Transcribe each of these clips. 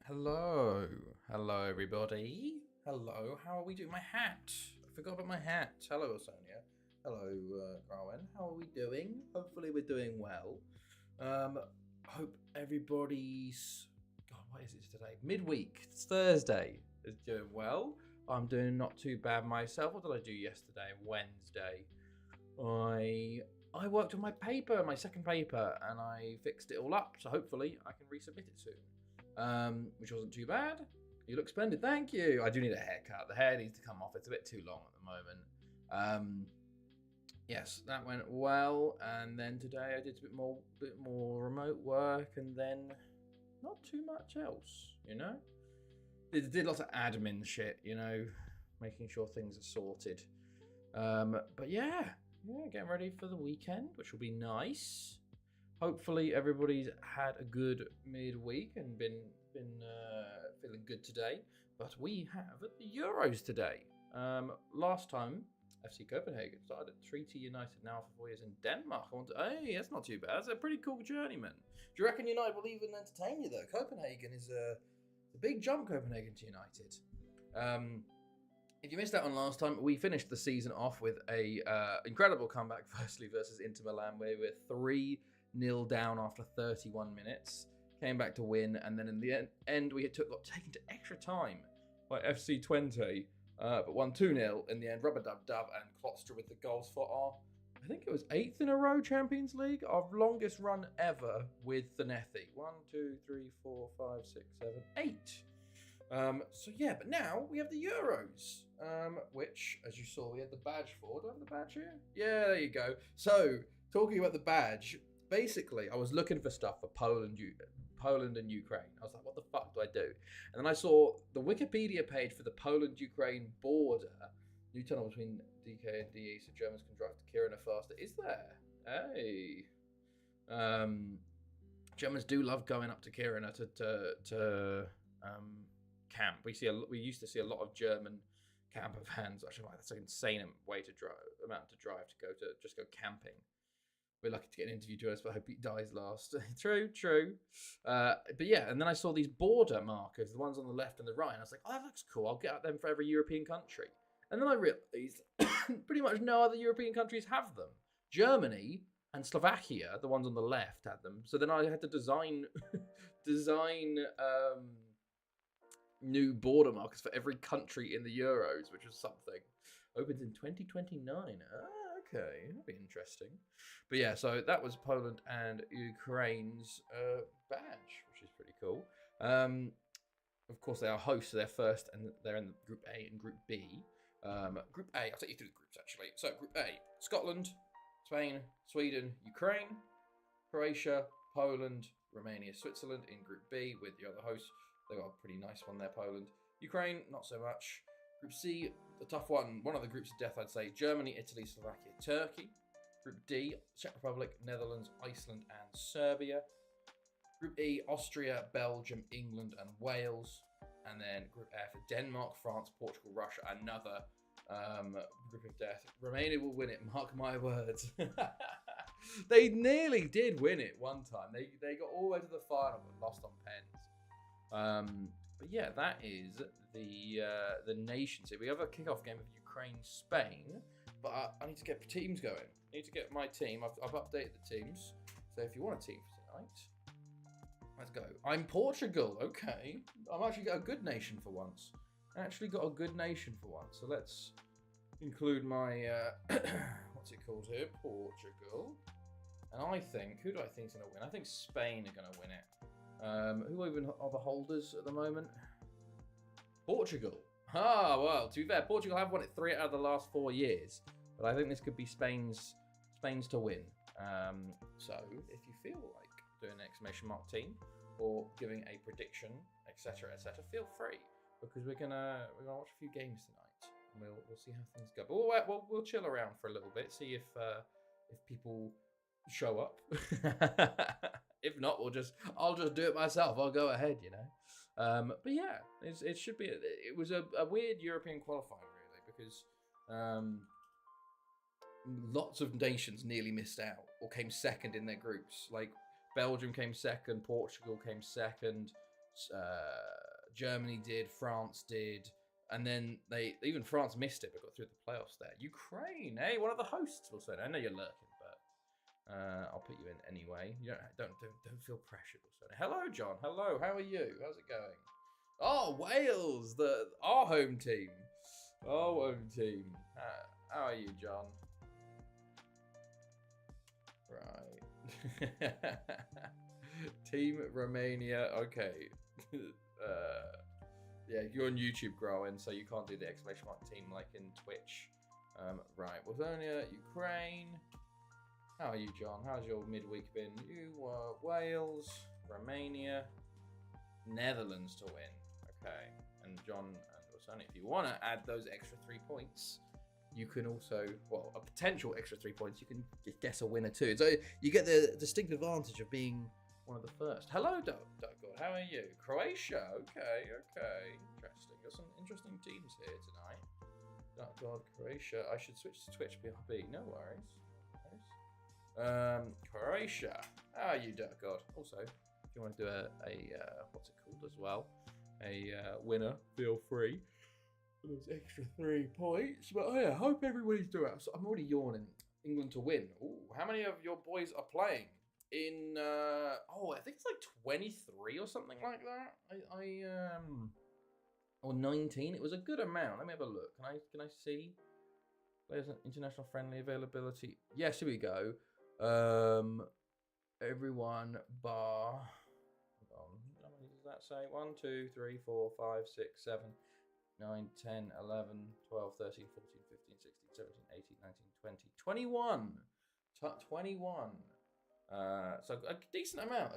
Hello. Hello, everybody. Hello. How are we doing? My hat. I forgot about my hat. Hello, Sonia. Hello, Rowan. How are we doing? Hopefully, we're doing well. Hope everybody's. God, what is it today? Midweek. It's Thursday. Is doing well. I'm doing not too bad myself. What did I do yesterday? Wednesday. I worked on my paper, my second paper, and I fixed it all up. So hopefully, I can resubmit it soon. Which wasn't too bad. You look splendid, thank you. I do need a haircut. The hair needs to come off. It's a bit too long at the moment. Yes, that went well. And then today I did a bit more remote work, and then not too much else. Did lots of admin shit. Making sure things are sorted. But yeah, getting ready for the weekend, which will be nice. Hopefully everybody's had a good midweek and been feeling good today. But we have the Euros today. Last time, FC Copenhagen started at Treaty United now for 4 years in Denmark. Hey, that's not too bad. That's a pretty cool journeyman. Do you reckon United will even entertain you though? Copenhagen is a big jump, Copenhagen to United. If you missed out on last time, we finished the season off with a incredible comeback, firstly versus Inter Milan, where we were 3-0 down after 31 minutes, came back to win, and then in the end we got taken to extra time by FC20, but won 2-0 in the end. Rubber dub and Klostro with the goals for our, I think it was 8th in a row Champions League, our longest run ever with the Nethy. 1, 2, 3, 4, 5, 6, 7, 8. So yeah, but now we have the Euros, which, as you saw, we had the badge for. Do I have the badge here? Yeah, there you go. So, talking about the badge, basically, I was looking for stuff for Poland and Ukraine. I was like, what the fuck do I do? And then I saw the Wikipedia page for the Poland-Ukraine border. New tunnel between DK and DE, so Germans can drive to Kiruna faster. Is there? Hey. Germans do love going up to Kiruna to camp. We used to see a lot of German camper vans. Actually, that's an insane amount to drive to just go camping. We're lucky to get an interview to us, but I hope he dies last. True. But yeah, and then I saw these border markers, the ones on the left and the right, and I was like, oh, that looks cool. I'll get them for every European country. And then I realised pretty much no other European countries have them. Germany and Slovakia, the ones on the left, had them. So then I had to design new border markers for every country in the Euros, which was something. Opens in 2029. Okay, that'll be interesting. But yeah, so that was Poland and Ukraine's badge, which is pretty cool. Of course, they are hosts, so they're first, and they're in Group A and Group B. Group A, I'll take you through the groups actually. So Group A, Scotland, Spain, Sweden, Ukraine, Croatia, Poland, Romania, Switzerland in Group B with the other hosts. They got a pretty nice one there, Poland. Ukraine, not so much. Group C, the tough one. One of the groups of death, I'd say. Germany, Italy, Slovakia, Turkey. Group D, Czech Republic, Netherlands, Iceland, and Serbia. Group E, Austria, Belgium, England, and Wales. And then Group F, Denmark, France, Portugal, Russia. Another group of death. Romania will win it, mark my words. They nearly did win it one time. They got all the way to the final, but lost on pens. But yeah, that is the nations. We have a kickoff game of Ukraine-Spain, but I need to get teams going. I need to get my team. I've updated the teams. So if you want a team for tonight, let's go. I'm Portugal. Okay, I've actually got a good nation for once. So let's include my what's it called here? Portugal. And who do I think is going to win? I think Spain are going to win it. Who even are the holders at the moment? Portugal. Well, to be fair, Portugal have won it 3 out of the last 4 years, but I think this could be Spain's to win. So if you feel like doing an exclamation mark team or giving a prediction, etc., feel free, because we're gonna watch a few games tonight, and we'll see how things go. But we'll chill around for a little bit, see if people show up. If not, I'll just do it myself. I'll go ahead, But yeah, it should be. It was a weird European qualifying, really, because lots of nations nearly missed out or came second in their groups. Like Belgium came second, Portugal came second, Germany did, France did, and then even France missed it but got through the playoffs there. Ukraine, hey, one of the hosts will say. I know you're lurking, but I'll put you in anyway. You don't feel pressured or something. Hello, John. Hello. How are you? How's it going? Oh, Wales, our home team. Our home team. How are you, John? Right. Team Romania. Okay. Yeah, you're on YouTube growing, so you can't do the exclamation mark team like in Twitch. Right, Lithuania, Ukraine. How are you, John? How's your midweek been? You were Wales, Romania, Netherlands to win. Okay, and John and Lithuania, if you want to add those extra 3 points, you can also, well, a potential extra 3 points, you can guess a winner too. So you get the distinct advantage of being one of the first. Hello, God. How are you? Croatia. Okay. Interesting. Got some interesting teams here tonight. God, Croatia. I should switch to Twitch BRB. No worries. Croatia. How are you, God? Also, if you want to do a what's it called as well, a winner, feel free. Those extra 3 points. But yeah, I hope everybody's doing it. So I'm already yawning. England to win. Ooh, how many of your boys are playing? In I think it's like 23 or something like that. Or 19. It was a good amount. Let me have a look. Can I see? There's an international friendly availability. Yes, here we go. Everyone bar. Hold on. How many does that say? 1, 2, 3, 4, 5, 6, 7, 9, 10, 11, 12, 13, 14, 15, 16, 17, 18, 19, 20, 21. 21. So a decent amount.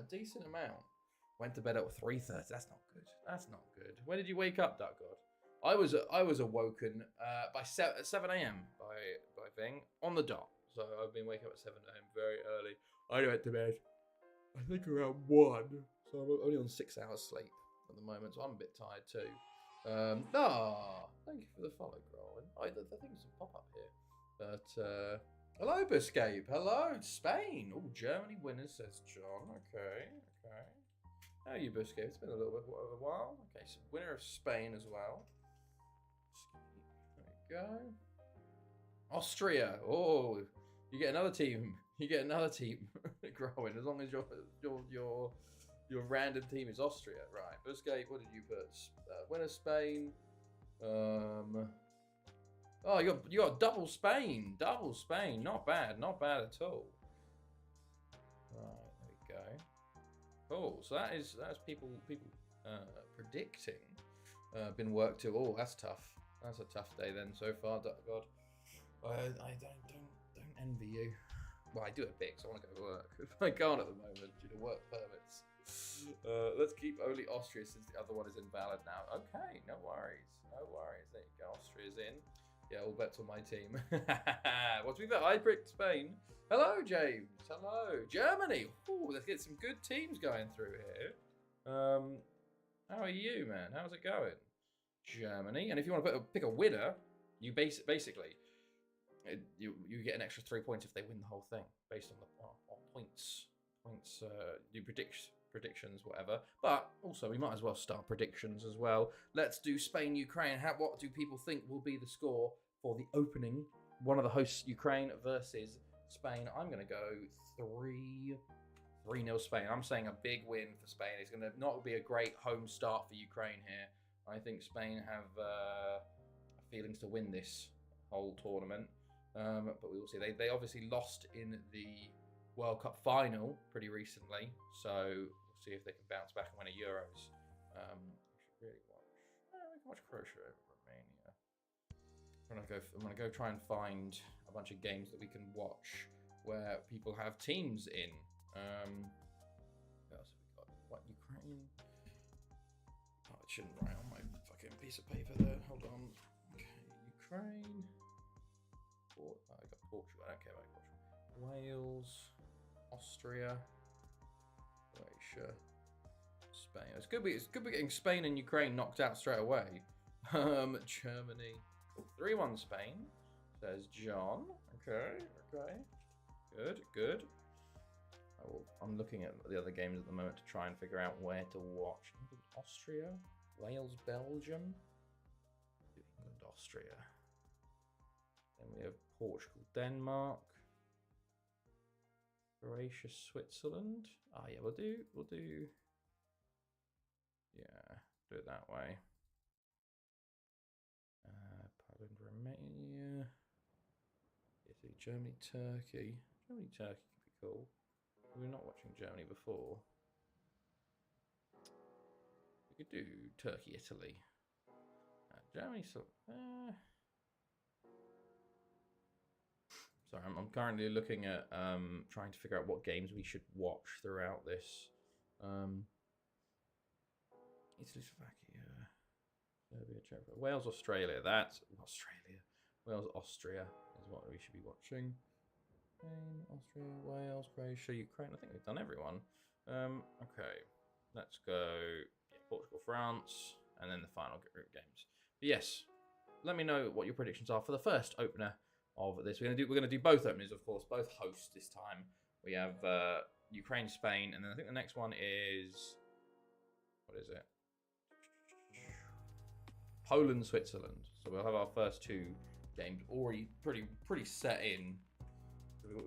Went to bed at 3:30. That's not good. When did you wake up, Duck God? I was awoken by 7 a.m. by thing on the dot. So I've been waking up at 7 a.m. very early. I went to bed, I think around 1. So I'm only on 6 hours sleep at the moment. So I'm a bit tired too. Thank you for the follow, Growin. I think there's a pop up here, but. Hello, Biscape. Hello, Spain. Oh, Germany winners, says John. Okay. How are you, Biscape? It's been a little bit of a while. Okay, so winner of Spain as well. There we go. Austria. Oh, you get another team. Growing as long as your random team is Austria, right? Biscape, what did you put? Winner Spain. Oh, you got double Spain. Not bad at all. Right, there we go. Cool. So that's people predicting. Been worked to. Oh, that's tough. That's a tough day then so far. God, I don't envy you. Well, I do a bit, so I want to go to work. I can't at the moment due to work permits. Let's keep only Austria since the other one is invalid now. Okay, no worries. There you go. Austria's in. Yeah, all bets on my team. What's we got? I picked Spain. Hello, James. Hello, Germany. Ooh, let's get some good teams going through here. How are you, man? How's it going? Germany. And if you want to pick a winner, you basically you get an extra 3 points if they win the whole thing based on the points. Do predictions, whatever. But also, we might as well start predictions as well. Let's do Spain, Ukraine. What do people think will be the score for the opening? One of the hosts, Ukraine versus Spain. I'm going to go 3-0 Spain. I'm saying a big win for Spain. It's going to not be a great home start for Ukraine here. I think Spain have feelings to win this whole tournament. But we will see. They obviously lost in the World Cup final pretty recently, so we'll see if they can bounce back and win a Euros. We should really watch Croatia over Romania. I'm gonna go try and find a bunch of games that we can watch where people have teams in. What else have we got? What, Ukraine? Oh, it shouldn't write on my fucking piece of paper there. Hold on. Okay, Ukraine. I got Portugal. I don't care about Portugal. Wales. Austria, Croatia, Spain. It's good we're getting Spain and Ukraine knocked out straight away. Germany. 3-1 Spain, says John. Okay. Good. I'm looking at the other games at the moment to try and figure out where to watch. England, Austria, Wales, Belgium, England, Austria. Then we have Portugal, Denmark, Croatia, Switzerland. Oh yeah, we'll do. Yeah, do it that way. Poland, Romania. Italy, Germany, Turkey. Germany, Turkey could be cool. We were not watching Germany before. We could do Turkey, Italy. Germany, so. Sorry, I'm currently looking at trying to figure out what games we should watch throughout this. Italy, Slovakia, Serbia, Czech, Wales, Australia. That's Australia. Wales, Austria is what we should be watching. Spain, Austria, Wales, Croatia, Ukraine. I think we've done everyone. Okay, let's go. Yeah, Portugal, France, and then the final group games. But yes, let me know what your predictions are for the first opener of this. We're gonna do both openers, of course, both hosts this time. We have Ukraine, Spain, and then I think the next one is, what is it? Poland, Switzerland. So we'll have our first two games already pretty set in.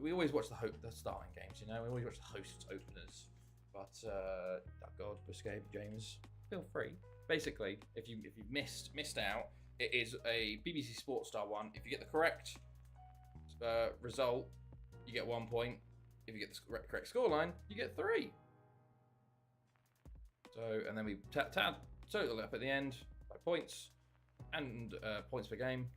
We always watch the starting games, you know. We always watch the hosts openers. But God, escape James, feel free. Basically, if you missed out, it is a BBC Sports Star one. If you get the correct result, you get 1 point. If you get the correct scoreline, you get 3. So, and then we total up at the end by points and points per game,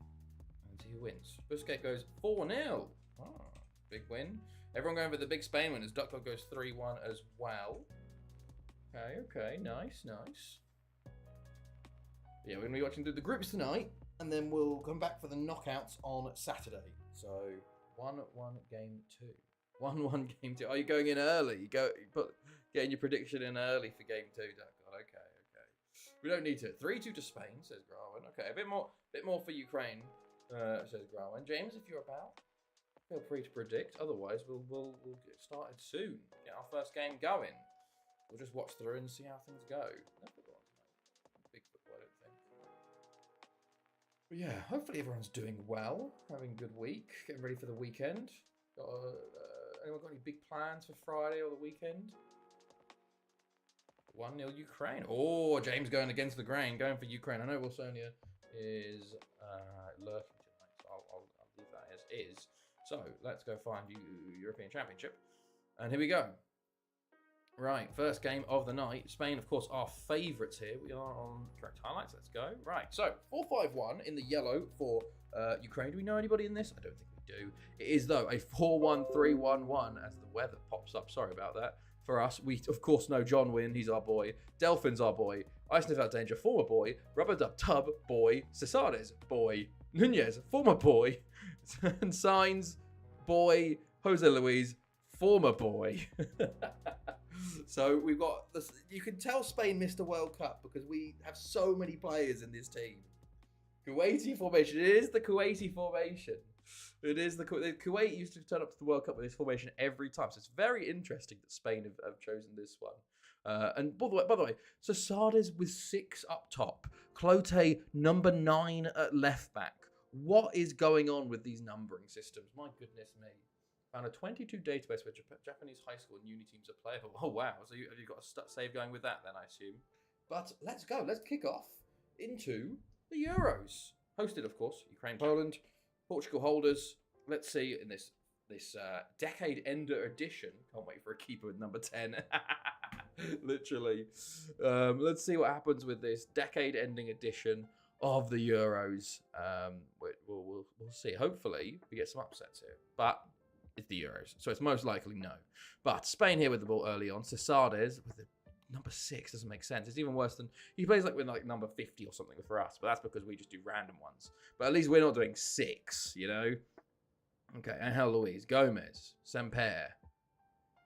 and see who wins. Busquets goes 4-0. Oh, big win. Everyone going for the big Spain win as Duckdog goes 3-1 as well. Okay, nice. Yeah, we're going to be watching the groups tonight, and then we'll come back for the knockouts on Saturday. So, 1-1 game 2. 1-1 game 2. Are you going in early? Getting your prediction in early for game 2, Duckdog. Okay. We don't need to. 3-2 to Spain, says Grawin. Okay, a bit more for Ukraine, says Grawin. James, if you're about, feel free to predict. Otherwise, we'll get started soon. Get our first game going. We'll just watch through and see how things go. No football tonight. Big football, I don't think. But yeah, hopefully everyone's doing well, having a good week, getting ready for the weekend. Anyone got any big plans for Friday or the weekend? 1-0 Ukraine. Oh, James going against the grain, going for Ukraine. I know Wilsonia is lurking tonight, so I'll leave that as is. So let's go find European Championship. And here we go. Right, first game of the night. Spain, of course, our favourites here. We are on correct highlights. Let's go. Right, so 4-5-1 in the yellow for Ukraine. Do we know anybody in this? I don't think we do. It is, though, a 4-1-3-1-1 as the weather pops up. Sorry about that. For us, we, of course, know John Wynn. He's our boy. Delphin's our boy. I Sniff Out Danger, former boy. Rubber Dub Tub, boy. Cesades, boy. Nunez, former boy. And Signs, boy. Jose Luis, former boy. So we've got this. You can tell Spain missed a World Cup because we have so many players in this team. Kuwaiti formation. It is the Kuwaiti formation. It is the Kuwait used to turn up to the World Cup with this formation every time. So it's very interesting that Spain have chosen this one. And by the way, Cesades with 6 up top. Clote number 9 at left back. What is going on with these numbering systems? My goodness me. Found a 22 database where Japanese high school and uni teams are playable. Oh, wow. So have you got a save going with that then, I assume? But let's go. Let's kick off into the Euros. Hosted, of course, Ukraine, Poland, Portugal holders. Let's see in this decade ender edition. Can't wait for a keeper with number 10. Literally. Let's see what happens with this decade ending edition of the Euros. We'll see. Hopefully, we get some upsets here. But it's the Euros, so it's most likely no. But Spain here with the ball early on. Cesades with the number 6 doesn't make sense. It's even worse than he plays with number 50 or something for us, but that's because we just do random ones. But at least we're not doing 6, you know. Okay, Angel Luis, Gomez, Semper.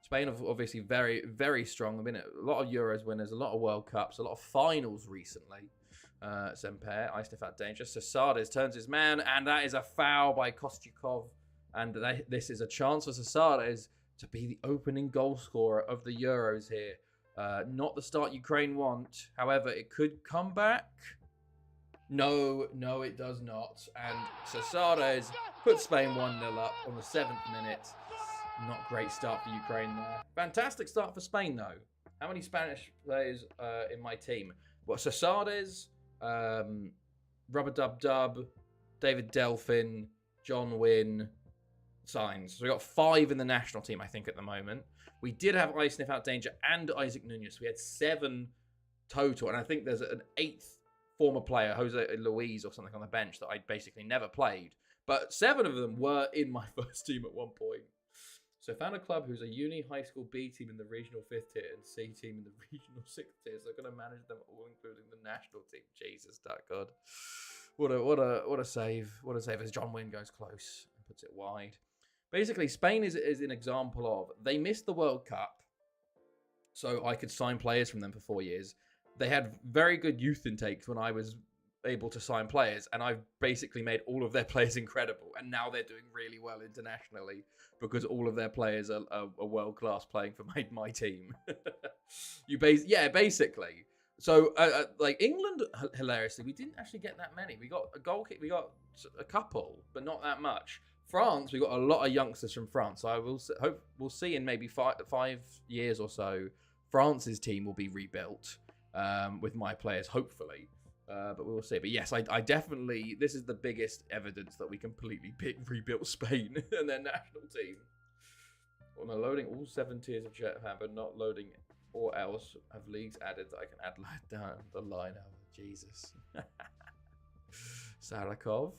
Spain are obviously very, very strong. They've been a lot of Euros winners, a lot of World Cups, a lot of finals recently. Semper, I Sniff Out Danger. Cesades turns his man, and that is a foul by Kostyukov. And this is a chance for Cesades to be the opening goal scorer of the Euros here. Not the start Ukraine want. However, it could come back. No, it does not. And Cesades put Spain 1-0 up on the 7th minute. Not great start for Ukraine there. Fantastic start for Spain, though. How many Spanish players in my team? Well, Cesades, Rubber Dub Dub, David Delphin, John Wynn, Signs. So we got 5 in the national team, I think, at the moment. We did have I Sniff Out Danger and Isaac Nunez. We had 7 total, and I think there's an 8th former player, Jose Luis or something, on the bench that I basically never played. But 7 of them were in my first team at one point. So I found a club who's a uni high school B team in the regional 5th tier and C team in the regional 6th tier. So they're going to manage them all, including the national team. Jesus, that God. What a save. What a save as John Wynn goes close and puts it wide. Basically, Spain is an example of, they missed the World Cup, so I could sign players from them for 4 years. They had very good youth intakes when I was able to sign players, and I've basically made all of their players incredible, and now they're doing really well internationally because all of their players are world-class playing for my team. Basically. So, like England, hilariously, we didn't actually get that many. We got a goal kick, we got a couple, but not that much. France, we got a lot of youngsters from France. So I hope we'll see in maybe 5 years or so, France's team will be rebuilt with my players, hopefully. But we will see. But yes, I definitely, this is the biggest evidence that we completely rebuilt Spain and their national team. Well, no, loading all 7 tiers of Jetpan, but not loading or else have leagues added that I can add down the line. Oh, Jesus. Sarakov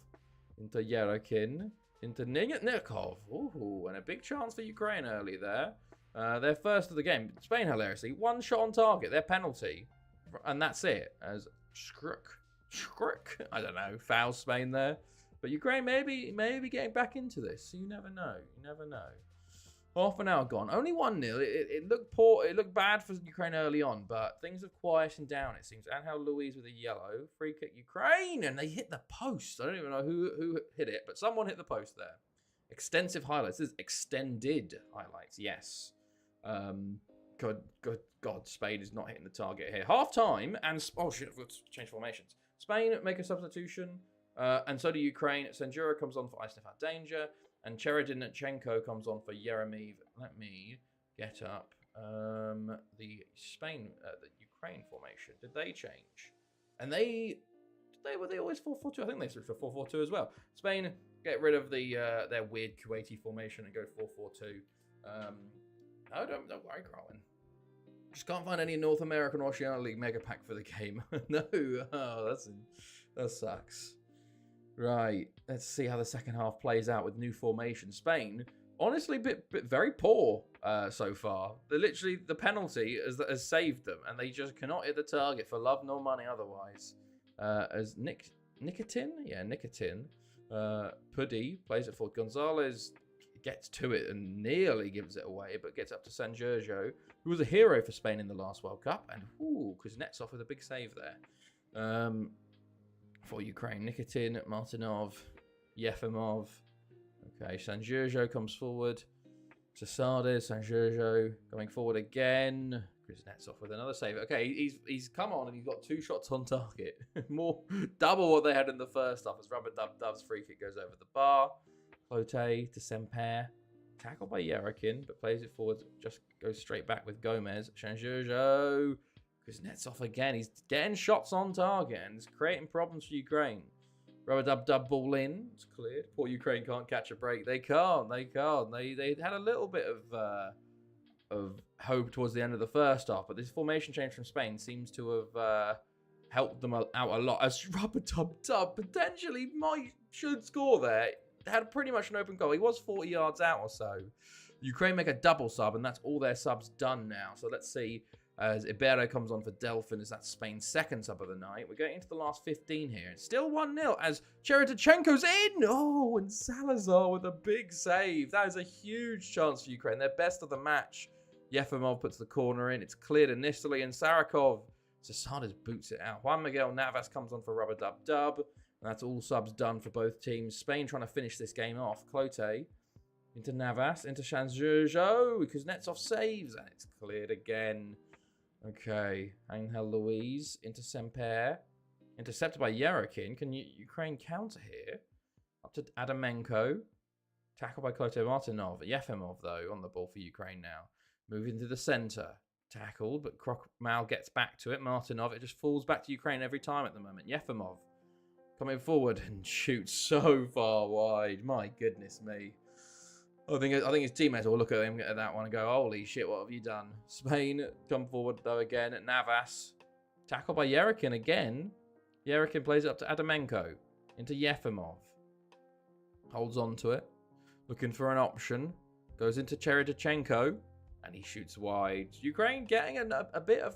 into Yerekin. Into Nikov. Ooh, and a big chance for Ukraine early there. They're first of the game. Spain, hilariously, 1 shot on target. Their penalty. And that's it. As Skruck. I don't know. Foul Spain there. But Ukraine maybe getting back into this. You never know. You never know. Half an hour gone. Only 1-0. It looked poor. It looked bad for Ukraine early on, but things have quietened down, it seems. Angel Luis with a yellow. Free kick Ukraine, and they hit the post. I don't even know who hit it, but someone hit the post there. Extensive highlights. This is extended highlights, yes. God, Spain is not hitting the target here. Half time, and oh shit, I've got to change formations. Spain make a substitution, and so do Ukraine. Senjura comes on for I Sniff Out Danger. And Cheredinachenko comes on for Yeremeev. Let me get up the Ukraine formation. Did they change? And were they always 4-4-2? I think they switched for 4-4-2 as well. Spain get rid of their weird Kuwaiti formation and go 4-4-2. No, don't worry, Carlin. Just can't find any North American or Oceania League mega pack for the game. No, that sucks. Right, let's see how the second half plays out with new formation. Spain, honestly, very poor so far. The penalty has saved them, and they just cannot hit the target for love nor money otherwise. As Nicotin? Yeah, Nicotin. Puddy plays it forward. Gonzalez gets to it and nearly gives it away, but gets up to San Giorgio, who was a hero for Spain in the last World Cup. And, Kuznetsov with a big save there. For Ukraine, Nikitin, Martinov, Yefimov. Okay, San Giorgio comes forward. Cesades, San Giorgio going forward again. Kuznetsov with another save. Okay, he's come on and he's got 2 shots on target. Double what they had in the first half as Rubber Dub Dub's free kick goes over the bar. Clote to Semper. Tackled by Yerekin, but plays it forward. Just goes straight back with Gomez. San Giorgio. Kuznetsov again. He's getting shots on target and it's creating problems for Ukraine. Rubber Dub Dub ball in. It's cleared. Poor Ukraine can't catch a break. They can't. They had a little bit of hope towards the end of the first half, but this formation change from Spain seems to have helped them out a lot. As Rubber Dub Dub potentially should score there. Had pretty much an open goal. He was 40 yards out or so. Ukraine make a double sub, and that's all their subs done now. So let's see. As Ibero comes on for Delphin, as that's Spain's second sub of the night. We're getting into the last 15 here. It's still 1-0 as Cheredinachenko's in. Oh, and Salazar with a big save. That is a huge chance for Ukraine. Their best of the match. Yefimov puts the corner in. It's cleared initially, and Sarakov. Cesades boots it out. Juan Miguel Navas comes on for Rubber Dub Dub. And that's all subs done for both teams. Spain trying to finish this game off. Clote Into Navas, into Shanzhuzhou, Kuznetsov saves, and it's cleared again. Okay, Angel Louise, into Semper. Intercepted by Yerekin. Can Ukraine counter here? Up to Adamenko. Tackled by Kloto Martinov. Yefimov, though, on the ball for Ukraine now. Moving to the centre. Tackled, but Krokmal gets back to it. Martinov, it just falls back to Ukraine every time at the moment. Yefimov coming forward and shoots so far wide. My goodness me. I think his teammates will look at him at that one and go, holy shit, what have you done? Spain come forward, though, again. Navas. Tackled by Yerekin again. Yerekin plays it up to Adamenko. Into Yefimov. Holds on to it. Looking for an option. Goes into Cheredachenko. And he shoots wide. Ukraine getting a bit of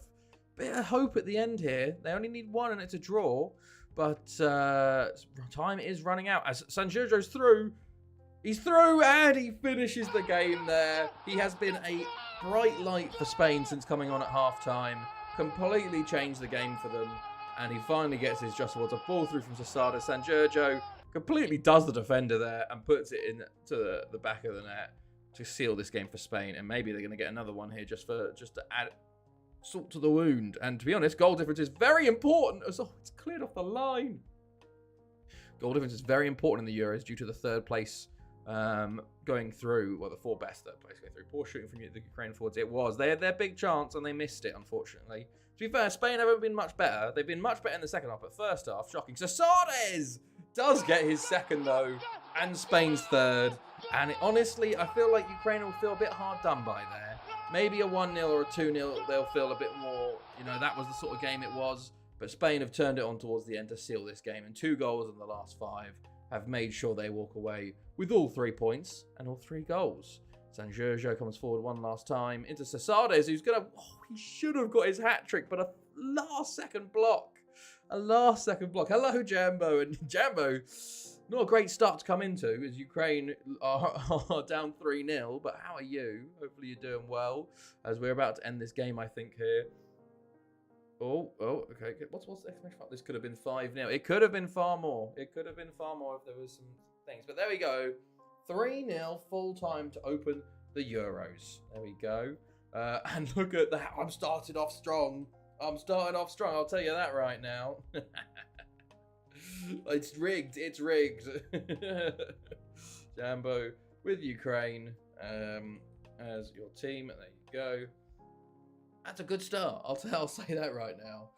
hope at the end here. They only need one and it's a draw. But time is running out. As Sanjurjo's through. He's through and he finishes the game there. He has been a bright light for Spain since coming on at half-time. Completely changed the game for them. And he finally gets his just towards a ball through from Zasada. Sanjurjo completely does the defender there and puts it into the back of the net to seal this game for Spain. And maybe they're going to get another one here just to add salt to the wound. And to be honest, goal difference is very important. It's cleared off the line. Goal difference is very important in the Euros due to the third place going through. Well, the four best third place going through. Poor shooting from the Ukraine forwards. It was. They had their big chance and they missed it, unfortunately. To be fair, Spain haven't been much better. They've been much better in the second half, but first half, shocking. Sasades does get his second, though, and Spain's third. And honestly, I feel like Ukraine will feel a bit hard done by there. Maybe a 1-0 or a 2-0, they'll feel a bit more, that was the sort of game it was. But Spain have turned it on towards the end to seal this game. And 2 goals in the last 5 have made sure they walk away with all 3 points and all 3 goals. Sanjurjo comes forward one last time into Sasades, who's going to... he should have got his hat-trick, but a last-second block. A last-second block. Hello, Jambo. And Jambo, not a great start to come into, as Ukraine are down 3-0. But how are you? Hopefully you're doing well, as we're about to end this game, I think, here. Oh, okay. What's the exclamation mark? This could have been 5-0. It could have been far more. It could have been far more if there was some things. But there we go. 3-0 full time to open the Euros. There we go. And look at that. I'm starting off strong. I'll tell you that right now. It's rigged. It's rigged. Jambo with Ukraine as your team. There you go. That's a good start. I'll say that right now.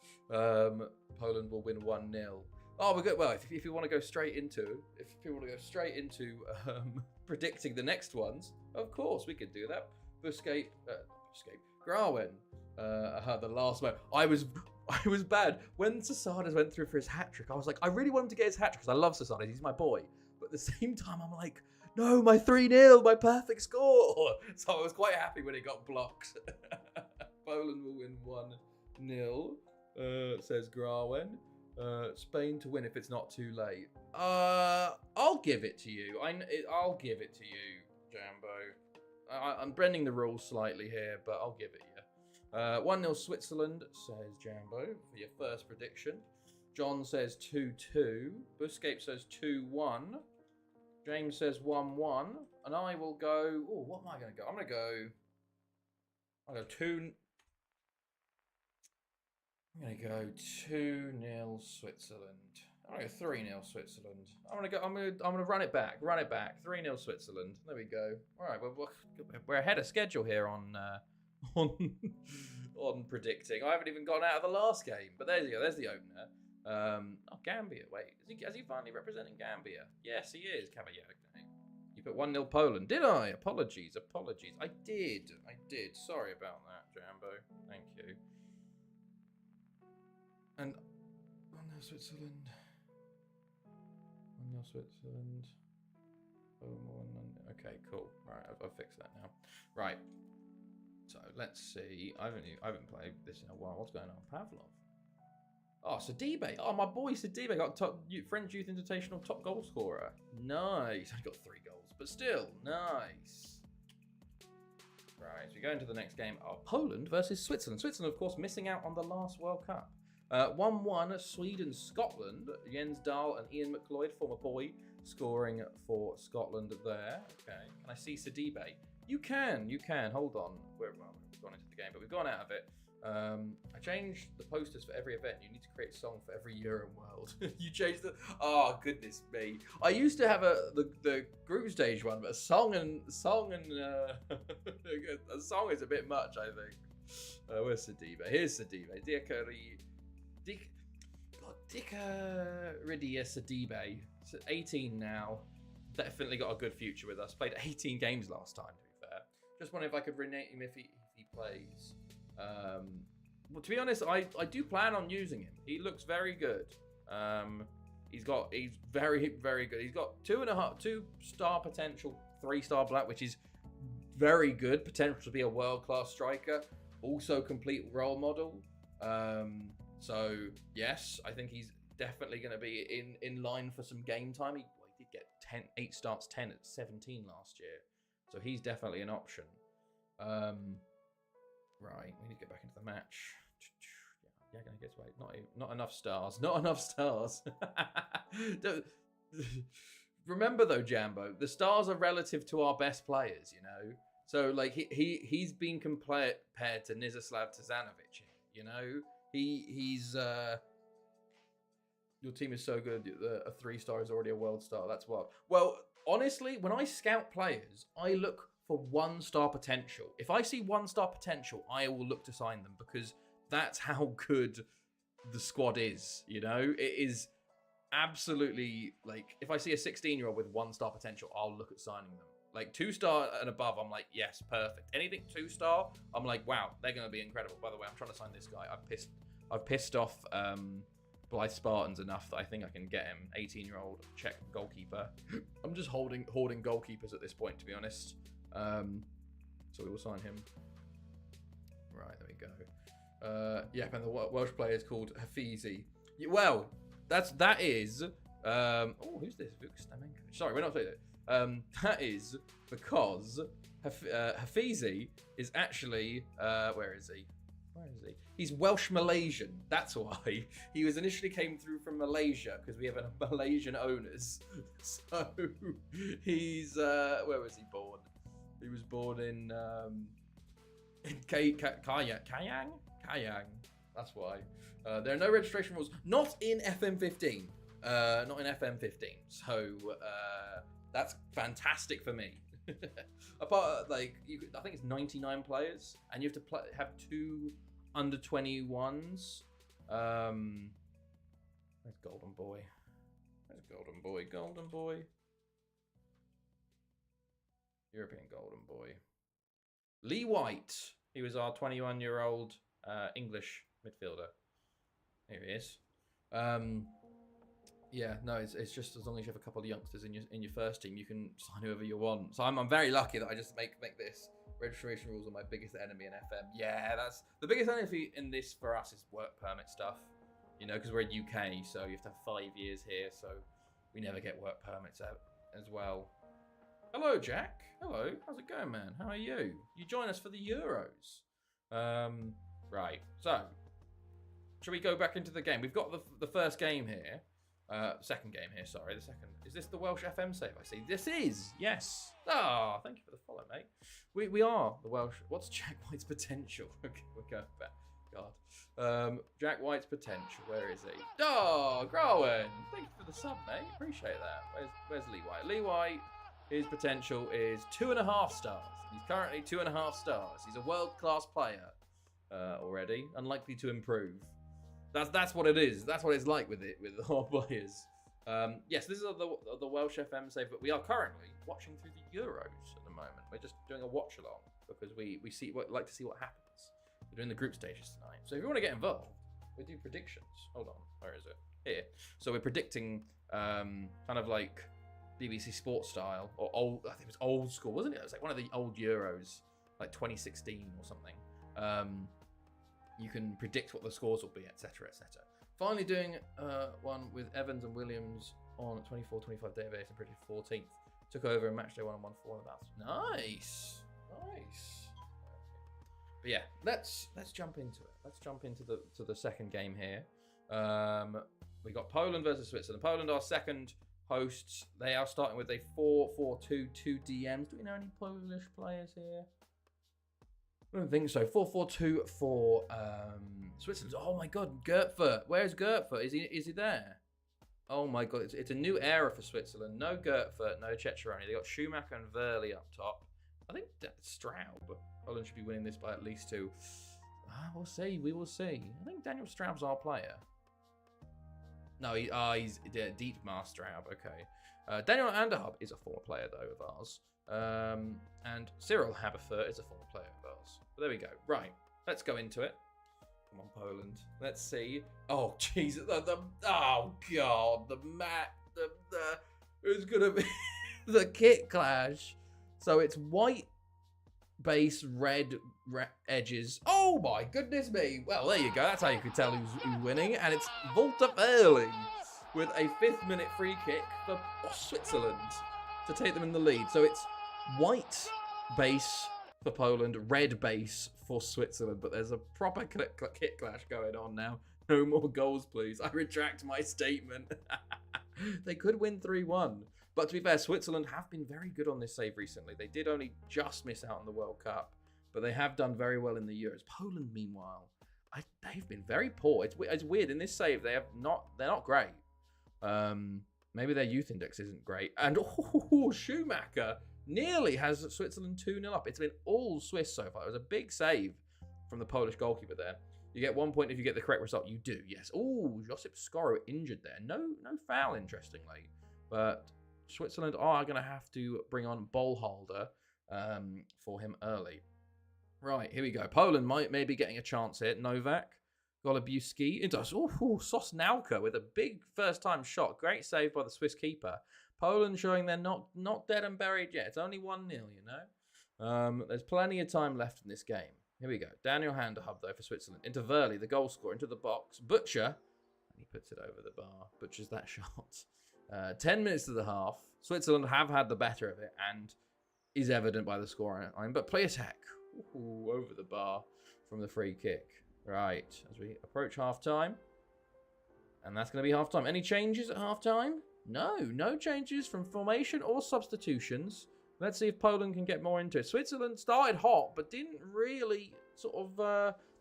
Poland will win 1-0. Oh, we're good. Well, if you want to go straight into, predicting the next ones, of course we could do that. Grawen, the last one. I was bad when Sasades went through for his hat trick. I was like, I really want him to get his hat trick because I love Sasades. He's my boy. But at the same time, I'm like, no, my 3-0, my perfect score. So I was quite happy when it got blocked. Poland will win 1-0. Says Grawen. Spain to win if it's not too late. I'll give it to you. I'll give it to you, Jambo. I'm bending the rules slightly here, but I'll give it you. 1-0 Switzerland, says Jambo, for your first prediction. John says 2-2. Buscape says 2-1. James says 1-1. And I will go... Oh, what am I going to go? I'm going to go... I'll go 2... I'm going to go 2-0 Switzerland. I'm going to go 3-0 Switzerland. I'm going to run it back. 3-0 Switzerland. There we go. All right, we're ahead of schedule here on predicting. I haven't even gotten out of the last game, but there you go. There's the opener. Gambia. Wait, is he finally representing Gambia? Yes, he is. Caballero. You put 1-0 Poland. Did I? Apologies. I did. Sorry about that, Jambo. Thank you. And 1-0 Switzerland. 1-0 Switzerland. Okay, cool. Right, I've fixed that now. Right. So let's see. I haven't played this in a while. What's going on? Pavlov. Oh, Sidibe. Oh, my boy Sidibe got top French Youth Invitational top goal scorer. Nice. Only got 3 goals, but still nice. Right, so we go into the next game. Oh, Poland versus Switzerland. Switzerland, of course, missing out on the last World Cup. 1-1 Sweden-Scotland. Jens Dahl and Ian McLeod, former boy, scoring for Scotland there. Okay. Can I see Sidibe? You can. Hold on. We've gone into the game, but we've gone out of it. I changed the posters for every event. You need to create a song for every year and world. You changed the. Oh goodness me! I used to have the group stage one, but a song and a song is a bit much, I think. Where's Sidibe? Here's Sidibe. Ridia Sidibe. 18 now. Definitely got a good future with us. Played 18 games last time, to be fair. Just wondering if I could rename him if he plays. Well, to be honest, I do plan on using him. He looks very good. He's very, very good. He's got 2-star potential, 3-star black, which is very good. Potential to be a world-class striker. Also complete role model. So yes, I think he's definitely going to be in line for some game time. He did get 8 starts, 10 at 17 last year. So he's definitely an option. Right, we need to get back into the match. Yeah, I guess wait, not enough stars. Not enough stars. Remember though, Jambo, the stars are relative to our best players, you know. So like he's been compared to Nizislav Tazanovic, you know. He's your team is so good. A 3-star is already a world star. That's what. Well, honestly, when I scout players, I look for 1-star potential. If I see 1-star potential, I will look to sign them because that's how good the squad is. You know, it is absolutely like if I see a 16-year-old with 1-star potential, I'll look at signing them. Like 2-star and above, I'm like, yes, perfect. Anything 2-star, I'm like, wow, they're going to be incredible. By the way, I'm trying to sign this guy. I've pissed off Blythe Spartans enough that I think I can get him. 18-year-old Czech goalkeeper. I'm just hoarding goalkeepers at this point, to be honest. So we will sign him. Right, there we go. Yeah, and the Welsh player is called Hafizi. Well, that is. Oh, who's this? Vuk Stamenko. Sorry, we're not saying that. That is because Hafizi is actually where is he? He's Welsh Malaysian. That's why he was initially came through from Malaysia because we have Malaysian owners. So he's where was he born? He was born in Kayang. That's why. There are no registration rules. Not in FM15. Not in FM15. So that's fantastic for me. Apart, like, I think it's 99 players, and you have to have 2 under 21s. There's Golden Boy. Golden Boy. European Golden Boy. Lee White. He was our 21-year-old English midfielder. Here he is. Yeah, no, it's just as long as you have a couple of youngsters in your first team, you can sign whoever you want. So I'm very lucky that I just make this. Registration rules are my biggest enemy in FM. Yeah, that's the biggest enemy in this for us is work permit stuff. You know, because we're in UK, so you have to have 5 years here, so we never get work permits out as well. Hello, Jack. Hello. How's it going, man? How are you? You join us for the Euros. Right. So, shall we go back into the game? We've got the first game here. Second game here, sorry. The second. Is this the Welsh FM save I see? This is. Yes. Ah, thank you for the follow, mate. We are the Welsh. What's Jack White's potential? Okay, we're going back. God. Jack White's potential. Where is he? Oh, Growen. Thank you for the sub, mate. Appreciate that. Where's Lee White? Lee White, his potential is 2.5 stars. He's currently 2.5 stars. He's a world-class player already. Unlikely to improve. That's what it is. That's what it's like with our players. Yes, this is the Welsh FM save, but we are currently watching through the Euros at the moment. We're just doing a watch along because we like to see what happens. We're doing the group stages tonight. So if you want to get involved, we do predictions. Hold on, where is it? Here. So we're predicting kind of like BBC Sports style or old. I think it was old school, wasn't it? It was like one of the old Euros, like 2016 or something. You can predict what the scores will be, etc., etc. Finally doing one with Evans and Williams on 24-25 database and predicted 14th. Took over in matchday 1 and 1-4 on the bounce. Nice. But yeah, let's jump into it. Let's jump into the second game here. We got Poland versus Switzerland. Poland are second hosts. They are starting with a 4-4-2, 2 DMs. Do we know any Polish players here? I don't think so. 4-4-2 for Switzerland. Oh my God, Gertfer. Where's Gertfer? Is he there? Oh my God, it's a new era for Switzerland. No Gertfer, no Ceccheroni. They got Schumacher and Verli up top. I think that's Straub. Poland should be winning this by at least 2. We'll see. We will see. I think Daniel Straub's our player. No, he's Dietmar Straub. Okay. Daniel Anderhub is a former player though of ours. And Cyril Haberfurt is a former player of ours. But there we go. Right, let's go into it. Come on, Poland. Let's see. Oh, Jesus. Oh, God. Who's going to be the kit clash? So it's white base, red edges. Oh, my goodness me. Well, there you go. That's how you could tell who's winning. And it's Walter Verli with a 5th-minute free kick for Switzerland to take them in the lead. So it's white base for Poland, red base for Switzerland, but there's a proper kit clash going on now. No more goals, please. I retract my statement. They could win 3-1. But to be fair, Switzerland have been very good on this save recently. They did only just miss out on the World Cup, but they have done very well in the Euros. Poland, meanwhile, they've been very poor. It's weird. In this save, they're not great. Maybe their youth index isn't great. And Schumacher nearly has Switzerland 2-0 up. It's been all Swiss so far. It was a big save from the Polish goalkeeper there. You get 1 point if you get the correct result. You do, yes. Oh, Josip Skoro injured there. No foul, interestingly. But Switzerland are going to have to bring on Ballholder for him early. Right, here we go. Poland may be getting a chance here. Novak, Golubiewski into Sosnauka with a big first-time shot. Great save by the Swiss keeper. Poland showing they're not dead and buried yet. It's only 1-0, you know. There's plenty of time left in this game. Here we go. Daniel Handerhub, though, for Switzerland. Into Verli, the goal scorer, into the box. Butcher, and he puts it over the bar. Butchers that shot. 10 minutes to the half. Switzerland have had the better of it and is evident by the score line. But Pliatek, over the bar from the free kick. Right, as we approach half-time. And that's going to be half-time. Any changes at half-time? No changes from formation or substitutions. Let's see if Poland can get more into it. Switzerland started hot, but didn't really sort of...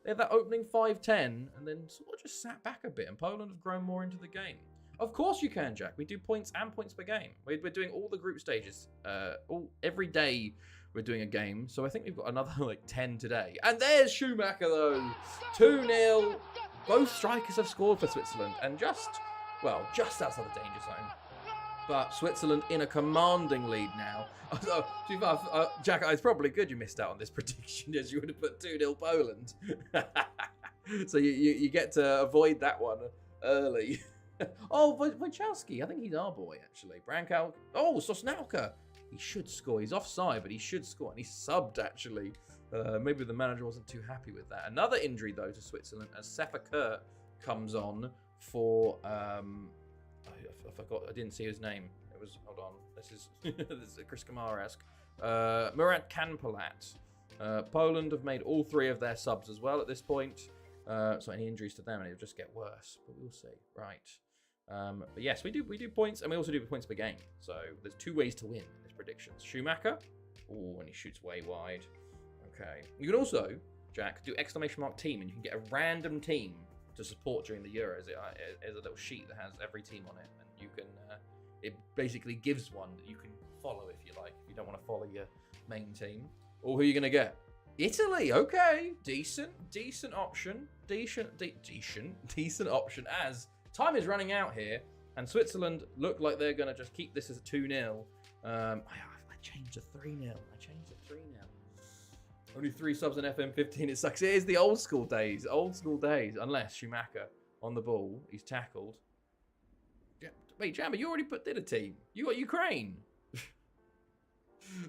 they had that opening 5-10, and then sort of just sat back a bit, and Poland have grown more into the game. Of course you can, Jack. We do points and points per game. We're doing all the group stages. Every day we're doing a game, so I think we've got another, 10 today. And there's Schumacher, though. 2-0. Both strikers have scored for Switzerland, and just outside the danger zone. But Switzerland in a commanding lead now. Jack, it's probably good you missed out on this prediction, as you would have put 2-0 Poland. So you get to avoid that one early. Oh, Wojciechowski. I think he's our boy, actually. Brankow. Oh, Sosnauka. He should score. He's offside, but he should score. And he's subbed, actually. Maybe the manager wasn't too happy with that. Another injury, though, to Switzerland as Sefa Kurt comes on for... I forgot. I didn't see his name. It was... Hold on. This is Chris Kamara-esque. Murat Kanpalat. Poland have made all 3 of their subs as well at this point. So any injuries to them, and it'll just get worse. But we'll see. Right. But yes, we do points, and we also do points per game. So there's 2 ways to win in this predictions. Schumacher. Oh, and he shoots way wide. Okay. You can also, Jack, do !team, and you can get a random team to support during the Euros. There's a little sheet that has every team on it, and you can. It basically gives one that you can follow if you like. If you don't want to follow your main team, or who are you going to get? Italy, okay, decent option, decent option. As time is running out here, and Switzerland look like they're going to just keep this as a 2-0. I changed to 3-0. Only 3 subs in FM15. It sucks. It is the old school days. Unless Schumacher on the ball, he's tackled. Wait, Jammer, you already did a team. You got Ukraine.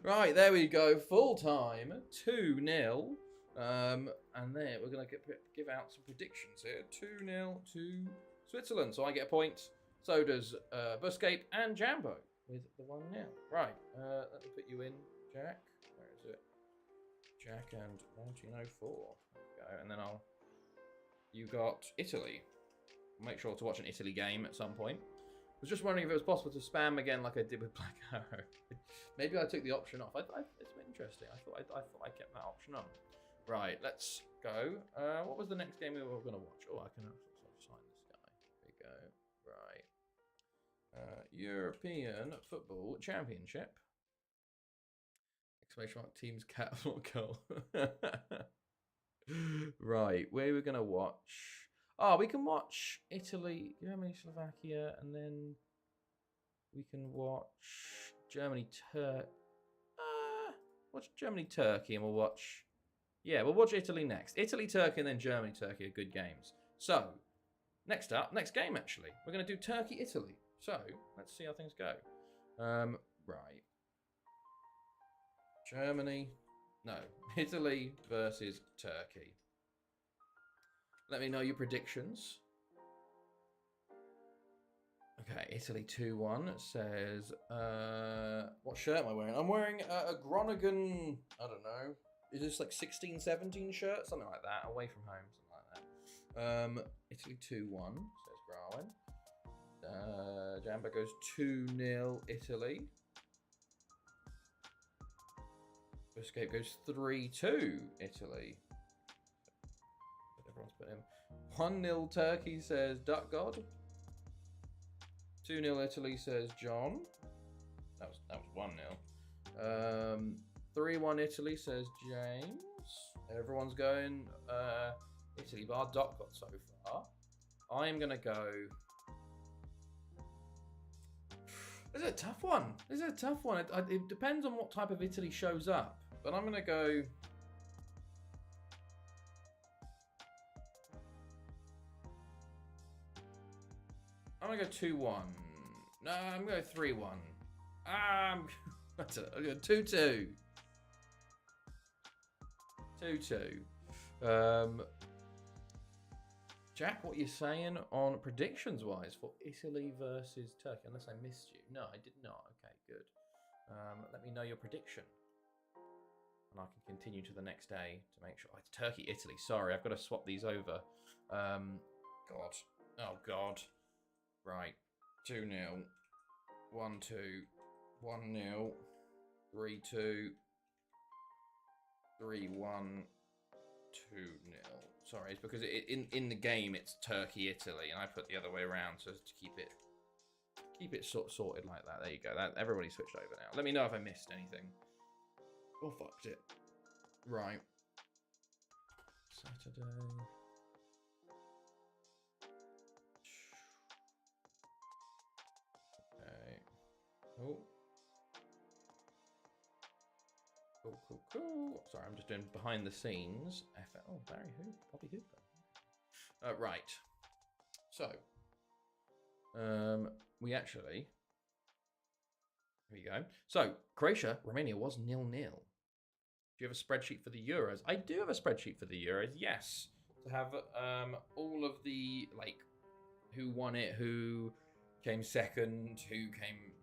Right, there we go. Full time, 2-0. And then we're going to give out some predictions here. 2-0 to Switzerland. So I get a point. So does Buscape and Jambo with the 1-0. Right, let me put you in, Jack. Where is it? Jack and 1904. There we go. And then you got Italy. Make sure to watch an Italy game at some point. was just wondering if it was possible to spam again like I did with Black Arrow. Maybe I took the option off. It's been interesting. I thought I kept that option on. Right, let's go. What was the next game we were going to watch? Oh, I can sign this guy. There we go. Right. European Football Championship. Exclamation mark teams cat goal. Right, where are we going to watch? Oh, we can watch Italy, Germany, Slovakia, and then we can watch Germany, watch Germany, Turkey, and we'll watch. Yeah, we'll watch Italy next. Italy, Turkey, and then Germany, Turkey are good games. So, next game actually, we're going to do Turkey, Italy. So, let's see how things go. Right. Germany, no, Italy versus Turkey. Let me know your predictions. Okay, Italy 2-1 says, what shirt am I wearing? I'm wearing a Groningen, I don't know. Is this like 16, 17 shirt? Something like that, away from home, something like that. Italy 2-1, says Garwin. Jamba goes 2-0 Italy. Escape goes 3-2 Italy. Everyone's put in 1-0 Turkey, says Duck God. 2-0 Italy, says John. That was 1-0. 3-1 Italy, says James. Everyone's going Italy bar Duck God so far. I am gonna go. This is a tough one. It depends on what type of Italy shows up. But I'm gonna go. I'm gonna go 2-1. No, I'm gonna go 3-1. That's it. I'm going 2-2. 2-2. Jack, what are you saying on predictions wise for Italy versus Turkey? Unless I missed you. No, I did not. Okay, good. Let me know your prediction. And I can continue to the next day to make sure. Oh, it's Turkey, Italy. Sorry, I've got to swap these over. God. Oh, God. Right. 2-0. 1-2. 1-0. 3-2. 3-1. 2-0. Sorry, it's because in the game it's Turkey, Italy, and I put the other way around so as to keep it sorted like that. There you go. That everybody switched over now. Let me know if I missed anything. Or fucked it. Right. Saturday. Okay. Oh. Cool. Sorry, I'm just doing behind the scenes. Oh, Barry who? Bobby Hooper. Right. So. We actually. Here we go. So, Croatia, Romania was 0-0. Do you have a spreadsheet for the Euros? I do have a spreadsheet for the Euros, yes. To have all of the, like, who won it, who came second, who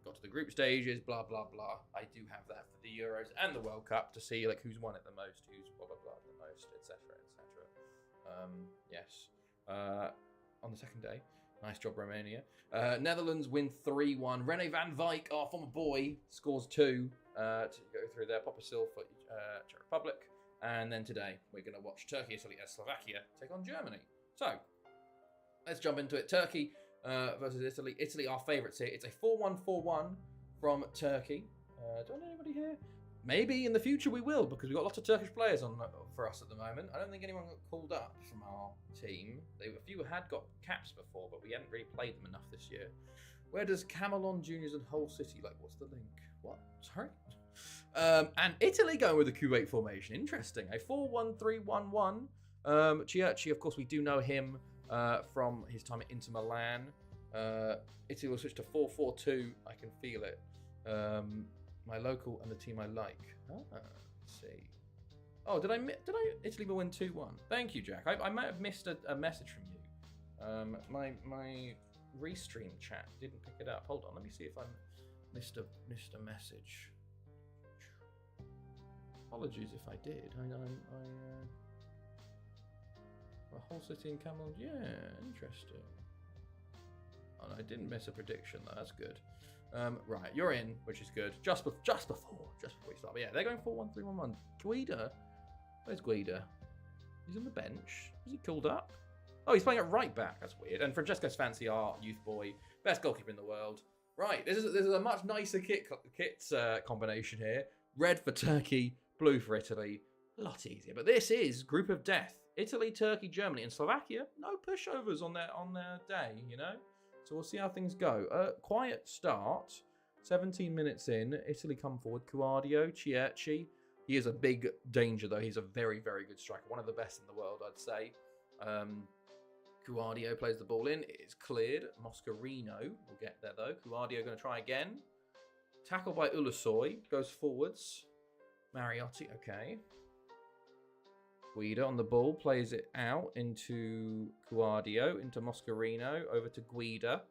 got to the group stages, blah, blah, blah. I do have that for the Euros and the World Cup to see, like, who's won it the most, who's blah, blah, blah the most, etc., etc. Yes. On the second day, nice job, Romania. Netherlands win 3-1. Rene van Wijk, our former boy, scores 2 to go through there. Papa Sil for Czech Republic. And then today, we're going to watch Turkey, Italy, and Slovakia take on Germany. So, let's jump into it. Turkey versus Italy. Italy, our favourites here. It's a 4-1-4-1 from Turkey. Do I know anybody here? Maybe in the future we will, because we've got lots of Turkish players on for us at the moment. I don't think anyone got called up from our team. A few had got caps before, but we hadn't really played them enough this year. Where does Camelon Juniors and Hull City, like, what's the link? What? Sorry? And Italy going with the Kuwait formation. Interesting. A 4-1-3-1-1. Chiurchi, of course, we do know him from his time at Inter Milan. Italy will switch to 4-4-2. I can feel it. My local and the team I like. Let's see. Oh, did I? Italy will win 2-1. Thank you, Jack. I might have missed a message from you. My restream chat didn't pick it up. Hold on, let me see if I missed a message. Apologies if I did. A whole city in Camelot. Yeah, interesting. Oh, I didn't miss a prediction though. That's good. Right, you're in, which is good. Just before we start. But yeah, they're going 4-1-3-1-1. Guida, where's Guida? He's on the bench. Is he called up? Oh, he's playing at right back. That's weird. And Francesco Sfanzi, our youth boy, best goalkeeper in the world. Right, this is a much nicer kit combination here. Red for Turkey, blue for Italy. A lot easier. But this is Group of Death. Italy, Turkey, Germany, and Slovakia. No pushovers on their day, you know. So we'll see how things go. Quiet start. 17 minutes in. Italy come forward. Cuadio, Chiachi. He is a big danger, though. He's a very, very good striker. One of the best in the world, I'd say. Cuadio plays the ball in. It is cleared. Moscarino will get there, though. Cuadio going to try again. Tackled by Ulusoy. Goes forwards. Mariotti, okay. Guida on the ball, plays it out into Cuadio, into Moscarino, over to Guida,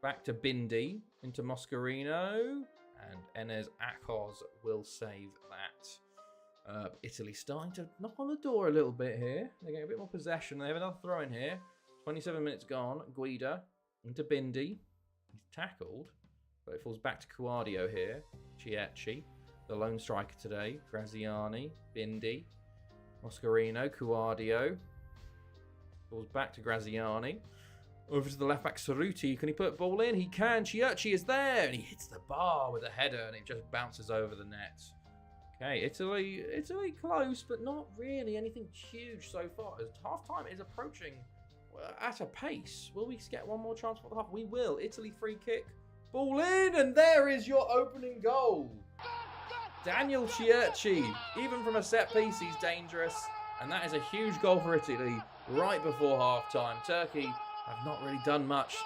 back to Bindi, into Moscarino, and Enes Akos will save that. Italy starting to knock on the door a little bit here. They're getting a bit more possession. They have another throw in here. 27 minutes gone. Guida into Bindi. He's tackled, but it falls back to Cuadio here. Chiachi, the lone striker today. Graziani, Bindi. Moscarino, Cuadio. Balls back to Graziani. Over to the left back, Cerruti. Can he put a ball in? He can. Chiachi is there. And he hits the bar with a header and it just bounces over the net. Okay, Italy close, but not really anything huge so far. As half-time is approaching at a pace. Will we get one more chance for the half? We will. Italy free kick. Ball in, and there is your opening goal. Daniel Chiachi, even from a set piece, he's dangerous. And that is a huge goal for Italy right before half-time. Turkey have not really done much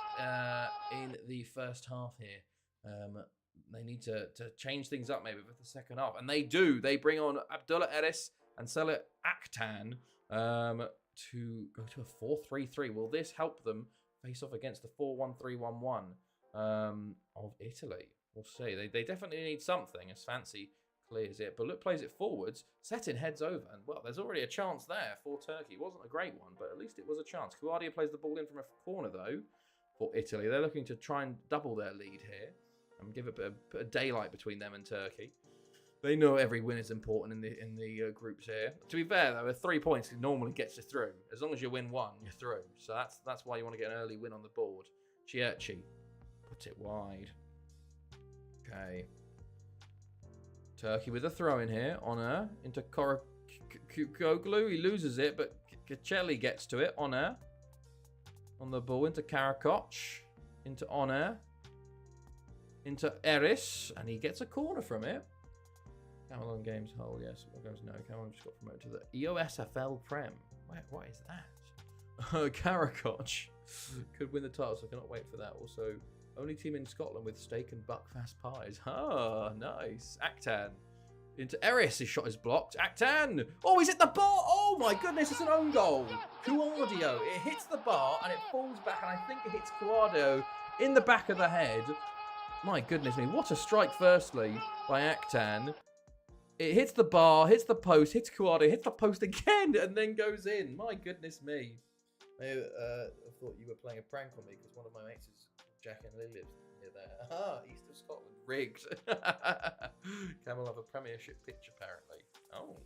in the first half here. They need to change things up maybe for the second half. And they do. They bring on Abdullah Eris and Selit Aktan to go to a 4-3-3. Will this help them face off against the 4-1-3-1-1 of Italy? We'll see. They definitely need something as Fancy clears it. But look, plays it forwards. Setting heads over. And, well, there's already a chance there for Turkey. It wasn't a great one, but at least it was a chance. Cuadio plays the ball in from a corner, though, for Italy. They're looking to try and double their lead here and give a bit of daylight between them and Turkey. They know every win is important in the groups here. To be fair, though, with 3 points, it normally gets you through. As long as you win one, you're through. So that's why you want to get an early win on the board. Chiachi puts it wide. Okay. Turkey with a throw in here. Honor into Koroglu. He loses it, but Kacelli gets to it. Honor on the ball into Karakoc. Into Honor. Into Eris. And he gets a corner from it. Camelon Games Hull, yes. No, Camelon just got promoted to the EOSFL Prem. What is that? Karakoc could win the title, so I cannot wait for that. Also, only team in Scotland with steak and buckfast pies. Ah, nice. Aktan. Into Eris. His shot is blocked. Aktan. Oh, he's hit the bar. Oh, my goodness. It's an own goal. Cuadio. It hits the bar and it falls back. And I think it hits Cuadio in the back of the head. My goodness me. What a strike, firstly, by Aktan. It hits the bar, hits the post, hits Cuadio, hits the post again, and then goes in. My goodness me. I thought you were playing a prank on me because one of my mates is Jack and Lee lives near there. Ah, east of Scotland. Rigged. Camel have a premiership pitch, apparently. Oh.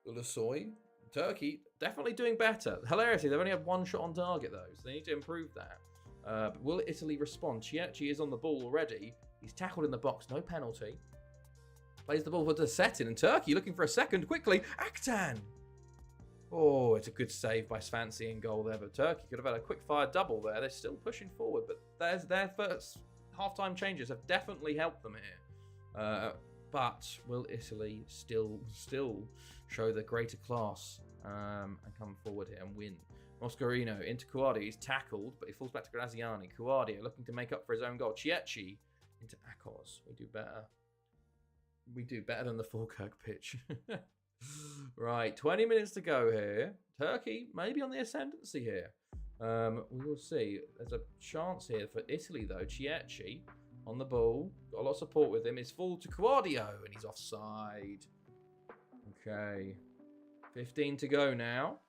Ulusoy. Turkey, definitely doing better. Hilarity, they've only had one shot on target, though, so they need to improve that. But will Italy respond? Chiachi is on the ball already. He's tackled in the box, no penalty. Plays the ball for the setting, and Turkey looking for a second quickly. Aktan! Oh, it's a good save by Sfancy in goal there, but Turkey could have had a quick-fire double there. They're still pushing forward, but their first half-time changes have definitely helped them here. But will Italy still show the greater class and come forward here and win? Moscarino into Cuadio. He's tackled, but he falls back to Graziani. Cuadio looking to make up for his own goal. Chiachi into Akos. We do better. We do better than the Falkirk pitch. Right, 20 minutes to go here. Turkey maybe on the ascendancy here. We will see. There's a chance here for Italy, though. Chiachi on the ball. Got a lot of support with him. It's full to Cuadio, and he's offside. Okay. 15 to go now.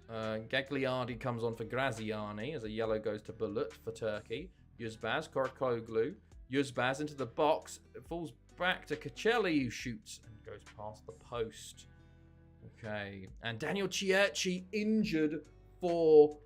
Gagliardi comes on for Graziani as a yellow goes to Bulut for Turkey. Yuzbaz, Korokoglu. Yuzbaz into the box. It falls back to Kacelli, who shoots and goes past the post. Okay. And Daniel Cierci injured for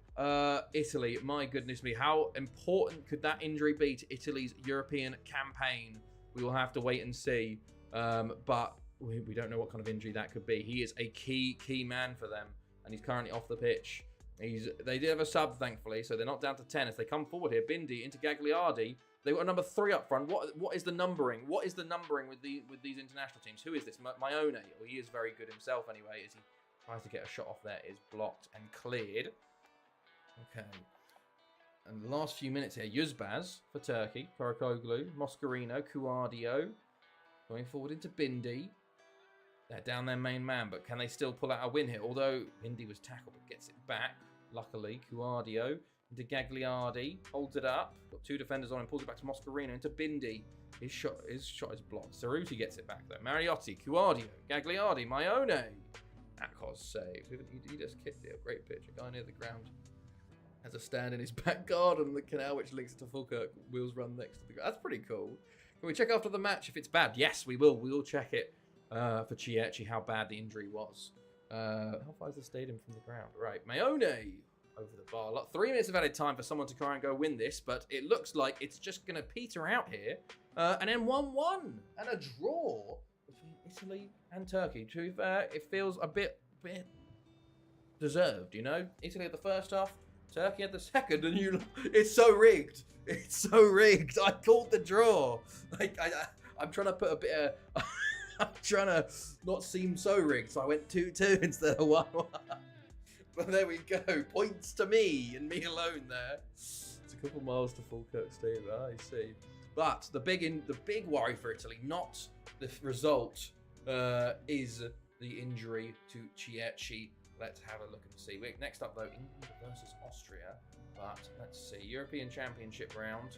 Italy. My goodness me. How important could that injury be to Italy's European campaign? We will have to wait and see. But we don't know what kind of injury that could be. He is a key man for them. And he's currently off the pitch. They did have a sub, thankfully, so they're not down to 10 as they come forward here. Bindi into Gagliardi. They've got a number 3 up front. What is the numbering? What is the numbering with these international teams? Who is this? Maione. Well, he is very good himself anyway, as he tries to get a shot off there. Is blocked and cleared. Okay. And the last few minutes here. Yuzbaz for Turkey. Korokoglu. Moscarino. Cuadio. Going forward into Bindi. They're down their main man, but can they still pull out a win here? Although Bindi was tackled, but gets it back. Luckily, Cuadio into Gagliardi, holds it up. Got 2 defenders on him, pulls it back to Moscarino into Bindi. His shot is blocked. Cerruti gets it back though. Mariotti, Cuadio, Gagliardi, Maione. Akos saves. He just kicked it. Great pitch. A guy near the ground has a stand in his back garden. The canal which links to Falkirk. Wheels run next to the. That's pretty cool. Can we check after the match if it's bad? Yes, we will. We will check it. For Cierci, how bad the injury was. How far is the stadium from the ground? Right, Maione over the bar. 3 minutes of added time for someone to try and go win this, but it looks like it's just going to peter out here. And then 1-1 and a draw between Italy and Turkey. To be fair, it feels a bit deserved, you know? Italy had the first half, Turkey had the second, and it's so rigged. It's so rigged. I called the draw. I'm trying to put a bit of... I'm trying to not seem so rigged, so I went 2-2 instead of 1-1. But there we go. Points to me and me alone there. It's a couple miles to Falkirk Stadium. I see. But the big worry for Italy, not the result, is the injury to Cierci. Let's have a look and see. Next up, though, England versus Austria. But let's see. European Championship round.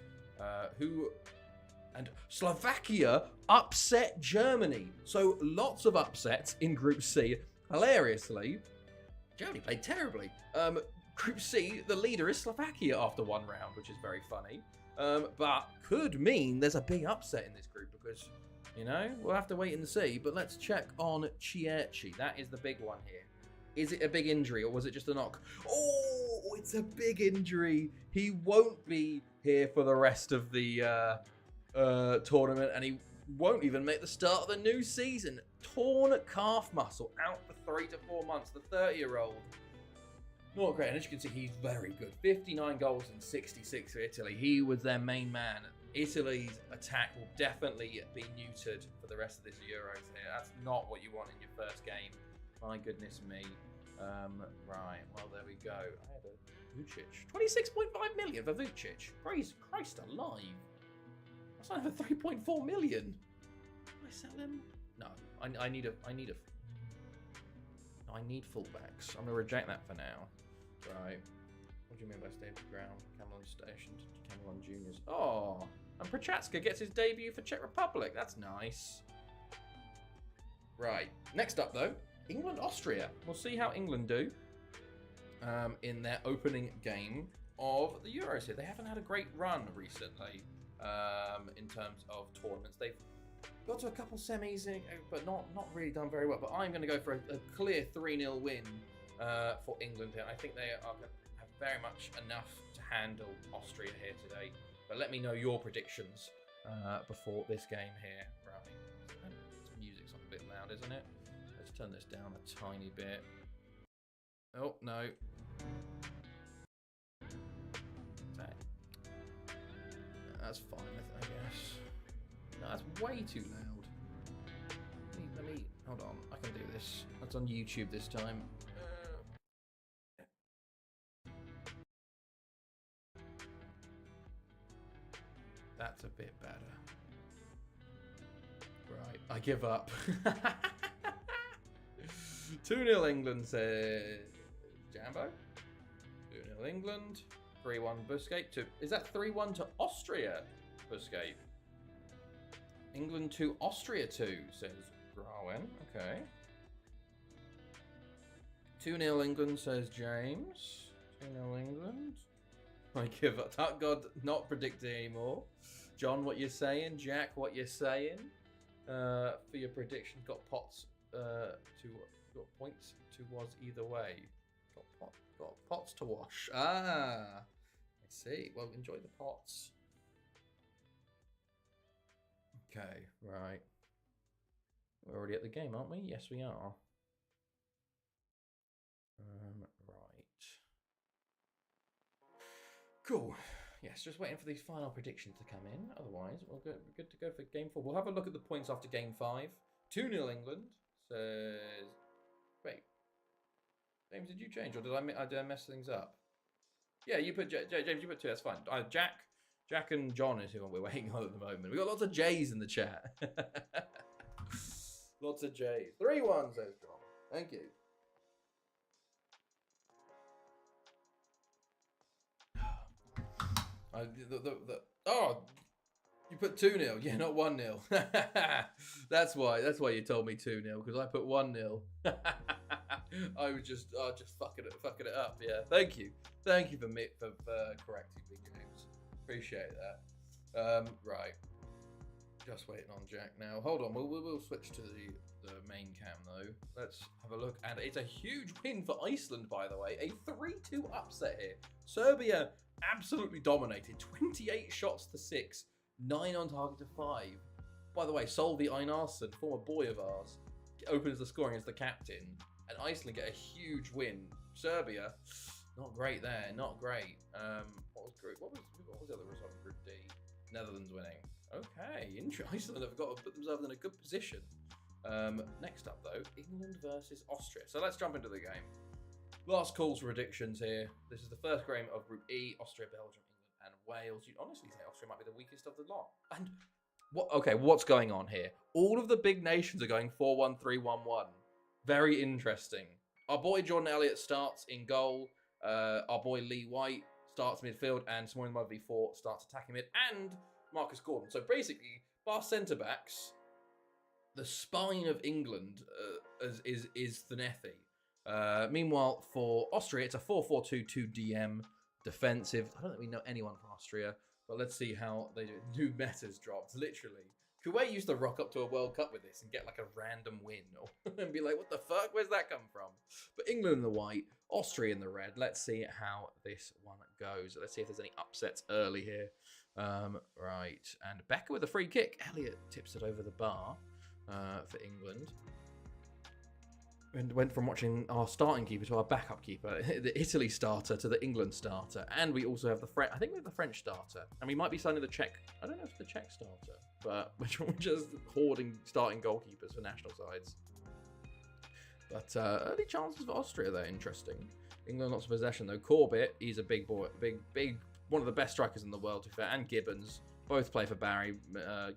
And Slovakia upset Germany. So lots of upsets in Group C. Hilariously, Germany played terribly. Group C, the leader is Slovakia after 1 round, which is very funny. But could mean there's a big upset in this group because, you know, we'll have to wait and see. But let's check on Cierci. That is the big one here. Is it a big injury or was it just a knock? Oh, it's a big injury. He won't be here for the rest of the... tournament, and he won't even make the start of the new season. Torn calf muscle, out for 3 to 4 months. The 30-year-old, not great. And as you can see, he's very good. 59 goals and 66 for Italy. He was their main man. Italy's attack will definitely be neutered for the rest of this Euros here. That's not what you want in your first game. My goodness me. Right, well, there we go. I had a Vucic. 26.5 million for Vucic. Praise Christ alive. That's not over 3.4 million. Can I sell him? No, I need fullbacks. I'm gonna reject that for now. Right. What do you mean by stay the ground? Camelon Station to Camelon Juniors. Oh, and Prochaska gets his debut for Czech Republic. That's nice. Right. Next up though, England Austria. We'll see how England do in their opening game of the Euros here. They haven't had a great run recently. In terms of tournaments, they've got to a couple semis, but not really done very well. But I'm going to go for a clear 3-0 win for England here. I think they are going to have very much enough to handle Austria here today. But let me know your predictions before this game here. Right, this music's a bit loud, isn't it? Let's turn this down a tiny bit. Oh no. That's fine, I guess. No, that's way too loud. Let me, hold on, I can do this. That's on YouTube this time. That's a bit better. Right, I give up. 2-0 England, says Jambo. 2-0 England. 3-1 Busquets. Is that 3-1 to Austria, Busquets? England 2, Austria 2, says Grawen. Okay. 2-0 England, says James. 2-0 England. I give up. Thank God, not predicting anymore. John, what you saying? Jack, what you saying? For your prediction, got pots got points to was either way. Got pots to wash. Ah, I see. Well, enjoy the pots. Okay, right. We're already at the game, aren't we? Yes, we are. Right. Cool. Yes, just waiting for these final predictions to come in. Otherwise, we're good to go for game 4. We'll have a look at the points after game 5. 2-0 England says... Wait. James, did you change or did I mess things up? Yeah, you put... James, you put 2. That's fine. Jack and John is who we're waiting on at the moment. We've got lots of J's in the chat. Lots of J's. 3-1, says John. Thank you. Oh, you put 2-0. Yeah, not 1-0. That's why you told me 2-0 because I put 1-0. I was just fucking it up. Yeah, thank you for correcting me, James. Appreciate that. Right, just waiting on Jack now. Hold on, we'll switch to the main cam though. Let's have a look, and it's a huge win for Iceland, by the way. A 3-2 upset here. Serbia absolutely dominated. 28 shots to 6, 9 on target to 5. By the way, Solvi Einarsson, former boy of ours, opens the scoring as the captain, and Iceland get a huge win. Serbia, not great there, not great. What was the other result in Group D? Netherlands winning. Okay, Iceland have got to put themselves in a good position. Next up though, England versus Austria. So let's jump into the game. Last calls for predictions here. This is the first game of Group E. Austria, Belgium, England, and Wales. You'd honestly say Austria might be the weakest of the lot. And what's going on here? All of the big nations are going 4-1, 3-1-1. Very interesting. Our boy Jordan Elliott starts in goal. Our boy Lee White starts midfield, and Simone V4 starts attacking mid, and Marcus Gordon. So basically, bar centre backs, the spine of England is Thanethi. Meanwhile, for Austria, it's a 4-4-2 DM defensive. I don't think we know anyone from Austria, but let's see how they do. New metas dropped, literally. Kuwait used to rock up to a World Cup with this and get like a random win and be like, what the fuck? Where's that come from? But England in the white, Austria in the red. Let's see how this one goes. Let's see if there's any upsets early here. Right, and Becker with a free kick. Elliott tips it over the bar for England. And went from watching our starting keeper to our backup keeper, the Italy starter to the England starter, and we also have the French. I think we have the French starter, and we might be signing the Czech. I don't know if it's the Czech starter, but we're just hoarding starting goalkeepers for national sides. But early chances for Austria, though, interesting. England lots of possession though. Corbett, he's a big boy, big, one of the best strikers in the world, to be fair, and Gibbons both play for Barry.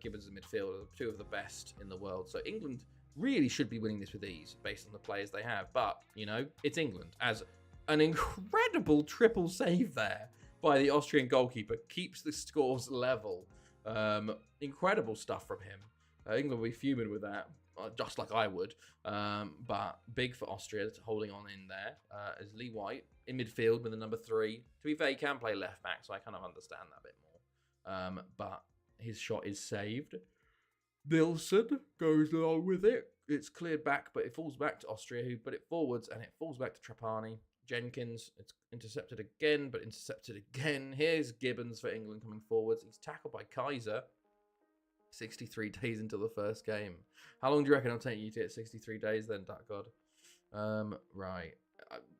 Gibbons is a midfielder, 2 of the best in the world. So England really should be winning this with ease based on the players they have. But, you know, it's England. As an incredible triple save there by the Austrian goalkeeper keeps the scores level. Incredible stuff from him. England will be fuming with that, just like I would. But big for Austria, holding on in there. As Lee White in midfield with the number 3. To be fair, he can play left back, so I kind of understand that a bit more. But his shot is saved. Nilsson goes along with it. It's cleared back, but it falls back to Austria, who put it forwards, and it falls back to Trapani. Jenkins, it's intercepted again, but intercepted again. Here's Gibbons for England coming forwards. He's tackled by Kaiser. 63 days until the first game. How long do you reckon it'll take you to get 63 days then, Duck God? Right.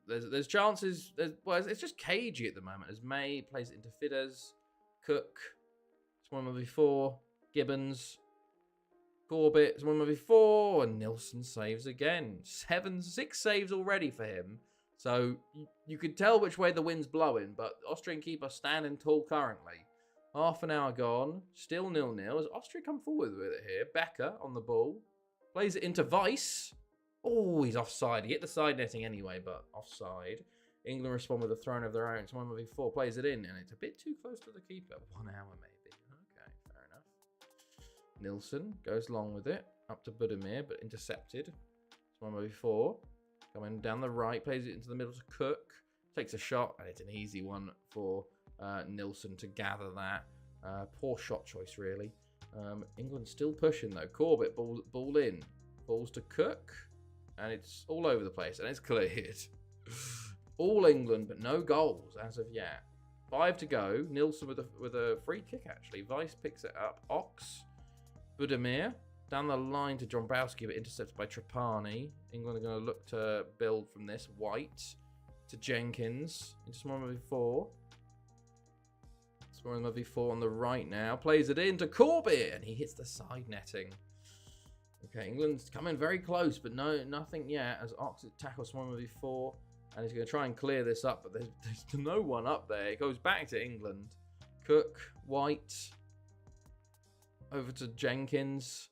There's chances. It's just cagey at the moment, as May plays it into Fidesz, Cook, it's one before, Gibbons, Corbett, it's one before, and Nilsson saves again. 6 saves already for him. So you could tell which way the wind's blowing, but Austrian keeper standing tall currently. Half an hour gone, still 0-0. As Austria come forward with it here. Becker on the ball, plays it into Weiss. Oh, he's offside. He hit the side netting anyway, but offside. England respond with a throw of their own. Someone with 4 plays it in, and it's a bit too close to the keeper. 1 hour maybe. Okay, fair enough. Nilsson goes along with it, up to Budimir, but intercepted. Someone with 4. Coming down the right, plays it into the middle to Cook. Takes a shot, and it's an easy one for Nilsson to gather that. Poor shot choice, really. England still pushing, though. Corbett, ball in. Balls to Cook, and it's all over the place, and it's cleared. All England, but no goals as of yet. 5 to go. Nilsson with a free kick, actually. Weiss picks it up. Ox. Budimir. Down the line to Dombrowski, but intercepted by Trapani. England are going to look to build from this. White to Jenkins. Into Smorma V4. Smorma V4 on the right now. Plays it in to Corbett, and he hits the side netting. Okay, England's coming very close, but nothing yet as Ox tackles Smorma V4. And he's going to try and clear this up, but there's no one up there. It goes back to England. Cook, White, over to Jenkins.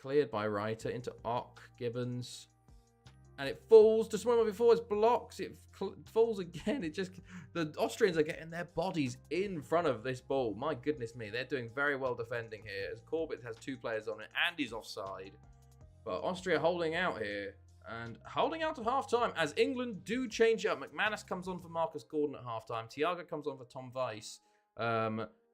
Cleared by Reiter into Ock, Gibbons. And it falls to Smorma before it blocks. It falls again. The Austrians are getting their bodies in front of this ball. My goodness me, they're doing very well defending here. As Corbett has 2 players on it and he's offside. But Austria holding out here. And holding out to half-time as England do change up. McManus comes on for Marcus Gordon at half-time. Thiago comes on for Tom Weiss.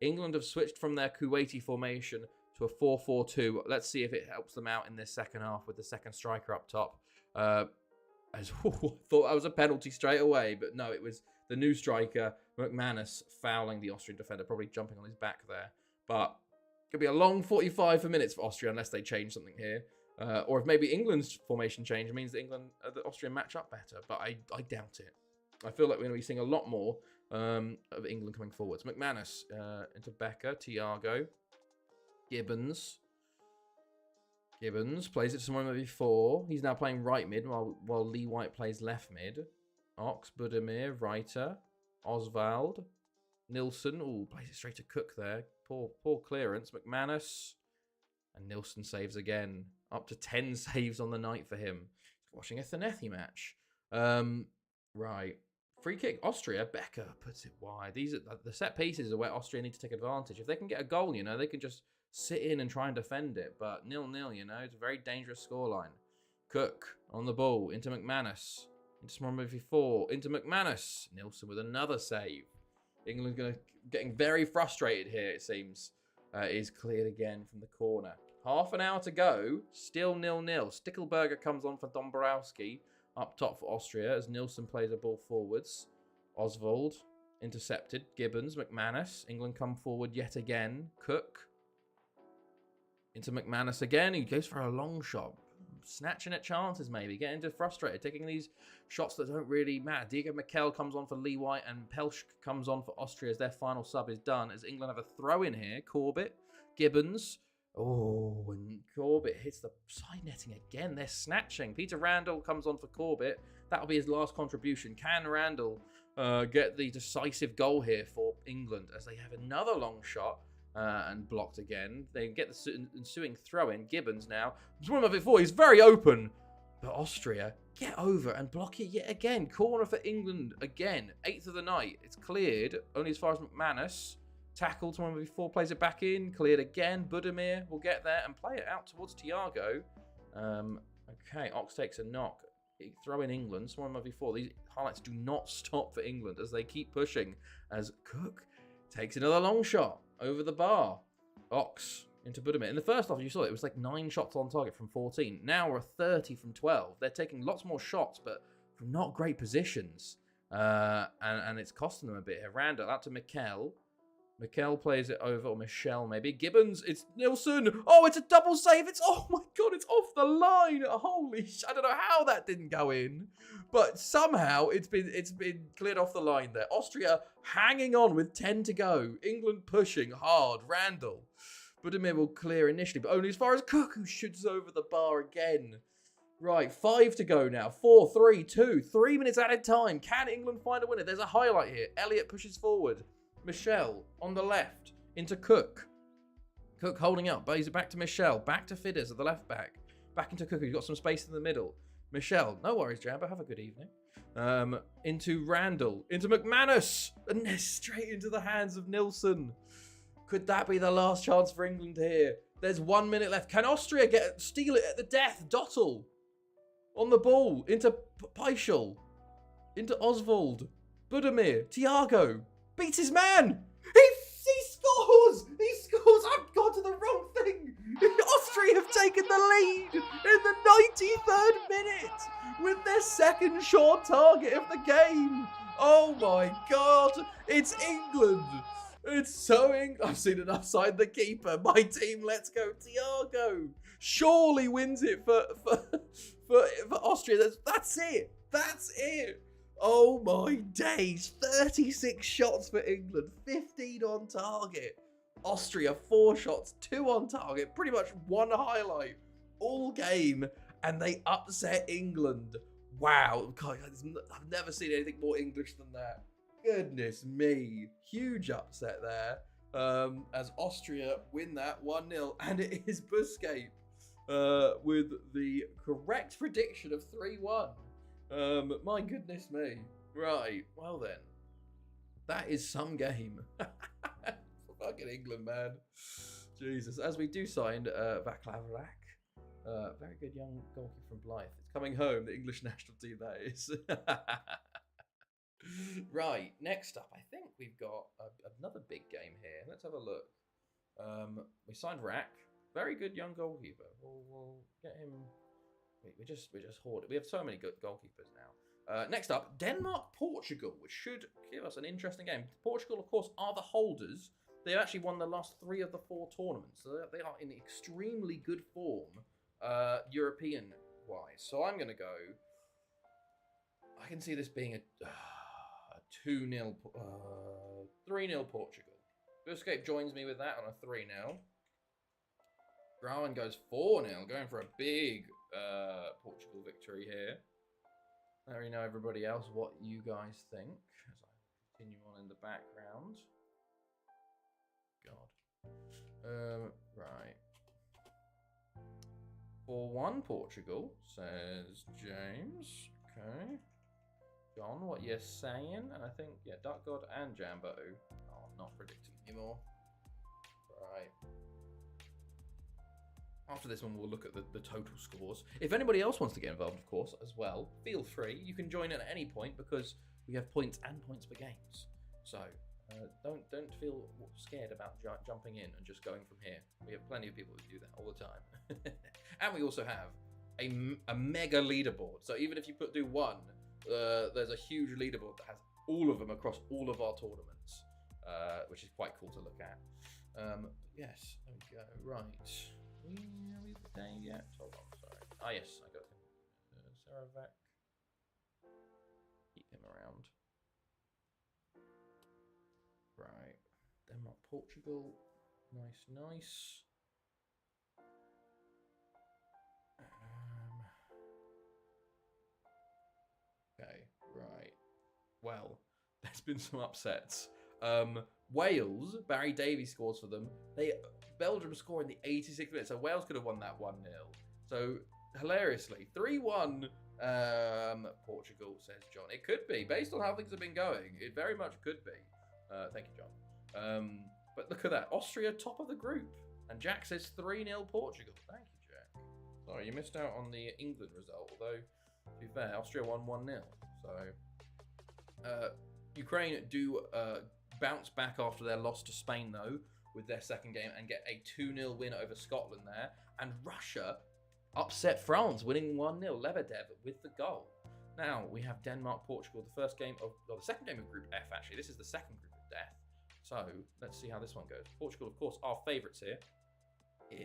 England have switched from their Kuwaiti formation to a 4-4-2. Let's see if it helps them out in this second half with the second striker up top. I thought that was a penalty straight away, but no, it was the new striker, McManus, fouling the Austrian defender, probably jumping on his back there. But it could be a long 45 minutes for Austria unless they change something here. Or if maybe England's formation change means that the Austrian match up better. But I doubt it. I feel like we're going to be seeing a lot more of England coming forwards. McManus into Becker, Thiago, Gibbons. Gibbons plays it to someone before. He's now playing right mid while Lee White plays left mid. Ox, Budimir, Reiter, Oswald, Nilsson. Oh, plays it straight to Cook there. Poor clearance. McManus. And Nilsson saves again. Up to 10 saves on the night for him. Watching a Thanethi match. Right. Free kick, Austria. Becker puts it wide. These are the set pieces are where Austria need to take advantage. If they can get a goal, they can just sit in and try and defend it. But 0-0, it's a very dangerous scoreline. Cook on the ball. Into McManus. Into Smorma V4. Into McManus. Nilsson with another save. England getting very frustrated here, it seems. Is cleared again from the corner. Half an hour to go. Still 0-0. Stickelberger comes on for Dombrowski. Up top for Austria as Nilsson plays a ball forwards. Oswald intercepted. Gibbons. McManus. England come forward yet again. Cook. Into McManus again. He goes for a long shot. Snatching at chances maybe. Getting frustrated. Taking these shots that don't really matter. Diego Mikel comes on for Lee White and Pelsch comes on for Austria as their final sub is done. As England have a throw in here. Corbett. Gibbons. Oh, and Corbett hits the side netting again. They're snatching. Peter Randall comes on for Corbett. That'll be his last contribution. Can Randall get the decisive goal here for England as they have another long shot and blocked again? They get the ensuing throw in. Gibbons now. Swimmer before, he's very open. But Austria get over and block it yet again. Corner for England again. 8th of the night. It's cleared only as far as McManus. Tackled someone before, plays it back in, cleared again. Budimir will get there and play it out towards Thiago. Okay, Ox takes a knock. Throw in England, someone before. These highlights do not stop for England as they keep pushing. As Cook takes another long shot over the bar. Ox into Budimir. In the first half, you saw it was like 9 shots on target from 14. Now we're 30 from 12. They're taking lots more shots, but from not great positions. And it's costing them a bit here. Randall out to Mikel. Mikel plays it over, or Michelle maybe. Gibbons, it's Nilsson. Oh, it's a double save. Oh my God, it's off the line. Holy I don't know how that didn't go in. But somehow it's been cleared off the line there. Austria hanging on with 10 to go. England pushing hard. Randall. Budimir will clear initially, but only as far as Cook, who shoots over the bar again. Right, 5 to go now. 4, 3, 2. 3 minutes added time. Can England find a winner? There's a highlight here. Elliott pushes forward. Michelle on the left into Cook. Cook holding up. Plays it back to Michelle. Back to Fidders at the left back. Back into Cook. He's got some space in the middle. Michelle. No worries, Jabba. Have a good evening. Into Randall. Into McManus. And then straight into the hands of Nilsson. Could that be the last chance for England here? There's 1 minute left. Can Austria steal it at the death? Dottle. On the ball. Into Peischel. Into Oswald. Budimir. Thiago. Beats his man. He scores. He scores. I've gone to the wrong thing. Austria have taken the lead in the 93rd minute with their second short target of the game. Oh my God. It's England. It's so I've seen it upside the keeper. My team, let's go. Thiago surely wins it for Austria. That's it. That's it. Oh my days. 36 shots for England. 15 on target. Austria, 4 shots, 2 on target. Pretty much one highlight all game. And they upset England. Wow. God, I've never seen anything more English than that. Goodness me. Huge upset there. As Austria win that 1-0. And it is Busquets with the correct prediction of 3-1. My goodness me. Right. Well then. That is some game. Fucking England, man. Jesus. As we do sign Vaclav. Very good young goalkeeper from Blythe. It's coming home, the English national team, that is. Right, next up, I think we've got another big game here. Let's have a look. We signed Rack. Very good young goalkeeper. We'll get him. We just hoard it. We have so many good goalkeepers now. Next up, Denmark-Portugal, which should give us an interesting game. Portugal, of course, are the holders. They've actually won the last 3 of the 4 tournaments, so they are in extremely good form, European-wise. So I'm going to go. I can see this being a 2-0, 3-0 Portugal. Busquets joins me with that on a 3-0. Rowan goes 4-0, going for a big Portugal victory here. Let me know, everybody else, what you guys think as I continue on in the background. God. Right. 4-1 Portugal, says James. Okay. John, what you're saying? And I think, yeah, Duck God and Jambo. Oh, I'm not predicting anymore. Right. After this one, we'll look at the total scores. If anybody else wants to get involved, of course, as well, feel free. You can join in at any point because we have points and points per games. So don't feel scared about jumping in and just going from here. We have plenty of people who do that all the time. And we also have a mega leaderboard. So even if you do one, there's a huge leaderboard that has all of them across all of our tournaments, which is quite cool to look at. Yes, there we go. Right. Are we there yet? Hold on, sorry. Ah, yes, I got him. Saravac. Keep him around. Right. Denmark, Portugal. Nice. Okay, right. Well, there's been some upsets. Wales, Barry Davies scores for them. Belgium score in the 86th minute, so Wales could have won that 1-0. So, hilariously, 3-1 Portugal, says John. It could be, based on how things have been going. It very much could be. Thank you, John. But look at that. Austria, top of the group. And Jack says 3-0 Portugal. Thank you, Jack. Sorry, you missed out on the England result, although, to be fair, Austria won 1-0. So, Ukraine do bounce back after their loss to Spain, though, with their second game and get a 2-0 win over Scotland there. And Russia upset France, winning 1-0. Lebedev with the goal. Now, we have Denmark-Portugal, the second game of Group F, actually. This is the second group of death. So, let's see how this one goes. Portugal, of course, are favourites here.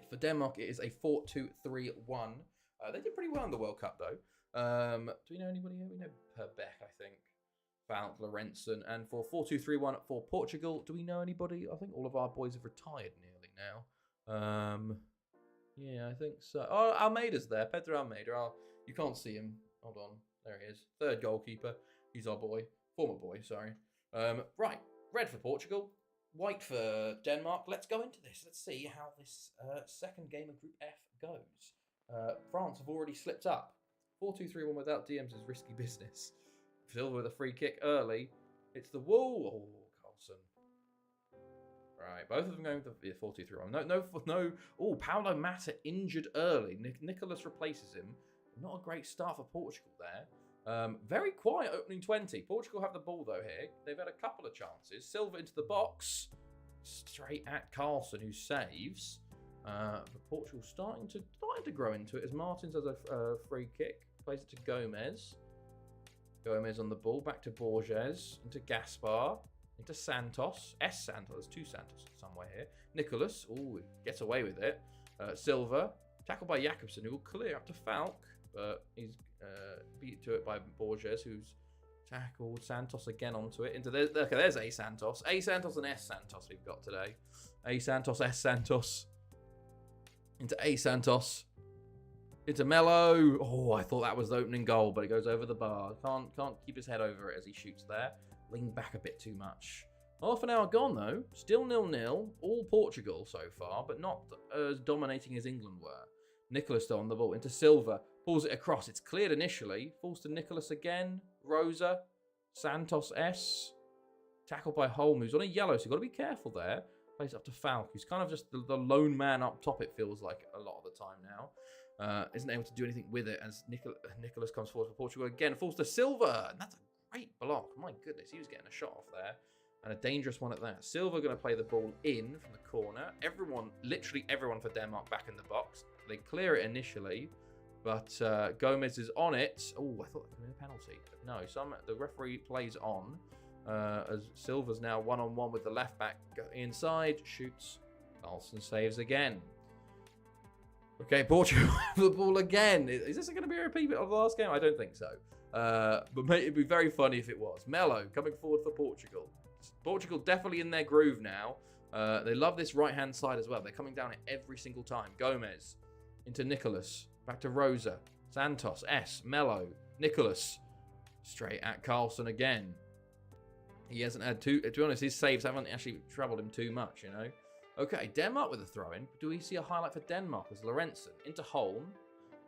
For Denmark, it is a 4-2-3-1. They did pretty well in the World Cup, though. Do we know anybody here? We know Beck, I think. Valk, Lorentzen. And for 4-2-3-1 for Portugal, do we know anybody? I think all of our boys have retired nearly now. Yeah, I think so. Oh, Almeida's there. Pedro Almeida. You can't see him. Hold on. There he is. Third goalkeeper. He's our boy. Former boy, sorry. Right. Red for Portugal. White for Denmark. Let's go into this. Let's see how this second game of Group F goes. France have already slipped up. 4-2-3-1 without DMs is risky business. Silva with a free kick early. It's the Wool. Oh, Carlson. Right, both of them going with the 4-2-3-1. No. Oh, Paulo Mata injured early. Nicholas replaces him. not a great start for Portugal there. Very quiet opening 20. Portugal have the ball, though, here. They've had a couple of chances. Silva into the box. Straight at Carlson, who saves. But Portugal starting to grow into it as Martins has a free kick. Plays it to Gomez. Gomez on the ball. Back to Borges. Into Gaspar. Into Santos. Santos. There's two Santos somewhere here. Nicholas. Ooh, gets away with it. Silva. Tackled by Jakobsen, who will clear up to Falk. But he's beat to it by Borges, who's tackled. Santos again onto it. Okay, there's A Santos. A Santos and S Santos we've got today. A Santos, S Santos. Into A Santos. Into Melo. Oh, I thought that was the opening goal, but it goes over the bar. Can't keep his head over it as he shoots there. Leaned back a bit too much. Half an hour gone, though. Still 0-0. All Portugal so far, but not as dominating as England were. Nicholas, though, on the ball. Into Silva. Pulls it across. It's cleared initially. Falls to Nicholas again. Rosa. Santos S. Tackled by Holm, who's on a yellow, so you've got to be careful there. Plays it up to Falk, who's kind of just the lone man up top, it feels like, a lot of the time now. Isn't able to do anything with it as Nicholas comes forward for Portugal again. Falls to Silva, and that's a great block. My goodness, he was getting a shot off there. And a dangerous one at that. Silva going to play the ball in from the corner. Literally everyone for Denmark back in the box. They clear it initially, but Gomez is on it. Oh, I thought that could be a penalty. But no, the referee plays on. As Silva's now one-on-one with the left back. Inside, shoots. Carlson saves again. Okay, Portugal have the ball again. Is this going to be a repeat of the last game? I don't think so. But it'd be very funny if it was. Melo coming forward for Portugal. Portugal definitely in their groove now. They love this right-hand side as well. They're coming down it every single time. Gomez into Nicholas. Back to Rosa. Santos. S. Melo. Nicholas. Straight at Carlson again. He hasn't had to be honest, his saves haven't actually troubled him too much, you know. Okay, Denmark with a throw-in. Do we see a highlight for Denmark as Lorentzen into Holm?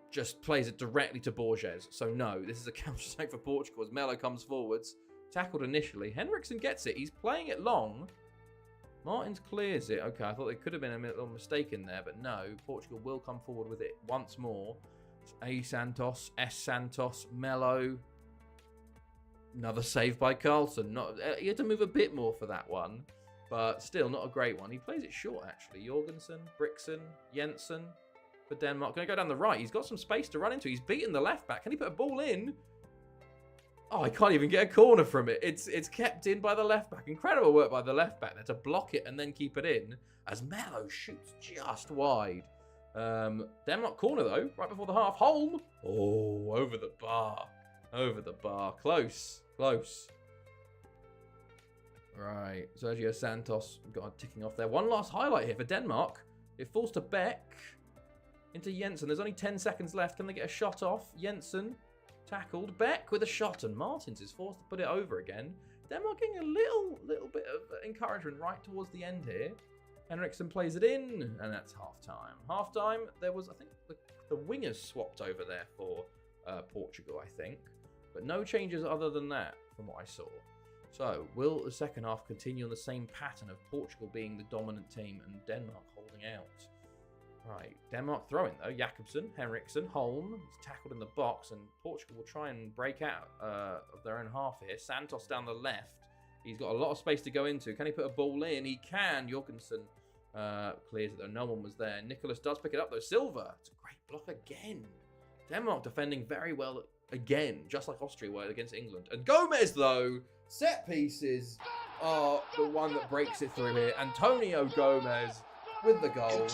Just plays it directly to Borges. So no, this is a counter-attack for Portugal as Melo comes forwards. Tackled initially. Henriksen gets it. He's playing it long. Martins clears it. Okay, I thought there could have been a little mistake in there, but no. Portugal will come forward with it once more. A Santos, S Santos, Melo. Another save by Carlson. He had to move a bit more for that one, but still not a great one. He plays it short, actually. Jorgensen, Brixen, Jensen for Denmark. Going to go down the right. He's got some space to run into. He's beaten the left back. Can he put a ball in? Oh, I can't even get a corner from it. It's kept in by the left back. Incredible work by the left back there to block it and then keep it in as Melo shoots just wide. Denmark corner, though, right before the half. Holm. Oh, over the bar. Over the bar. Close. Close. Right. Sergio Santos got ticking off there. One last highlight here for Denmark. It falls to Beck. Into Jensen. There's only 10 seconds left. Can they get a shot off? Jensen tackled. Beck with a shot. And Martins is forced to put it over again. Denmark getting a little bit of encouragement right towards the end here. Henriksen plays it in. And that's half-time. Half-time, there was, I think, the wingers swapped over there for Portugal, I think. But no changes other than that from what I saw. So, will the second half continue on the same pattern of Portugal being the dominant team and Denmark holding out? Right, Denmark throwing though. Jakobsen, Henriksen, Holm is tackled in the box, and Portugal will try and break out of their own half here. Santos down the left. He's got a lot of space to go into. Can he put a ball in? He can. Jorgensen clears it though. No one was there. Nicholas does pick it up though. Silva. It's a great block again. Denmark defending very well again, just like Austria were against England. And Gomez, though, set pieces are the one that breaks it through here. Antonio Gomez with the goal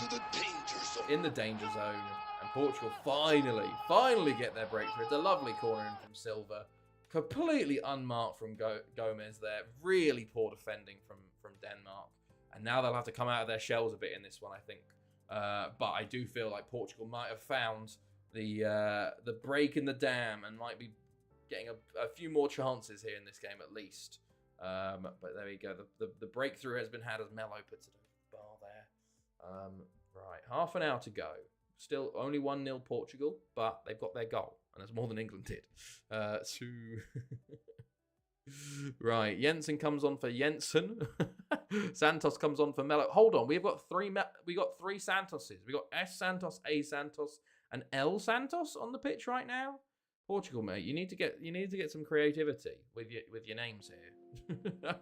in the danger zone. And Portugal finally get their breakthrough. It's a lovely corner in from Silva. Completely unmarked from Gomez there. Really poor defending from Denmark. And now they'll have to come out of their shells a bit in this one, I think. But I do feel like Portugal might have found the break in the dam and might be getting a few more chances here in this game at least. But there we go. The breakthrough has been had as Melo puts it over the bar there. Right, half an hour to go. Still only 1-0 Portugal, but they've got their goal, and that's more than England did. Right, Jensen comes on for Jensen. Santos comes on for Melo. Hold on, we've got three Santoses. We got S Santos, A Santos, and El Santos on the pitch right now. Portugal, mate, you need to get some creativity with your names here.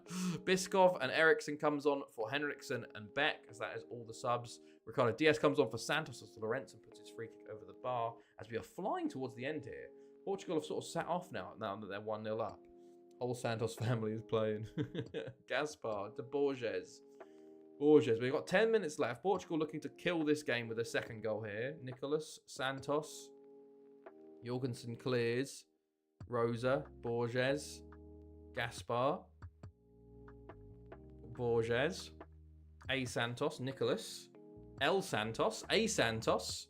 Biskov and Eriksson comes on for Henriksen and Beck, as that is all the subs. Ricardo Diaz comes on for Santos as Lorenzen puts his free kick over the bar. As we are flying towards the end here, Portugal have sort of sat off now that they're 1-0 up. Whole Santos family is playing. Gaspar, De Borges. We've got 10 minutes left. Portugal looking to kill this game with a second goal here. Nicholas, Santos, Jorgensen clears. Rosa, Borges, Gaspar, Borges, A Santos, Nicholas, El Santos, A Santos,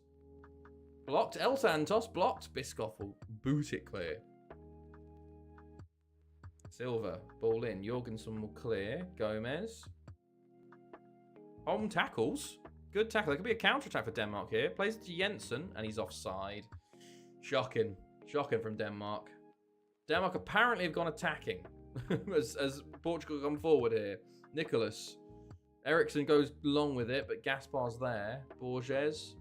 blocked, El Santos, blocked. Biskov will boot it clear. Silva, ball in. Jorgensen will clear. Gomez. Home tackles. Good tackle. There could be a counter-attack for Denmark here. Plays it to Jensen, and he's offside. Shocking. Shocking from Denmark. Denmark apparently have gone attacking as Portugal come forward here. Nicholas. Eriksson goes long with it, but Gaspar's there. Borges.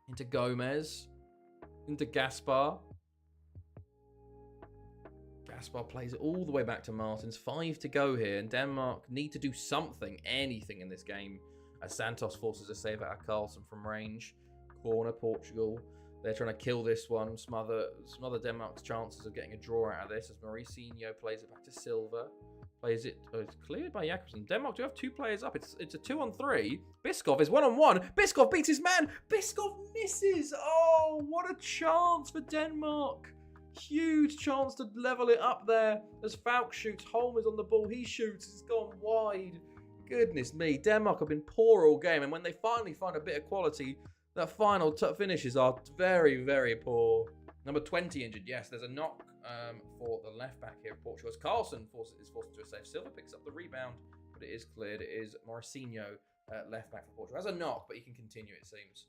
Into Gomez. Into Gaspar. Gaspar plays it all the way back to Martins. 5 to go here, and Denmark need to do something, anything in this game, as Santos forces a save out of Carlson from range. Corner, Portugal. They're trying to kill this one, smother Denmark's chances of getting a draw out of this, as Mauricinho plays it back to Silva. Plays it, it's cleared by Jakobsen. Denmark do have 2 players up. It's a 2-on-3. Biskov is 1-on-1. Biskov beats his man. Biskov misses. Oh, what a chance for Denmark. Huge chance to level it up there. As Falk shoots, Holm is on the ball. He shoots. It's gone wide. Goodness me. Denmark have been poor all game. And when they finally find a bit of quality, that final finishes are very, very poor. Number 20 injured. Yes, there's a knock for the left back here of Portugal. As Carlson is forced into a save. Silva picks up the rebound, but it is cleared. It is Mauricinho, left back for Portugal. Has a knock, but he can continue, it seems.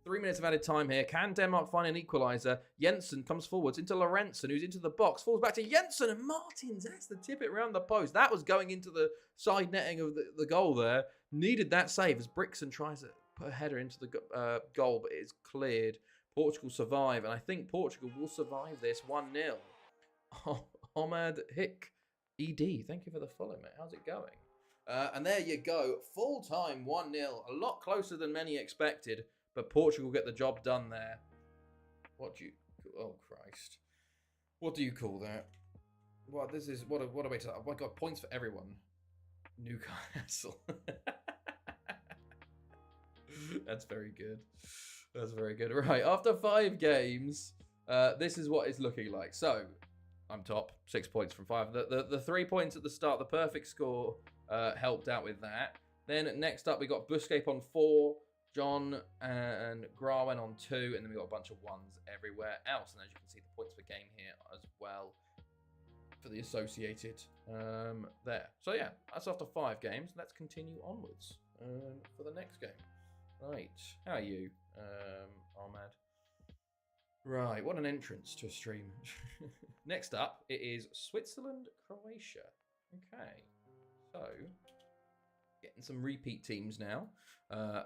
3 minutes of added time here. Can Denmark find an equaliser? Jensen comes forwards into Lorenzen, who's into the box. Falls back to Jensen, and Martins has to tip it around the post. That was going into the side netting of the goal there. Needed that save as Brixen tries to put a header into the goal, but it is cleared. Portugal survive, and I think Portugal will survive this 1-0. Oh, Ahmad Hick, ED, thank you for the follow, mate. How's it going? And there you go. Full time 1-0. A lot closer than many expected. But Portugal get the job done there. What do you... Oh, Christ. What do you call that? What this is... What a way to... Oh, my God, points for everyone. Newcastle. That's very good. That's very good. Right, after 5 games, this is what it's looking like. So, I'm top. 6 points from 5. The 3 points at the start, the perfect score, helped out with that. Then next up, we got Busquets on 4. John and Grawen on 2, and then we got a bunch of 1s everywhere else. And as you can see, the points per game here as well for the associated there. So yeah, that's after 5 games. Let's continue onwards for the next game. Right, how are you, Ahmad? Right, what an entrance to a stream. Next up, it is Switzerland, Croatia. Okay, so getting some repeat teams now.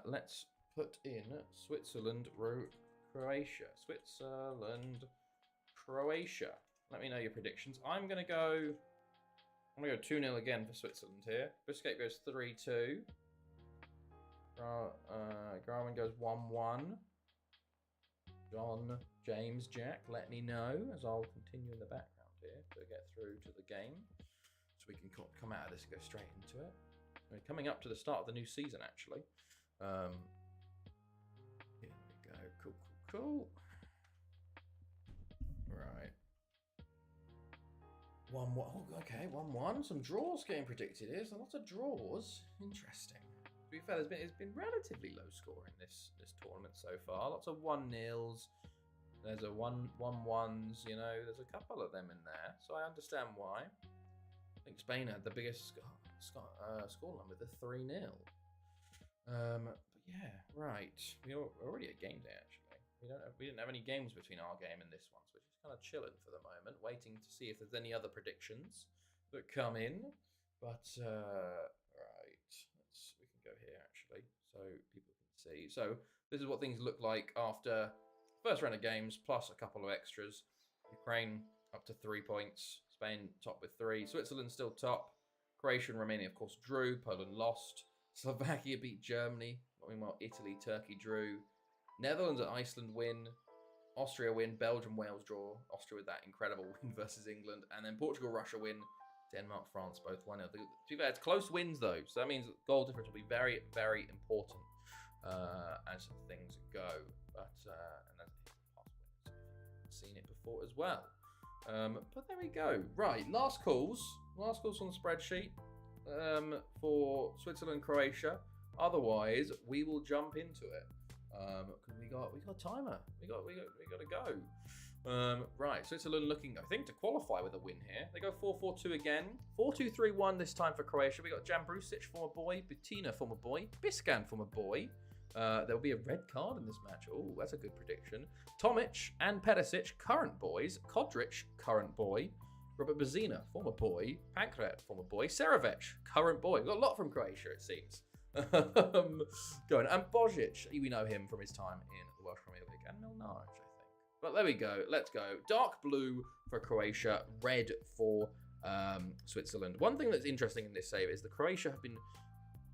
Let's put in Switzerland, Croatia. Switzerland, Croatia. Let me know your predictions. I'm going to go 2-0 again for Switzerland here. Busquets goes 3-2. Garmin goes 1-1. John, James, Jack, let me know as I'll continue in the background here to get through to the game. So we can come out of this and go straight into it. We're coming up to the start of the new season, actually. Here we go. Cool. Right. 1-1. Oh, okay, 1-1. Some draws getting predicted here. So lots of draws. Interesting. To be fair, it's been relatively low scoring this tournament so far. Lots of 1-0s. There's a 1-1s. You know, there's a couple of them in there. So I understand why. I think Spain had the biggest scoreline with a 3-0. But yeah, right. We're already at game day actually. We didn't have any games between our game and this one, so we're just kind of chilling for the moment, waiting to see if there's any other predictions that come in. But right, we can go here actually, so people can see. So this is what things look like after First round of games, plus a couple of extras. Ukraine up to 3 points. Spain top with 3. Switzerland still top. Croatia and Romania, of course, drew. Poland lost. Slovakia beat Germany. Meanwhile, Italy, Turkey drew. Netherlands and Iceland win. Austria win. Belgium, Wales draw. Austria with that incredible win versus England. And then Portugal, Russia win. Denmark, France both 1-0. To be fair, it's close wins, though. So that means goal difference will be very, very important as things go. But, and that's seen it before as well. But there we go. Right, last calls on the spreadsheet for Switzerland, Croatia. Otherwise, we will jump into it because we got a timer. We got to go. Right, Switzerland looking, I think, to qualify with a win here. They go 4-4-2 again. 4-2-3-1 this time for Croatia. We got Jan Brusic, former boy. Butina, former boy. Biscan, former boy. There will be a red card in this match. Oh, that's a good prediction. Tomic and Perisic, current boys. Kodric, current boy. Robert Bazina, former boy. Pankrat, former boy. Serovic, current boy. We've got a lot from Croatia, it seems. Going. And Božić, we know him from his time in the Welsh Premier League. And Milnage, I think. But there we go. Let's go. Dark blue for Croatia. Red for Switzerland. One thing that's interesting in this save is the Croatia have been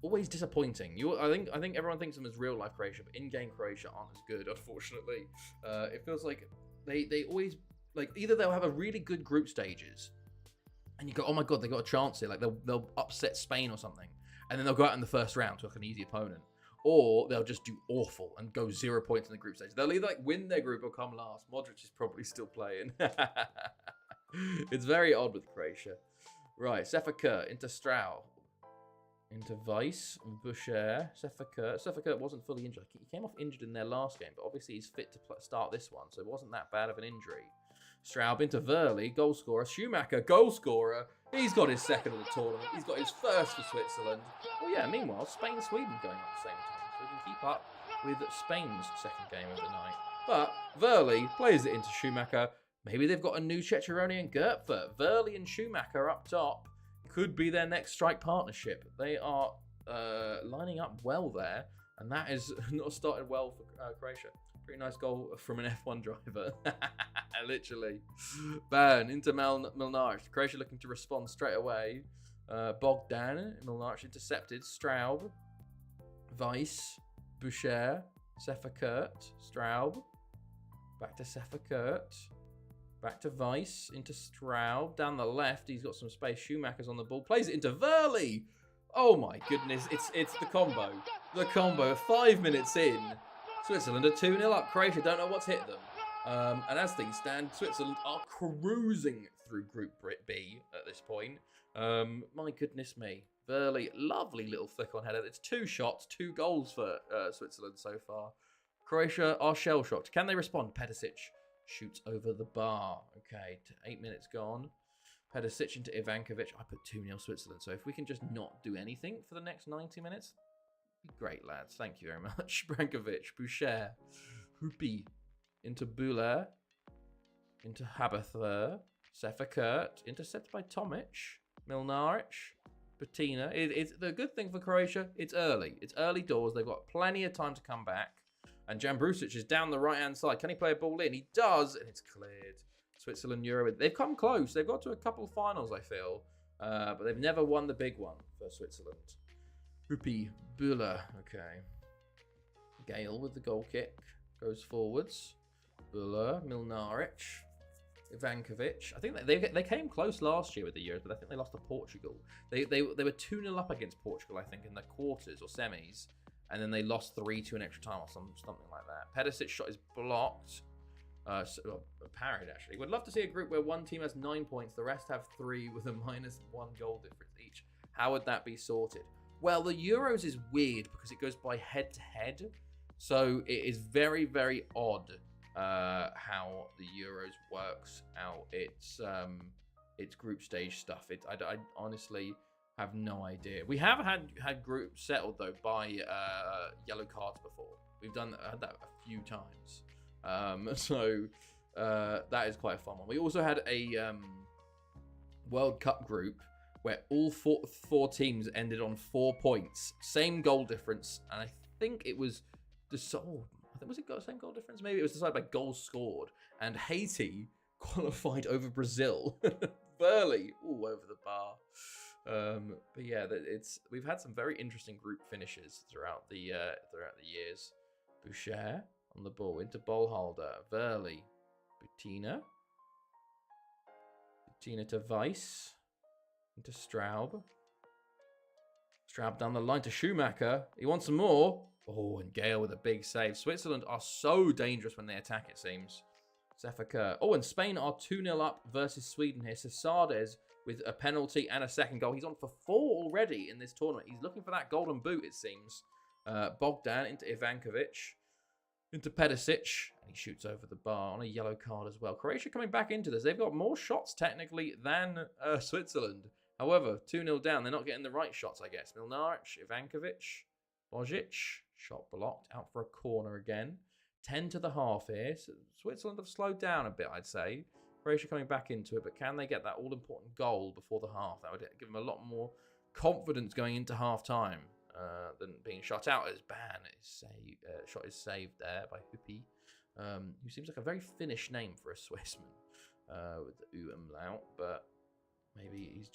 always disappointing. I think everyone thinks of them as real life Croatia, but in-game Croatia aren't as good, unfortunately. It feels like they always, like, either they'll have a really good group stages and you go, oh my god, they got a chance here, like they'll upset Spain or something, and then they'll go out in the first round to like an easy opponent, or they'll just do awful and go 0 points in the group stage. They'll either like win their group or come last. Modric is probably still playing. It's very odd with Croatia. Right, Sefakert into Strau. Into Weiss, Boucher, Sefakert. Sefakert wasn't fully injured. He came off injured in their last game, but obviously he's fit to start this one, so it wasn't that bad of an injury. Straub into Verley, goal scorer. Schumacher, goal scorer. He's got his second of the tournament. He's got his first for Switzerland. Well, yeah, meanwhile, Spain-Sweden going at the same time, so we can keep up with Spain's second game of the night. But Verley plays it into Schumacher. Maybe they've got a new Ceccheroni and Gertfert. Verley and Schumacher up top. Could be their next strike partnership. They are lining up well there, and that is not started well for Croatia. Pretty nice goal from an F1 driver. Literally. Bern into Milnage. Croatia looking to respond straight away. Bogdan, Milnage intercepted. Straub, Weiss, Boucher, Sefakert, Straub. Back to Sefakert. Back to Weiss, into Straub. Down the left, he's got some space. Schumacher's on the ball. Plays it into Verley. Oh my goodness, it's the combo. The combo. 5 minutes in, Switzerland are 2-0 up. Croatia don't know what's hit them. And as things stand, Switzerland are cruising through Group B at this point. My goodness me. Verley, lovely little flick on header. It's 2 shots, 2 goals for Switzerland so far. Croatia are shell-shocked. Can they respond? Perisic shoots over the bar. Okay, 8 minutes gone. Perisic into Ivankovic. I put 2-0 Switzerland. So if we can just not do anything for the next 90 minutes, great, lads. Thank you very much. Brankovic, Boucher, Hupi, into Buller, into Haberther, Sefakert, intercepted by Tomic, Milnaric, Patina. It's the good thing for Croatia. It's early. It's early doors. They've got plenty of time to come back. And Jan Brusic is down the right-hand side. Can he play a ball in? He does, and it's cleared. Switzerland, Euro. They've come close. They've got to a couple of finals, I feel. But they've never won the big one for Switzerland. Rupi, Bühler. Okay. Gale with the goal kick. Goes forwards. Bühler, Milnaric, Ivankovic. I think they came close last year with the Euros, but I think they lost to Portugal. They were 2-0 up against Portugal, I think, in the quarters or semis. And then they lost 3-2 in extra time or something like that. Perisic's shot is blocked. Parried, actually. Would love to see a group where one team has 9 points, the rest have 3 with a -1 goal difference each. How would that be sorted? Well, the Euros is weird because it goes by head-to-head. So it is very, very odd how the Euros works out. It's group stage stuff. I honestly have no idea. We have had groups settled though by yellow cards before. We've had that a few times. So that is quite a fun one. We also had a World Cup group where all four teams ended on 4 points, same goal difference, and I think it was I think, was it got the same goal difference? Maybe it was decided by goals scored. And Haiti qualified over Brazil. Burley, all over the bar. But yeah, we've had some very interesting group finishes throughout the years. Boucher on the ball into Ballholder, Verley, Bettina to Weiss, into Straub. Straub down the line to Schumacher. He wants some more. Oh, and Gale with a big save. Switzerland are so dangerous when they attack, it seems. Sefaka. Oh, and Spain are 2-0 up versus Sweden here. Cesades with a penalty and a second goal. He's on for 4 already in this tournament. He's looking for that golden boot, it seems. Bogdan into Ivankovic. Into Pedicic. And he shoots over the bar on a yellow card as well. Croatia coming back into this. They've got more shots, technically, than Switzerland. However, 2-0 down. They're not getting the right shots, I guess. Milnaric, Ivankovic, Božić. Shot blocked. Out for a corner again. 10 to the half here. So Switzerland have slowed down a bit, I'd say. Croatia coming back into it, but can they get that all-important goal before the half? That would give them a lot more confidence going into half-time than being shot out as Ban. Shot is saved there by Huppi, who seems like a very Finnish name for a Swissman with the U umlaut, but maybe he's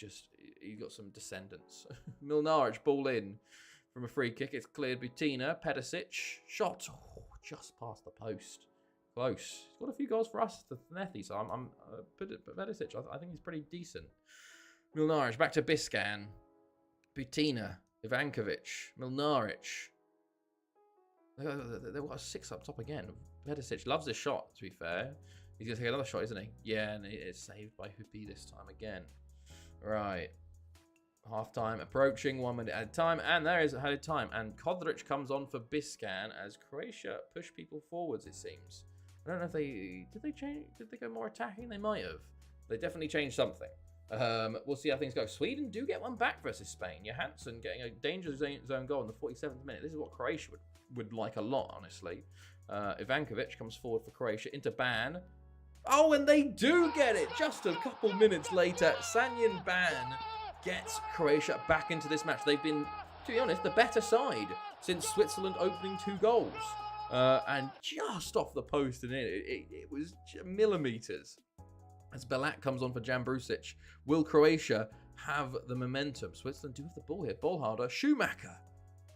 got some descendants. Milnaric, ball in from a free kick. It's cleared. Bettina, Pedicic, shot just past the post. Close. He's got a few goals for us, the Thnethy, so I'm Pedicic, I think he's pretty decent. Milnaric, back to Biscan. Bettina, Ivankovic, Milnaric. They've got a 6 up top again. Pedicic loves this shot, to be fair. He's going to take another shot, isn't he? Yeah, and it's saved by Huppi this time again. Right. Half-time approaching, 1 minute at a time, and there is ahead of time. And Kodric comes on for Biscan as Croatia push people forwards, it seems. I don't know if did they go more attacking? They might have. They definitely changed something. We'll see how things go. Sweden do get one back versus Spain. Johansson getting a danger zone goal in the 47th minute. This is what Croatia would like a lot, honestly. Ivankovic comes forward for Croatia into Ban. Oh, and they do get it just a couple minutes later. Sanyin Ban gets Croatia back into this match. They've been, to be honest, the better side since Switzerland opening 2 goals. And just off the post and in, it was millimetres. As Belak comes on for Jambrusic. Will Croatia have the momentum? Switzerland do have the ball here. Ballharder, Schumacher.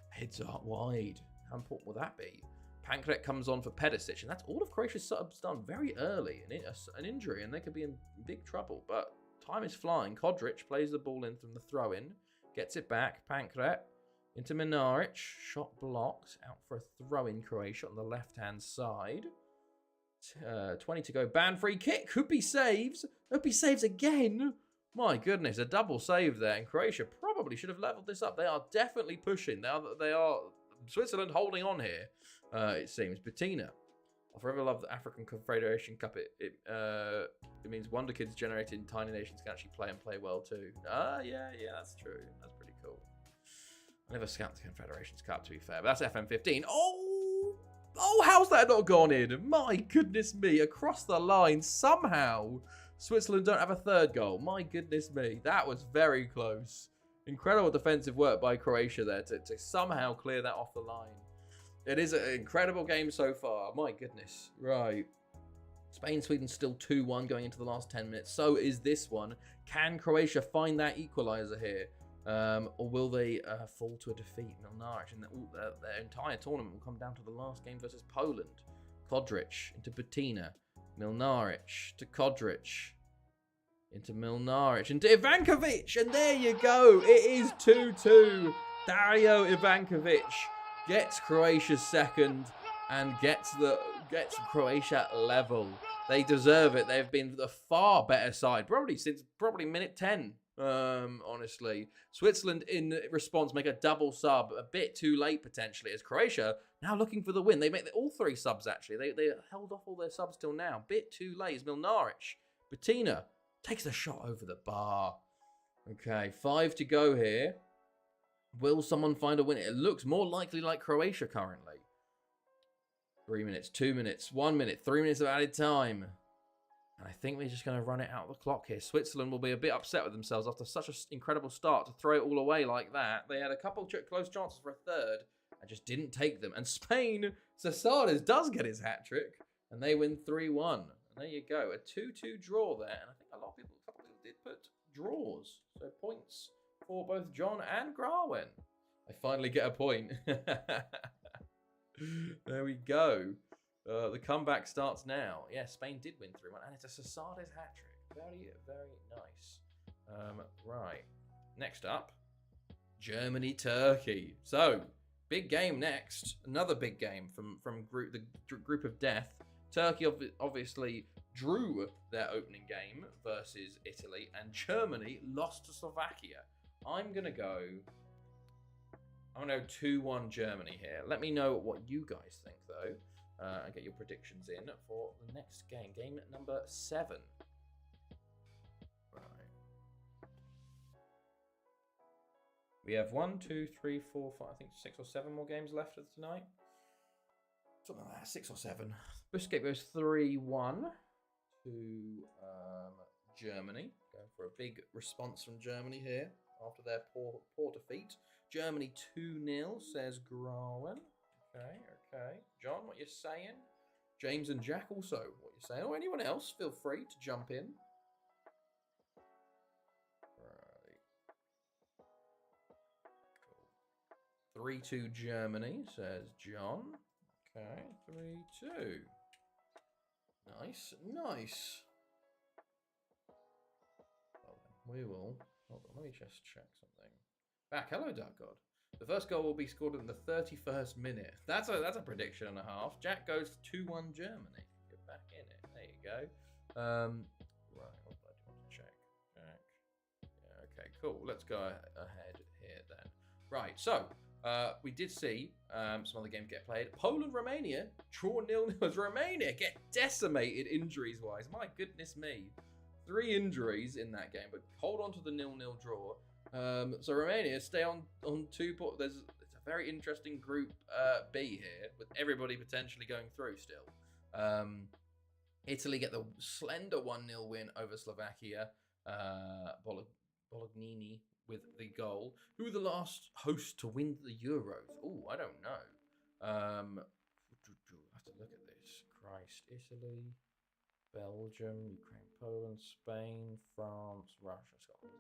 Heads up wide. How important will that be? Pankret comes on for Pedicic. And that's all of Croatia's subs done very early. An injury, and they could be in big trouble. But time is flying. Kodric plays the ball in from the throw-in. Gets it back. Pankret into Milnaric. Shot blocked. Out for a throw-in Croatia on the left-hand side. 20 to go. Ban free kick. Huppi saves. Huppi saves again. My goodness, a double save there. And Croatia probably should have leveled this up. They are definitely pushing. Now that they are Switzerland holding on here, it seems. Bettina. I forever love the African Confederation Cup. It means wonder kids generated in tiny nations can actually play and play well too. Yeah, that's true. That's pretty cool. I never scout the Confederations Cup, to be fair, but that's FM15. Oh, how's that not gone in? My goodness me, across the line somehow. Switzerland don't have a third goal. My goodness me, that was very close. Incredible defensive work by Croatia there to somehow clear that off the line. It is an incredible game so far. My goodness. Right. Spain, Sweden still 2-1 going into the last 10 minutes. So is this one. Can Croatia find that equaliser here? Or will they fall to a defeat? Milnaric and their entire tournament will come down to the last game versus Poland. Kodric into Bettina. Milnaric to Kodric. Into Milnaric. Into Ivankovic. And there you go. It is 2-2. Dario Ivankovic gets Croatia's second and gets Croatia level. They deserve it. They've been the far better side, probably since minute 10. Honestly, Switzerland in response make a double sub a bit too late potentially, as Croatia now looking for the win. They make all 3 subs actually. They held off all their subs till now. Bit too late. As Milnaric, Bettina takes the shot over the bar. Okay, 5 to go here. Will someone find a win? It looks more likely like Croatia currently. 3 minutes, 2 minutes, 1 minute, 3 minutes of added time. And I think we're just going to run it out of the clock here. Switzerland will be a bit upset with themselves after such an incredible start to throw it all away like that. They had a couple close chances for a third I just didn't take them. And Spain, Cesades does get his hat-trick, and they win 3-1. And there you go, a 2-2 draw there. And I think a couple of people did put draws. So points for both John and Grawin. I finally get a point. There we go. The comeback starts now. Yeah, Spain did win 3-1, and it's a Cesades hat-trick. Very, very nice. Right. Next up, Germany-Turkey. So, big game next. Another big game from the group of death. Turkey obviously drew their opening game versus Italy, and Germany lost to Slovakia. I'm going to go 2-1 Germany here. Let me know what you guys think, though. And get your predictions in for the next game. Game number 7. Right. We have 1, 2, 3, 4, 5, I think 6 or 7 more games left of tonight. Something like that, 6 or 7. Busquets goes 3-1 to Germany. Going for a big response from Germany here after their poor defeat. Germany 2-0, says Grawin. Okay. John, what you saying? James and Jack also, what you saying? Or anyone else, feel free to jump in. Right. Cool. 3-2 Germany, says John. Okay, 3-2. Nice. We will. Hold on, let me just check something. Back, hello, Dark God. The first goal will be scored in the 31st minute. That's a prediction and a half. Jack goes 2-1 Germany. Get back in it. There you go. Right, what do I want to check? Jack. Yeah, okay, cool. Let's go ahead here then. Right, so we did see some other games get played. Poland, Romania, draw 0-0 as Romania get decimated injuries-wise. My goodness me. 3 injuries in that game, but hold on to the 0-0 draw. So Romania stay on 2 points. It's a very interesting Group B here, with everybody potentially going through still. Italy get the slender 1-0 win over Slovakia. Bolognini with the goal. Who are the last hosts to win the Euros? Oh, I don't know. I have to look at this. Christ. Italy, Belgium, Ukraine, Poland, Spain, France, Russia, Scotland.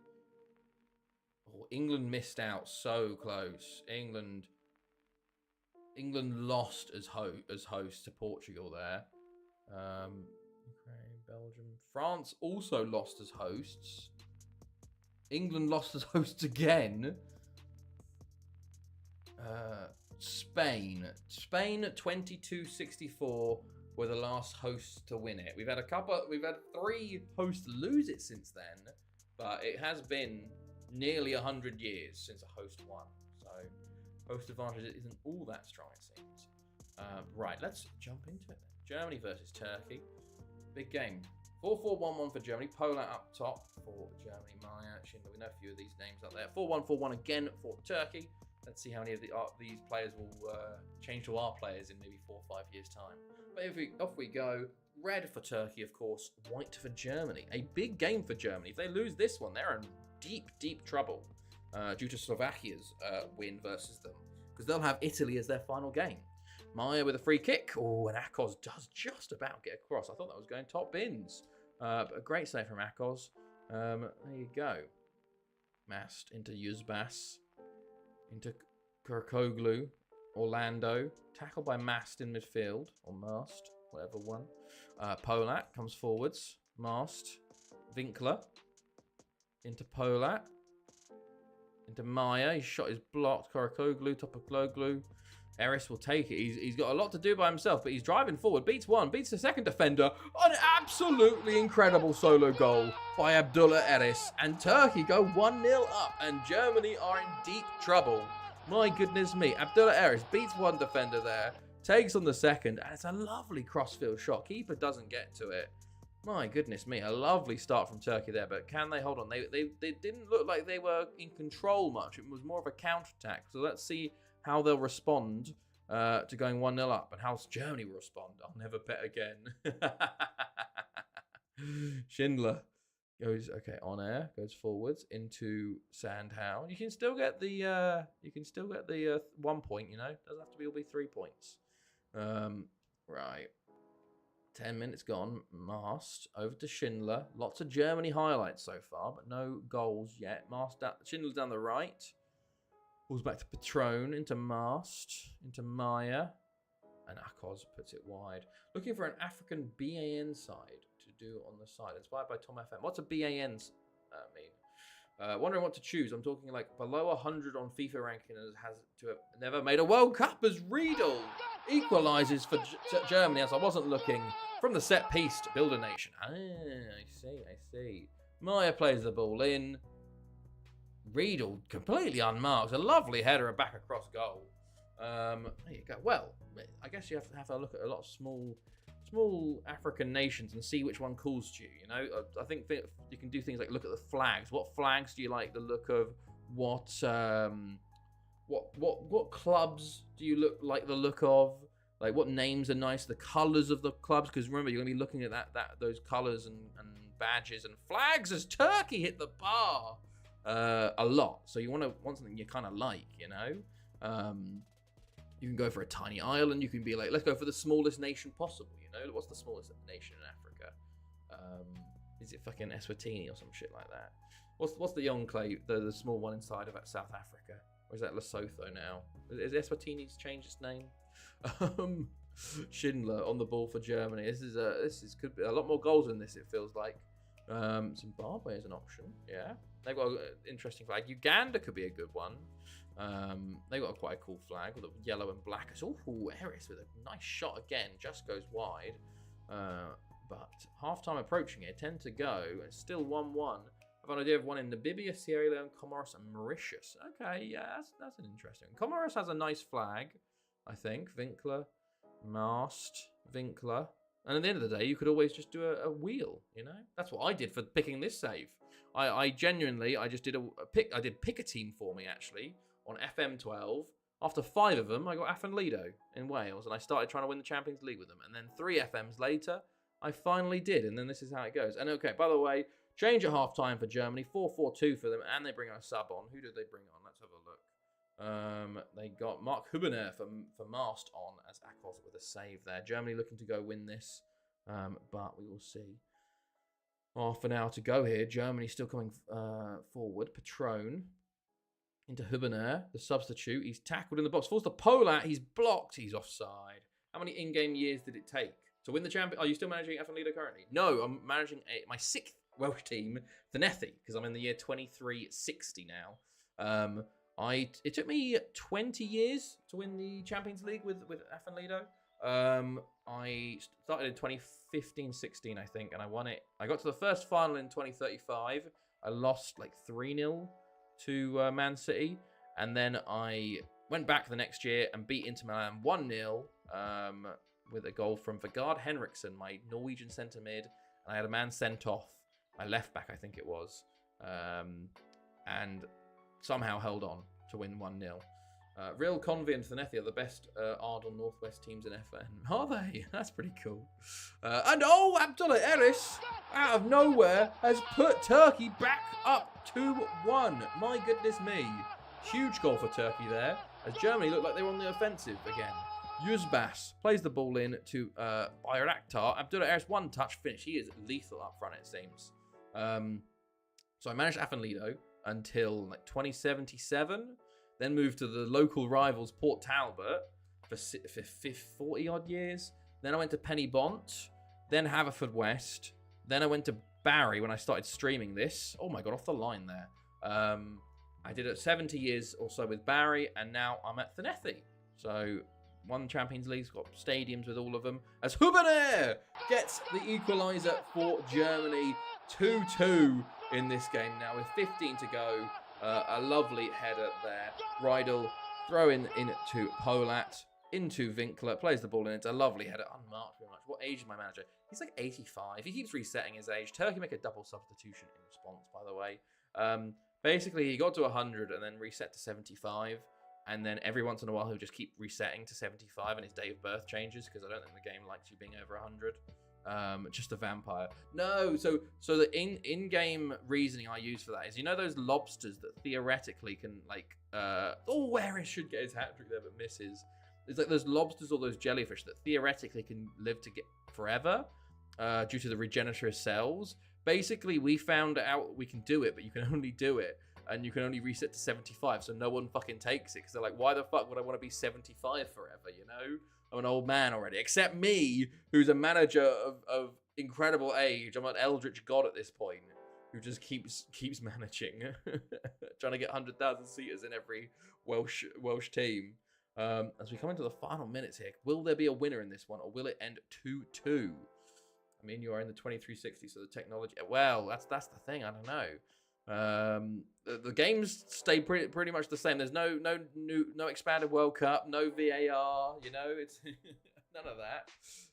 Oh, England missed out so close. England lost as host to Portugal there. Ukraine, Belgium, France also lost as hosts. England lost as hosts again. Spain 22-64 were the last hosts to win it. We've had 3 hosts lose it since then, but it has been nearly 100 years since a host won. So host advantage isn't all that strong, it seems. Right, let's jump into it then. Germany versus Turkey. Big game. 4-4-1-1 for Germany. Poland up top for Germany. Maya, Schindler. We know a few of these names up there. 4-1-4-1 again for Turkey. Let's see how many of these players will change to our players in maybe 4 or 5 years' time. But off we go. Red for Turkey, of course. White for Germany. A big game for Germany. If they lose this one, they're in deep trouble due to Slovakia's win versus them, because they'll have Italy as their final game. Maya with a free kick. Oh, and Akos does just about get across. I thought that was going top bins. But a great save from Akos. There you go. Mast into Yuzbas. Into Kurkoglu. Orlando. Tackled by Mast in midfield. Or Mast. Whatever one. Polak comes forwards. Mast. Winkler. Into Polak. Into Maya. His shot is blocked. Kurkoglu. Topoglu. Eris will take it. He's got a lot to do by himself, but he's driving forward. Beats one. Beats the second defender. An absolutely incredible solo goal by Abdullah Eris. And Turkey go 1-0 up. And Germany are in deep trouble. My goodness me. Abdullah Eris beats one defender there. Takes on the second. And it's a lovely crossfield shot. Keeper doesn't get to it. My goodness me. A lovely start from Turkey there. But can they hold on? They didn't look like they were in control much. It was more of a counter-attack. So let's see how they'll respond to going 1-0 up, and how Germany will respond. I'll never bet again. Schindler Goes on air, goes forwards into Sandhound. You can still get the 1 point. You know, doesn't have to be all be 3 points. Right. 10 minutes gone. Mast over to Schindler. Lots of Germany highlights so far, but no goals yet. Schindler's down the right. Balls back to Patron, into Mast, into Maya. And Akos puts it wide. Looking for an African BAN side to do on the side. Inspired by Tom FM. What's a BAN mean? Wondering what to choose. I'm talking like below 100 on FIFA ranking and has to have never made a World Cup as Riedel equalises for Germany, as I wasn't looking, from the set piece to build a nation. I see. Maya plays the ball in. Riedel completely unmarked. A lovely header and back across goal. There you go. Well, I guess you have to look at a lot of small African nations and see which one calls to you. You know, I think you can do things like look at the flags. What flags do you like the look of? What clubs do you like the look of? Like what names are nice? The colours of the clubs, because remember you're going to be looking at those colours and badges and flags as Turkey hit the bar a lot. So you want something you kind of like, you know. You can go for a tiny island. You can be like, let's go for the smallest nation possible. You know, what's the smallest nation in Africa? Is it fucking Eswatini or some shit like that? What's the enclave, the small one inside of South Africa? Or is that Lesotho now? Is Eswatini's changed its name? Schindler on the ball for Germany. This could be a lot more goals than this. It feels like. Zimbabwe is an option. Yeah, they've got an interesting flag. Uganda could be a good one. They've got quite a cool flag with the yellow and black. Oh, Eris with a nice shot again. Just goes wide. But half-time approaching here. 10 to go. It's still 1-1. I've an idea of one in Namibia, Sierra Leone, Comoros, and Mauritius. Okay, yeah, that's an interesting one. Comoros has a nice flag, I think. Winkler, Mast, Winkler. And at the end of the day, you could always just do a wheel, you know? That's what I did for picking this save. I genuinely just did I did pick a team for me, actually, on FM12. After 5 of them, I got Afan Lido in Wales, and I started trying to win the Champions League with them. And then 3 FMs later, I finally did, and then this is how it goes. And okay, by the way, change at half-time for Germany, 4-4-2 for them, and they bring a sub on. Who did they bring on? Let's have a look. They got Mark Hubener for Mast on as Akos with a save there. Germany looking to go win this, but we will see. Half an hour to go here. Germany still coming forward. Patron into Hubener, the substitute. He's tackled in the box. Falls to Polat. He's blocked. He's offside. How many in-game years did it take to win the champion? Are you still managing Afan Lido currently? No, I'm managing my 6th Welsh team, Thanethi, because I'm in the year 2360 now. It took me 20 years to win the Champions League with Afan Lido. I started in 2015-16, I think, and I won it. I got to the first final in 2035. I lost like 3-0 to Man City, and then I went back the next year and beat Inter Milan 1-0 with a goal from Vegard Henriksen, my Norwegian centre mid, and I had a man sent off, my left back, I think it was, and somehow held on to win 1-0. Real Convy and Thanethi are the best Ardle Northwest teams in FN. Are they? That's pretty cool. And Abdullah Ellis, out of nowhere, has put Turkey back up 2-1. My goodness me. Huge goal for Turkey there, as Germany looked like they were on the offensive again. Yuzbas plays the ball in to Bayraktar. Abdullah Ellis, one touch finish. He is lethal up front, it seems. So I managed Afan Lido until like 2077. Then moved to the local rivals Port Talbot for 40 odd years. Then I went to Penny Bont, then Haverfordwest. Then I went to Barry when I started streaming this. Oh my god, off the line there. I did it 70 years or so with Barry, and now I'm at Thanethi. So won Champions League's got stadiums with all of them. As Hubener gets the equaliser for Germany, 2-2 in this game now with 15 to go. A lovely header there. Riedel throwing into Polat, into Winkler, plays the ball in. It's a lovely header, unmarked very much. What age is my manager? He's like 85. He keeps resetting his age. Turkey make a double substitution in response, by the way. Basically, he got to 100 and then reset to 75. And then every once in a while, he'll just keep resetting to 75 and his date of birth changes because I don't think the game likes you being over 100. Just a vampire. No, so the in-game reasoning I use for that is, you know those lobsters that theoretically can like Warris should get his hat trick there but misses. It's like those lobsters or those jellyfish that theoretically can live to get forever due to the regenerative cells. Basically, we found out we can do it, but you can only do it and you can only reset to 75, so no one fucking takes it because they're like, why the fuck would I want to be 75 forever, you know? I'm an old man already, except me, who's a manager of incredible age. I'm an eldritch god at this point, who just keeps managing, trying to get 100,000 seaters in every Welsh team. As we come into the final minutes here, will there be a winner in this one, or will it end 2-2? I mean, you are in the 2360, so the technology. Well, that's the thing. I don't know. The games stay pretty much the same. There's no expanded World Cup, no VAR. You know, it's none of that.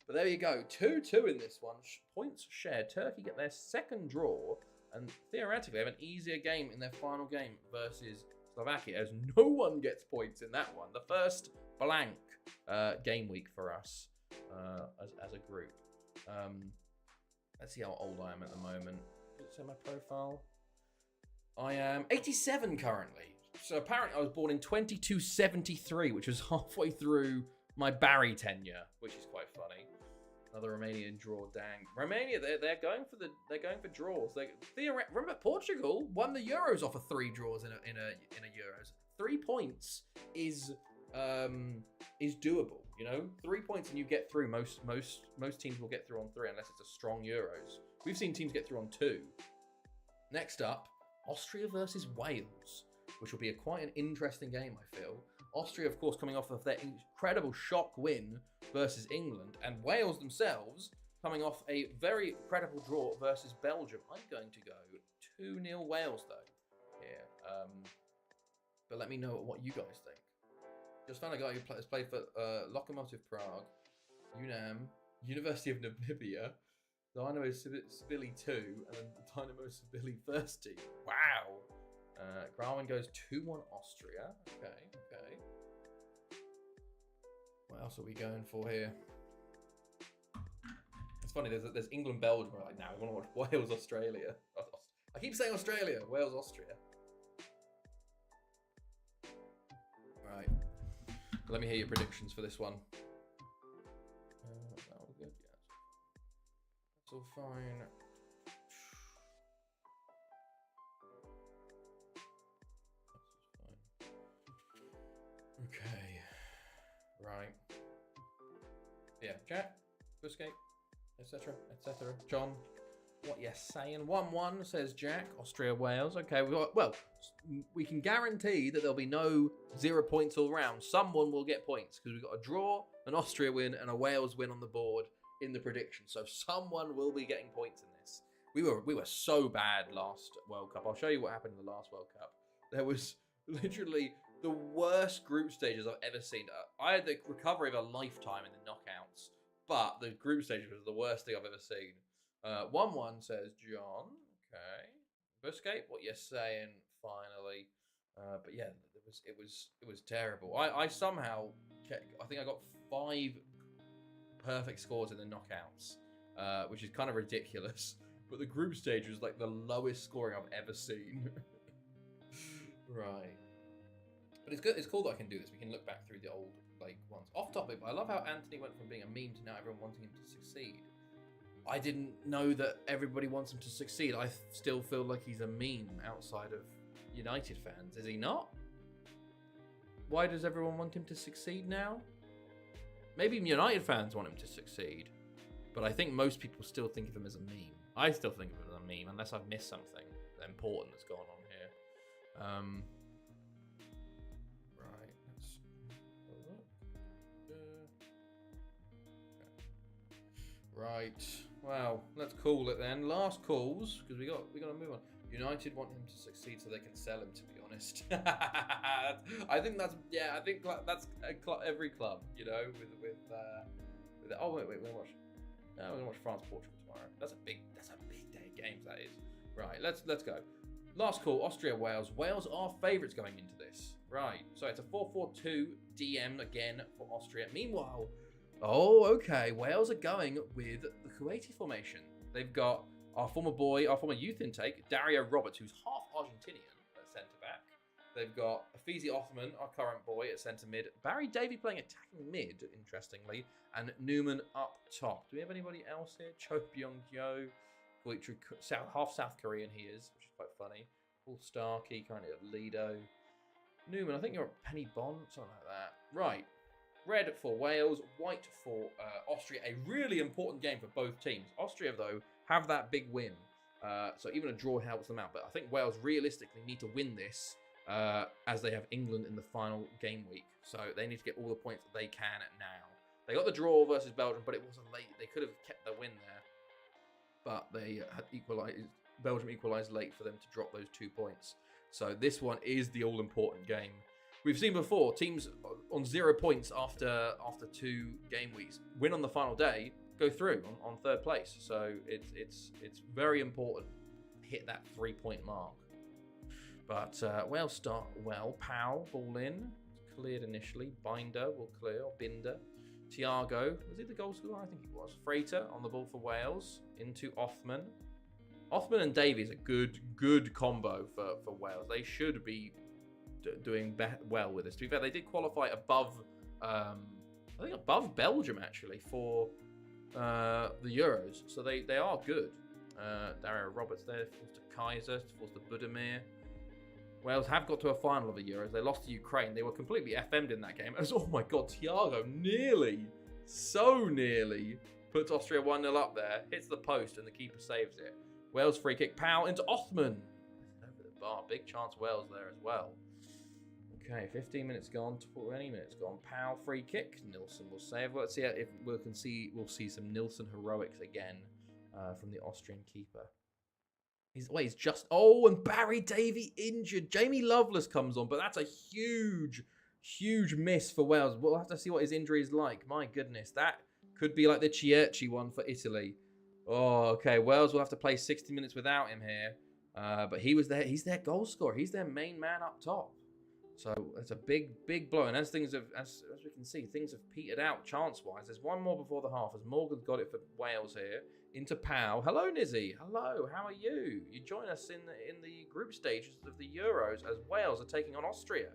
But there you go, 2-2 in this one. Points shared. Turkey get their second draw, and theoretically have an easier game in their final game versus Slovakia, as no one gets points in that one. The first blank game week for us as a group. Let's see how old I am at the moment. Does it say my profile? I am 87 currently. So apparently I was born in 2273, which was halfway through my Barry tenure, which is quite funny. Another Romanian draw, dang. Romania, they're going for draws. Remember Portugal won the Euros off of 3 draws in a Euros. 3 points is doable. You know, 3 points and you get through. Most teams will get through on 3 unless it's a strong Euros. We've seen teams get through on 2. Next up, Austria versus Wales, which will be quite an interesting game, I feel. Austria, of course, coming off of their incredible shock win versus England, and Wales themselves coming off a very credible draw versus Belgium. I'm going to go 2-0 Wales, though, here. But let me know what you guys think. Just found a guy who has played for Lokomotiv Prague, UNAM, University of Namibia, Dynamo Sibili 2, and then Dynamo Sibili first team. Wow! Grauman goes 2-1 Austria. Okay. What else are we going for here? It's funny, there's England, Belgium. We're like, now we want to watch Wales, Australia. I keep saying Australia, Wales, Austria. Right. Let me hear your predictions for this one. That was good, yeah. That's all fine. Okay. Right. Yeah, Jack, Busquets, etc. John, what you saying? 1-1 says Jack. Austria, Wales. Okay, we can guarantee that there'll be no 0 points all round. Someone will get points because we've got a draw, an Austria win, and a Wales win on the board in the prediction. So someone will be getting points in this. We were so bad last World Cup. I'll show you what happened in the last World Cup. There was literally the worst group stages I've ever seen. I had the recovery of a lifetime in the knockouts, but the group stage was the worst thing I've ever seen. 1-1 says John. Okay. Busquets, what you're saying? Finally, but yeah, it was terrible. I somehow I think I got 5 perfect scores in the knockouts, which is kind of ridiculous. But the group stage was like the lowest scoring I've ever seen. Right. But it's good. It's cool that I can do this. We can look back through the old ones. Off topic, but I love how Anthony went from being a meme to now everyone wanting him to succeed. I didn't know that everybody wants him to succeed. I still feel like he's a meme outside of United fans. Is he not? Why does everyone want him to succeed now? Maybe United fans want him to succeed, but I think most people still think of him as a meme. I still think of him as a meme, unless I've missed something important that's going on here. Right, let's have a look. Right. Well, let's call it then. Last calls, because we got to move on. United want him to succeed so they can sell him. To be honest, I think that's every club, you know. With oh wait, we're gonna watch France Portugal tomorrow. That's a big day of games. That is right. Let's go. Last call. Austria Wales. Wales are favourites going into this. Right. So it's a 4-4-2 DM again for Austria. Meanwhile, Oh, okay. Wales are going with the Kuwaiti formation. They've got our former youth intake, Dario Roberts, who's half Argentinian at centre-back. They've got Afizi Othman, our current boy, at centre-mid. Barry Davey playing attacking mid, interestingly. And Newman up top. Do we have anybody else here? Cho Byung-gyo, half South Korean he is, which is quite funny. Paul Starkey, currently at Lido. Newman, I think you're at Penny Bond, something like that. Right. Red for Wales, white for Austria. A really important game for both teams. Austria, though, have that big win. So even a draw helps them out. But I think Wales realistically need to win this as they have England in the final game week. So they need to get all the points that they can now. They got the draw versus Belgium, but it wasn't late. They could have kept their win there. But they had equalised. Belgium equalised late for them to drop those 2 points. So this one is the all-important game. We've seen before teams on 0 points after 2 game weeks win on the final day, go through on third place. So it's very important to hit that 3-point mark. But Wales start well. Powell, ball in, cleared initially. Binder will clear, or Binder. Thiago, was he the goal scorer? I think he was. Frater on the ball for Wales, into Othman. Othman and Davies a good combo for Wales. They should be doing well with this. To be fair, they did qualify above, I think above Belgium actually for the Euros. So they are good. Dario Roberts there, falls to Kaiser, falls to Budimir. Wales have got to a final of the Euros. They lost to Ukraine. They were completely FM'd in that game. Oh my God, Thiago so nearly puts Austria 1-0 up there, hits the post and the keeper saves it. Wales free kick, Powell into Othman. Over the bar, big chance Wales there as well. Okay, 15 minutes gone, 20 minutes gone. Powell free kick, Nilsson will save. Let's see if we'll see some Nilsson heroics again from the Austrian keeper. He's just... Oh, and Barry Davey injured. Jamie Loveless comes on, but that's a huge miss for Wales. We'll have to see what his injury is like. My goodness, that could be like the Chierici one for Italy. Oh, okay. Wales will have to play 60 minutes without him here. But he's their goal scorer. He's their main man up top. So it's a big blow. And as we can see, things have petered out chance-wise. There's one more before the half as Morgan's got it for Wales here. Into Powell. Hello, Nizzy. Hello, how are you? You join us in the group stages of the Euros as Wales are taking on Austria.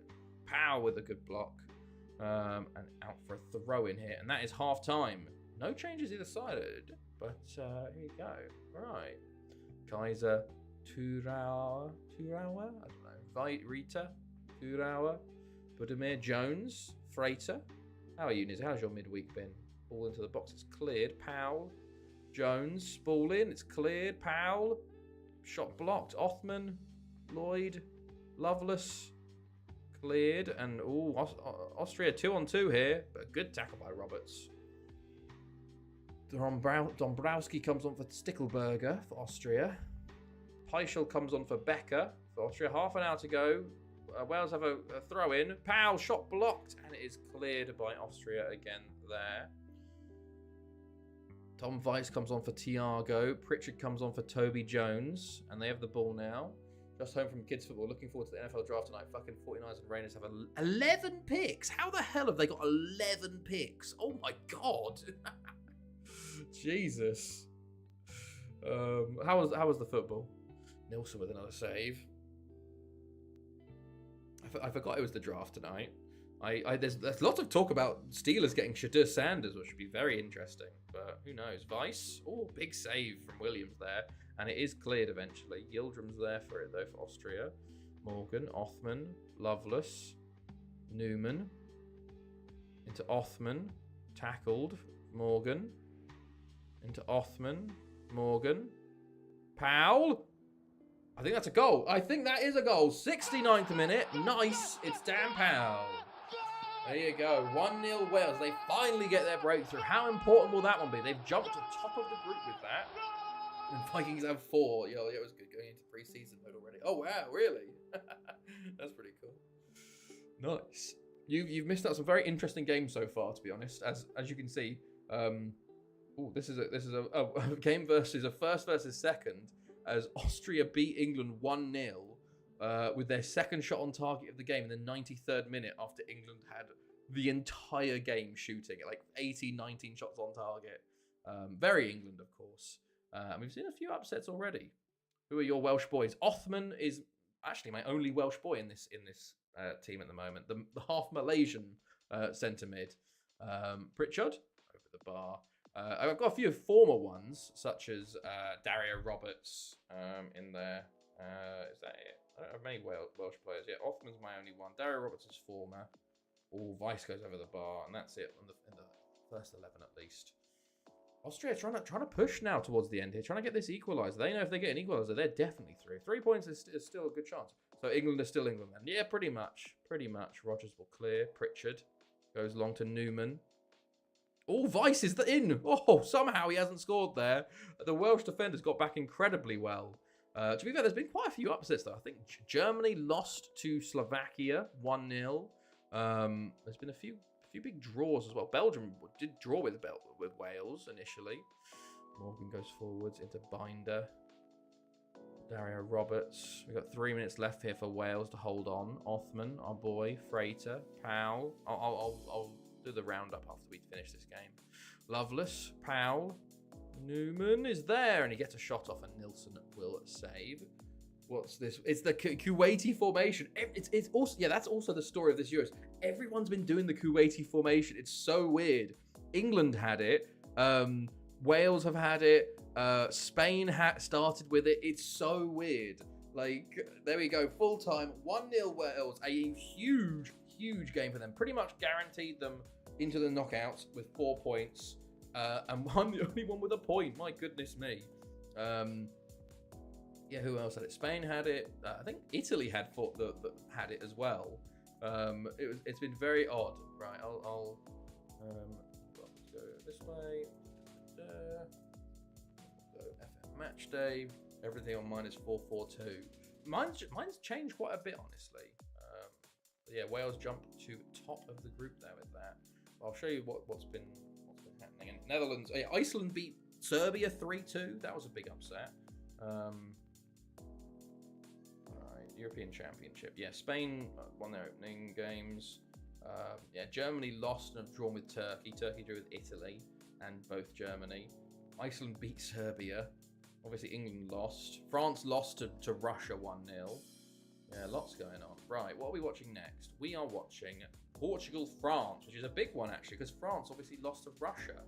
Powell with a good block. And out for a throw in here. And that is half-time. No changes either side, but here you go. Right. Kaiser, Turauer? I don't know. Rita, Turauer, Budimir, Jones, Frater. How are you, Nizzy? How's your midweek been? Ball into the box. It's cleared. Powell. Jones, ball in, it's cleared. Powell, shot blocked. Othman, Lloyd, Loveless, cleared. And Austria 2-on-2 here, but a good tackle by Roberts. Dombrowski comes on for Stickelberger for Austria. Peischel comes on for Becker for Austria. Half an hour to go. Wales have a throw in. Powell, shot blocked, and it is cleared by Austria again there. Tom Weiss comes on for Thiago. Pritchard comes on for Toby Jones. And they have the ball now. Just home from kids football. Looking forward to the NFL draft tonight. Fucking 49ers and Raiders have 11 picks. How the hell have they got 11 picks? Oh my God. Jesus. How was the football? Nilsson with another save. I forgot it was the draft tonight. There's lots of talk about Steelers getting Shadur Sanders, which would be very interesting. But who knows? Weiss. Oh, big save from Williams there. And it is cleared eventually. Yildirim's there for it, though, for Austria. Morgan, Othman, Loveless, Newman. Into Othman. Tackled. Morgan. Into Othman. Morgan. Powell. I think that's a goal. I think that is a goal. 69th minute. Nice. It's Dan Powell. There you go. 1-0 Wales. They finally get their breakthrough. How important will that one be? They've jumped to top of the group with that. And Vikings have 4. Yo, it was good going into pre-season mode already. Oh, wow. Really? That's pretty cool. Nice. You've missed out some very interesting games so far, to be honest. As you can see, this is a game versus a first versus second, as Austria beat England 1-0 with their second shot on target of the game in the 93rd minute after England had the entire game shooting at like 18, 19 shots on target. Very England, of course. And we've seen a few upsets already. Who are your Welsh boys? Othman is actually my only Welsh boy in this team at the moment. The half Malaysian centre mid. Pritchard over the bar. I've got a few former ones, such as Dario Roberts in there. Is that it? I don't have many Welsh players yet. Othman's my only one. Dario Roberts is former. Vice goes over the bar, and that's it in the first 11 at least. Austria trying to push now towards the end here, trying to get this equaliser. They know if they get an equaliser, they're definitely through. 3 points is still a good chance. So England is still England then. Yeah, pretty much. Rogers will clear. Pritchard goes long to Newman. Vice is in. Somehow he hasn't scored there. The Welsh defenders got back incredibly well. To be fair, there's been quite a few upsets though. I think Germany lost to Slovakia 1-0. There's been a few big draws as well. Belgium did draw with Wales initially. Morgan goes forwards into Binder. Dario Roberts. We've got 3 minutes left here for Wales to hold on. Othman, our boy, Frater, Powell. I'll do the roundup after we finish this game. Lovelace, Powell, Newman is there, and he gets a shot off, and Nilsson will save. What's this? It's the Kuwaiti formation. It's also, yeah, that's also the story of this Euros. Everyone's been doing the Kuwaiti formation. It's so weird. England had it. Wales have had it. Spain started with it. It's so weird. Like, there we go. Full time. 1-0 Wales. A huge game for them. Pretty much guaranteed them into the knockouts with 4 points. And the only one with a point. My goodness me. Yeah, who else had it? Spain had it. I think Italy had had it as well. It's been very odd. Right, I'll go this way. Go FM match day. Everything on mine is 4-4-2. Mine's changed quite a bit, honestly. But yeah, Wales jumped to top of the group there with that. I'll show you what's been happening. And Netherlands, Iceland beat Serbia 3-2. That was a big upset. European Championship. Yeah, Spain won their opening games. Yeah, Germany lost and have drawn with Turkey. Turkey drew with Italy and both Germany. Iceland beat Serbia. Obviously, England lost. France lost to Russia 1-0. Yeah, lots going on. Right, what are we watching next? We are watching Portugal-France, which is a big one, actually, because France obviously lost to Russia.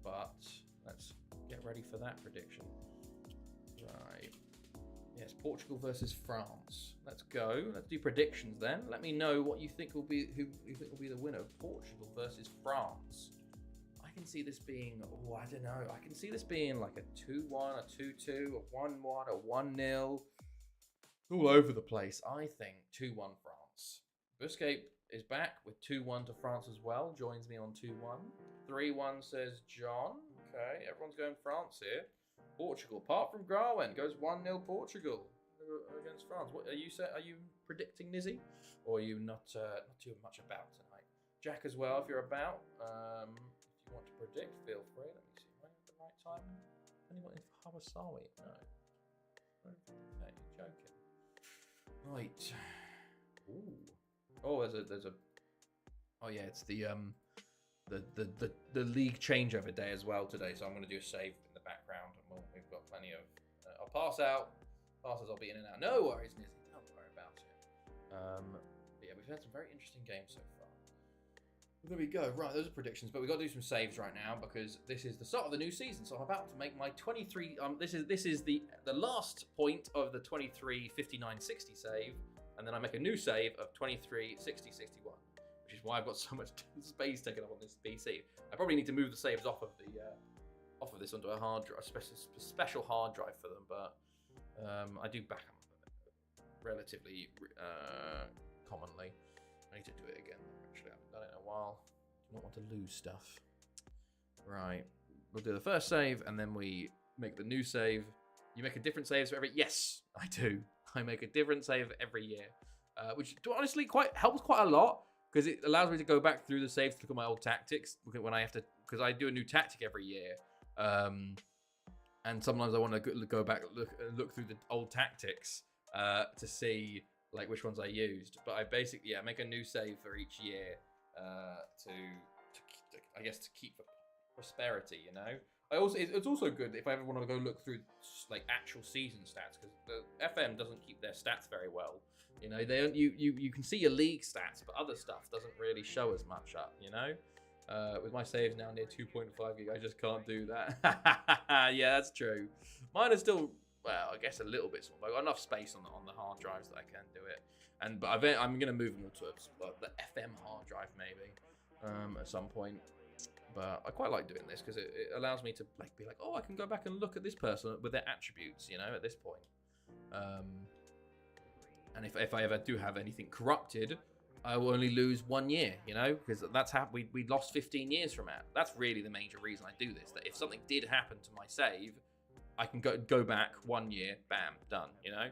But let's get ready for that prediction. Right. Yes, Portugal versus France. Let's go. Let's do predictions then. Let me know what you think will be who you think will be the winner. Portugal versus France. I can see this being, I don't know. I can see this being like a 2-1, a 2-2, a 1-1, a 1-0. All over the place. I think 2-1 France. Busquets is back with 2-1 to France as well. Joins me on 2-1. 3-1 says John. Okay, everyone's going France here. Portugal, apart from Garwin, goes 1-0 Portugal against France. What are you predicting, Nizzy? Or are you not too much about tonight? Jack as well, if you're about. If you want to predict, feel free. Let me see. Am I at the right time? Anyone in Hawasawi? No. Okay, joking. Right. Ooh. Oh, there's a. Oh yeah, it's the league changeover day as well today. So I'm going to do a save in the background, and we've got plenty of. I'll pass out. Passes I'll be in and out. No worries, Nizzy. Don't worry about it. But yeah, we've had some very interesting games so far. Well, there we go. Right, those are predictions, but we've got to do some saves right now because this is the start of the new season. So I'm about to make my 23. This is the last point of the 23, 59, 60 save, and then I make a new save of 23, 60, 61, which is why I've got so much space taken up on this PC. I probably need to move the saves off of this onto a hard drive, a special hard drive for them, but I do back them relatively commonly. I need to do it again. Actually, I haven't done it in a while. Do not want to lose stuff. Right, we'll do the first save, and then we make the new save. You make a different save for every. Yes, I do. I make a different save every year, which honestly helps quite a lot because it allows me to go back through the saves to look at my old tactics when I have to, because I do a new tactic every year. And sometimes I want to go back look through the old tactics to see like which ones I used. But I basically make a new save for each year to I guess to keep the prosperity. You know. It's also good if I ever want to go look through like actual season stats, because the FM doesn't keep their stats very well. You know, you can see your league stats, but other stuff doesn't really show as much up. You know, with my saves now near 2.5 gig, I just can't do that. Yeah, that's true. Mine is still, well, I guess a little bit small, but I've got enough space on the hard drives that I can do it. But I'm gonna move them to the FM hard drive maybe at some point. But I quite like doing this because it allows me to like be like, oh, I can go back and look at this person with their attributes, you know, at this point. And if I ever do have anything corrupted, I will only lose 1 year, you know, because that's how we lost 15 years from that. That's really the major reason I do this. That if something did happen to my save, I can go back 1 year, bam, done, you know.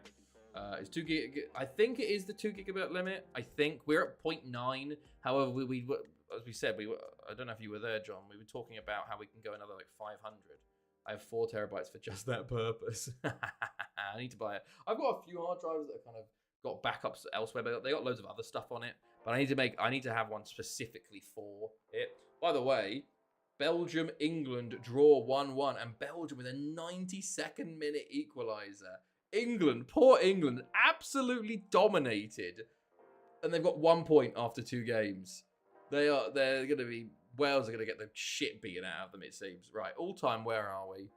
It's 2 gig. I think it is the 2 gigabit limit. I think we're at 0.9. However, we as we said, I don't know if you were there, John. We were talking about how we can go another like 500. I have 4 terabytes for just that purpose. I need to buy it. I've got a few hard drives that are kind of got backups elsewhere, but they got loads of other stuff on it. But I need to have one specifically for it. By the way, Belgium England draw 1-1, and Belgium with a 92nd minute equaliser. England, poor England, absolutely dominated, and they've got 1 point after 2 games. They're going to be, Wales are going to get the shit beaten out of them, it seems. Right, all time, where are we?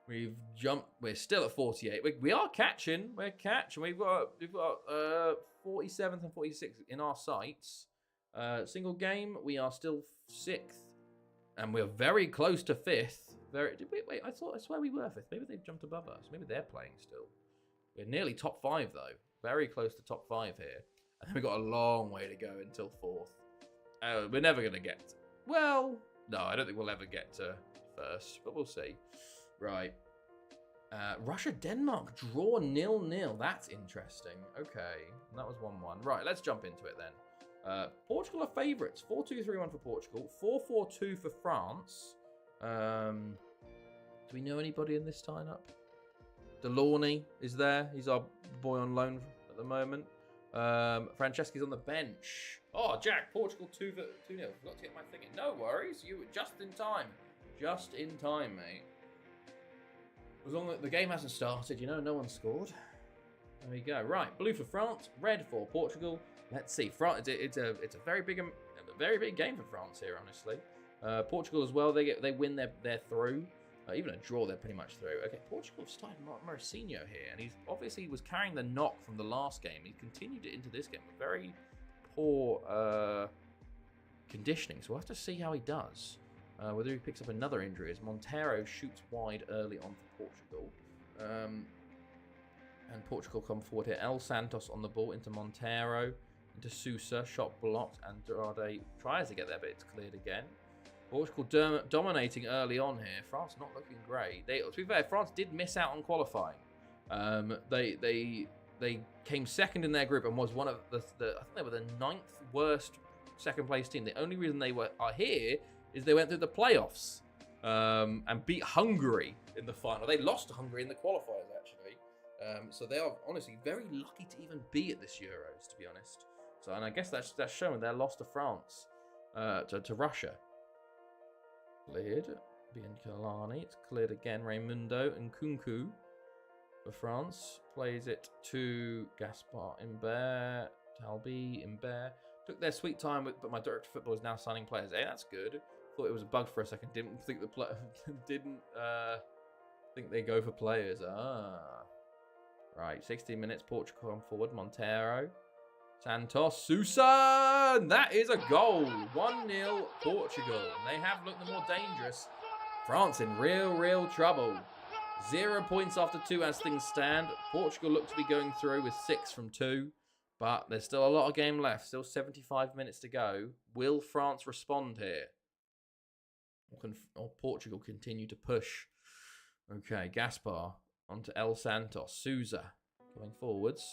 We've jumped, we're still at 48. We are catching, we're catching. We've got 47th and 46th in our sights. Single game, we are still 6th, and we're very close to 5th. Wait, I swear we were 5th. Maybe they've jumped above us. Maybe they're playing still. We're nearly top 5 though. Very close to top 5 here. And we've got a long way to go until 4th. We're never going to get... Well, no, I don't think we'll ever get to 1st, but we'll see. Right. Russia-Denmark draw 0-0. That's interesting. Okay. That was 1-1. Right, let's jump into it then. Portugal are favourites. 4-2-3-1 for Portugal. 4-4-2 for France. Do we know anybody in this lineup? Delaunay is there. He's our boy on loan at the moment. Franceschi's on the bench. Oh, Jack, Portugal 2-0. Forgot to get my thing in. No worries. You were just in time. Just in time, mate. As long as the game hasn't started, you know, no one scored. There we go. Right, blue for France, red for Portugal. Let's see. France. It's a very big game for France here, honestly. Portugal as well. They win their through. Even a draw, they're pretty much through. Okay, Portugal started Maurizio here, and he's obviously was carrying the knock from the last game. He continued it into this game with very poor conditioning. So we'll have to see how he does. Whether he picks up another injury as Montero shoots wide early on for Portugal. And Portugal come forward here. El Santos on the ball into Montero, into Sousa, shot blocked, and Andrade tries to get there, but it's cleared again. Portugal dominating early on here. France not looking great. To be fair, France did miss out on qualifying. They came second in their group and was one of I think they were the 9th worst second place team. The only reason they are here is they went through the playoffs and beat Hungary in the final. They lost to Hungary in the qualifiers, actually. So they are honestly very lucky to even be at this Euros, to be honest. So, and I guess that's showing their loss to France, to Russia. Cleared. Biancalani. It's cleared again. Raimundo and Kunku for France. Plays it to Gaspar Imbert. Talbi Imbert. Took their sweet time, but my director of football is now signing players. Hey, that's good. Thought it was a bug for a second. Didn't think think they go for players. Right. 16 minutes. Portugal on forward. Montero. Santos, Sousa, and that is a goal. 1-0 Portugal. And they have looked the more dangerous. France in real trouble. 0 points after 2 as things stand. Portugal look to be going through with 6 from 2. But there's still a lot of game left. Still 75 minutes to go. Will France respond here? Or Portugal continue to push? Okay, Gaspar onto El Santos. Sousa going forwards.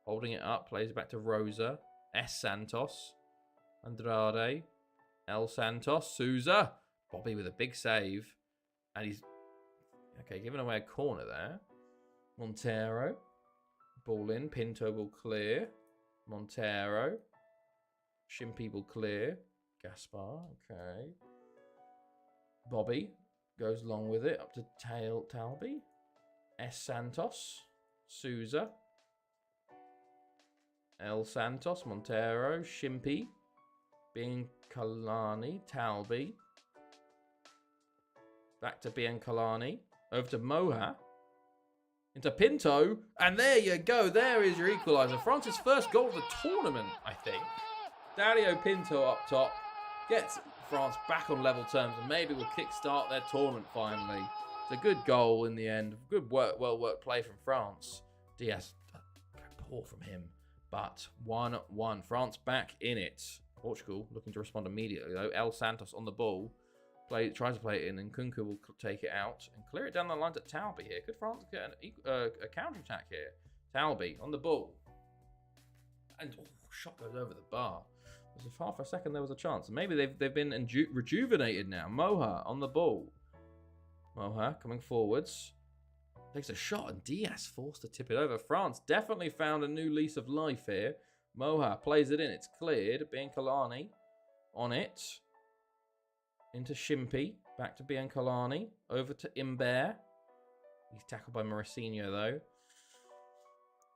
Holding it up, plays it back to Rosa. S. Santos. Andrade. El Santos. Sousa. Bobby with a big save. And he's... Okay, giving away a corner there. Montero. Ball in. Pinto will clear. Montero. Shimpy will clear. Gaspar. Okay. Bobby goes along with it up to Talby. S. Santos. Souza. El Santos. Montero. Shimpy. Biancolani. Talby. Back to Biancolani. Over to Moha. Into Pinto. And there you go. There is your equaliser. France's first goal of the tournament, I think. Dario Pinto up top. Gets France back on level terms. And maybe will kickstart their tournament finally. It's a good goal in the end. Good work. Well-worked play from France. Diaz, poor from him. But 1-1. France back in it. Portugal looking to respond immediately, though. El Santos on the ball. Tries to play it in, and Kunku will take it out and clear it down the line to Talby here. Could France get a counter-attack here? Talby on the ball. And shot goes over the bar. For a second there was a chance. Maybe they've been rejuvenated now. Moha on the ball. Moha coming forwards. Takes a shot, and Diaz forced to tip it over. France definitely found a new lease of life here. Moha plays it in. It's cleared. Biancolani on it. Into Shimpy. Back to Biancolani. Over to Imbert. He's tackled by Maracinho, though.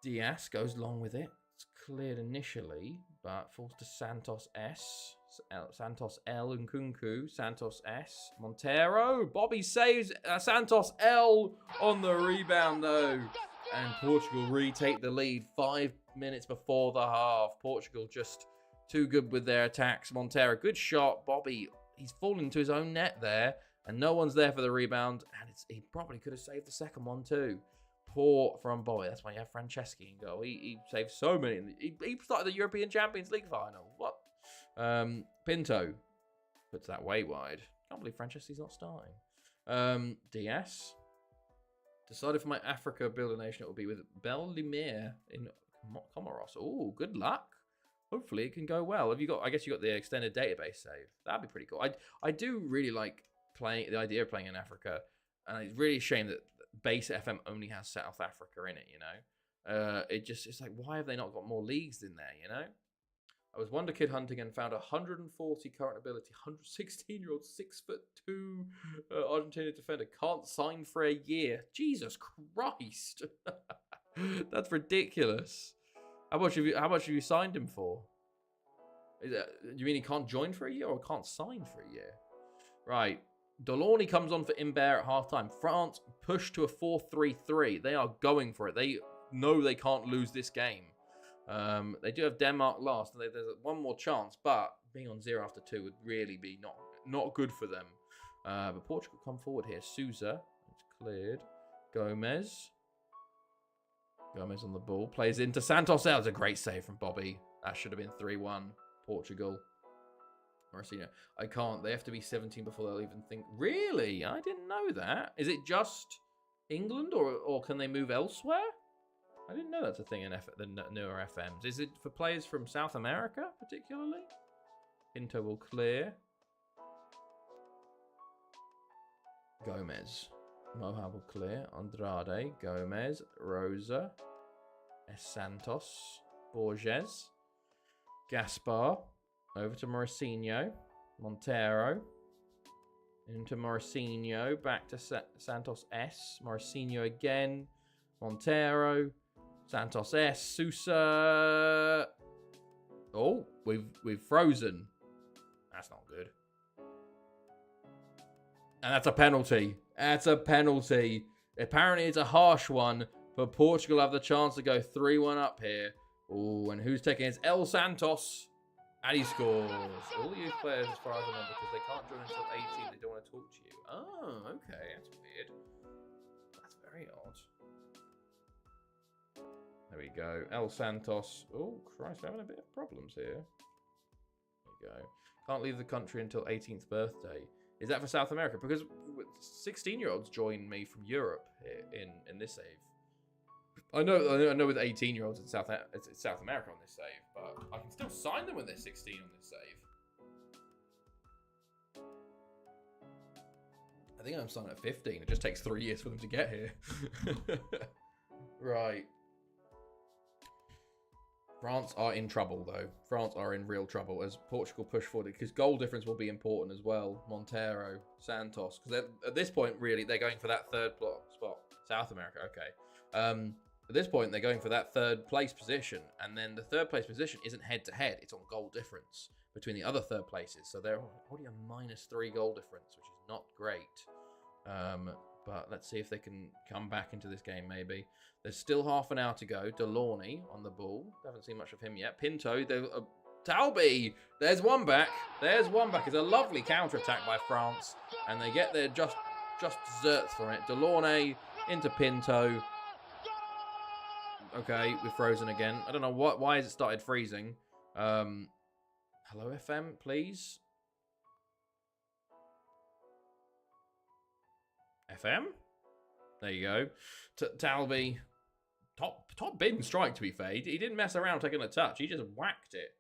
Diaz goes along with it. It's cleared initially, but falls to Santos S. Santos L and Kunku. Santos S. Montero. Bobby saves Santos L on the rebound, though. And Portugal retake the lead 5 minutes before the half. Portugal just too good with their attacks. Montero, good shot. Bobby, he's fallen into his own net there. And no one's there for the rebound. And he probably could have saved the second one too. Poor from Bobby. That's why you have Franceschi in goal. He saved so many. He started the European Champions League final. What? Pinto puts that way wide. Can't believe Franceschi's not starting. Diaz. Decided for my Africa builder nation it will be with Bellimere in Comoros. Oh, good luck. Hopefully it can go well. Have you got? I guess you got the extended database save. That'd be pretty cool. I do really like playing the idea of playing in Africa, and it's really a shame that base FM only has South Africa in it. You know, it's like, why have they not got more leagues in there? You know. I was Wonder Kid hunting and found 140 current ability, 116-year-old, 6'2" Argentinian defender can't sign for a year. Jesus Christ, that's ridiculous. How much have you signed him for? Do you mean he can't join for a year or can't sign for a year? Right. Delaunay comes on for Imbert at halftime. France push to a 4-3-3. They are going for it. They know they can't lose this game. They do have Denmark last. There's one more chance, but being on 0 after 2 would really be not good for them. But Portugal come forward here. Souza, it's cleared. Gomez on the ball. Plays into Santos. That was a great save from Bobby. That should have been 3-1. Portugal. Maracinho. I can't. They have to be 17 before they'll even think. Really? I didn't know that. Is it just England or can they move elsewhere? I didn't know that's a thing in the newer FMs. Is it for players from South America, particularly? Pinto will clear. Gomez. Moha will clear. Andrade. Gomez. Rosa. S. Santos. Borges. Gaspar. Over to Maracinho. Montero. Into Maracinho. Back to Santos S. Maracinho again. Montero. Santos S. Sousa. Oh, we've frozen. That's not good. And that's a penalty. That's a penalty. Apparently it's a harsh one, but Portugal have the chance to go 3-1 up here. Oh, and who's taking it? It's El Santos. And he scores. All the youth players, as far as I know, because they can't join until 18. They don't want to talk to you. Oh, okay. That's weird. That's very odd. There we go. El Santos. Oh, Christ, we're having a bit of problems here. There we go. Can't leave the country until 18th birthday. Is that for South America? Because 16-year-olds join me from Europe here in this save. I know with 18-year-olds it's South America on this save, but I can still sign them when they're 16 on this save. I think I'm signed at 15. It just takes 3 years for them to get here. Right. France are in trouble, though. France are in real trouble as Portugal push forward, because goal difference will be important as well. Montero, Santos, because at this point, really, they're going for that third spot. South America, okay. At this point, they're going for that third place position, and then the third place position isn't head-to-head. It's on goal difference between the other third places. So they're already a -3 goal difference, which is not great. But let's see if they can come back into this game, maybe. There's still half an hour to go. Delaunay on the ball. Haven't seen much of him yet. Pinto. Talby. There's one back. There's one back. It's a lovely counter-attack by France. And they get their just desserts from it. Delaunay into Pinto. Okay, we're frozen again. I don't know why has it started freezing. Hello, FM, please. FM? There you go. Talby. Top bin strike, to be fair. He didn't mess around taking a touch. He just whacked it.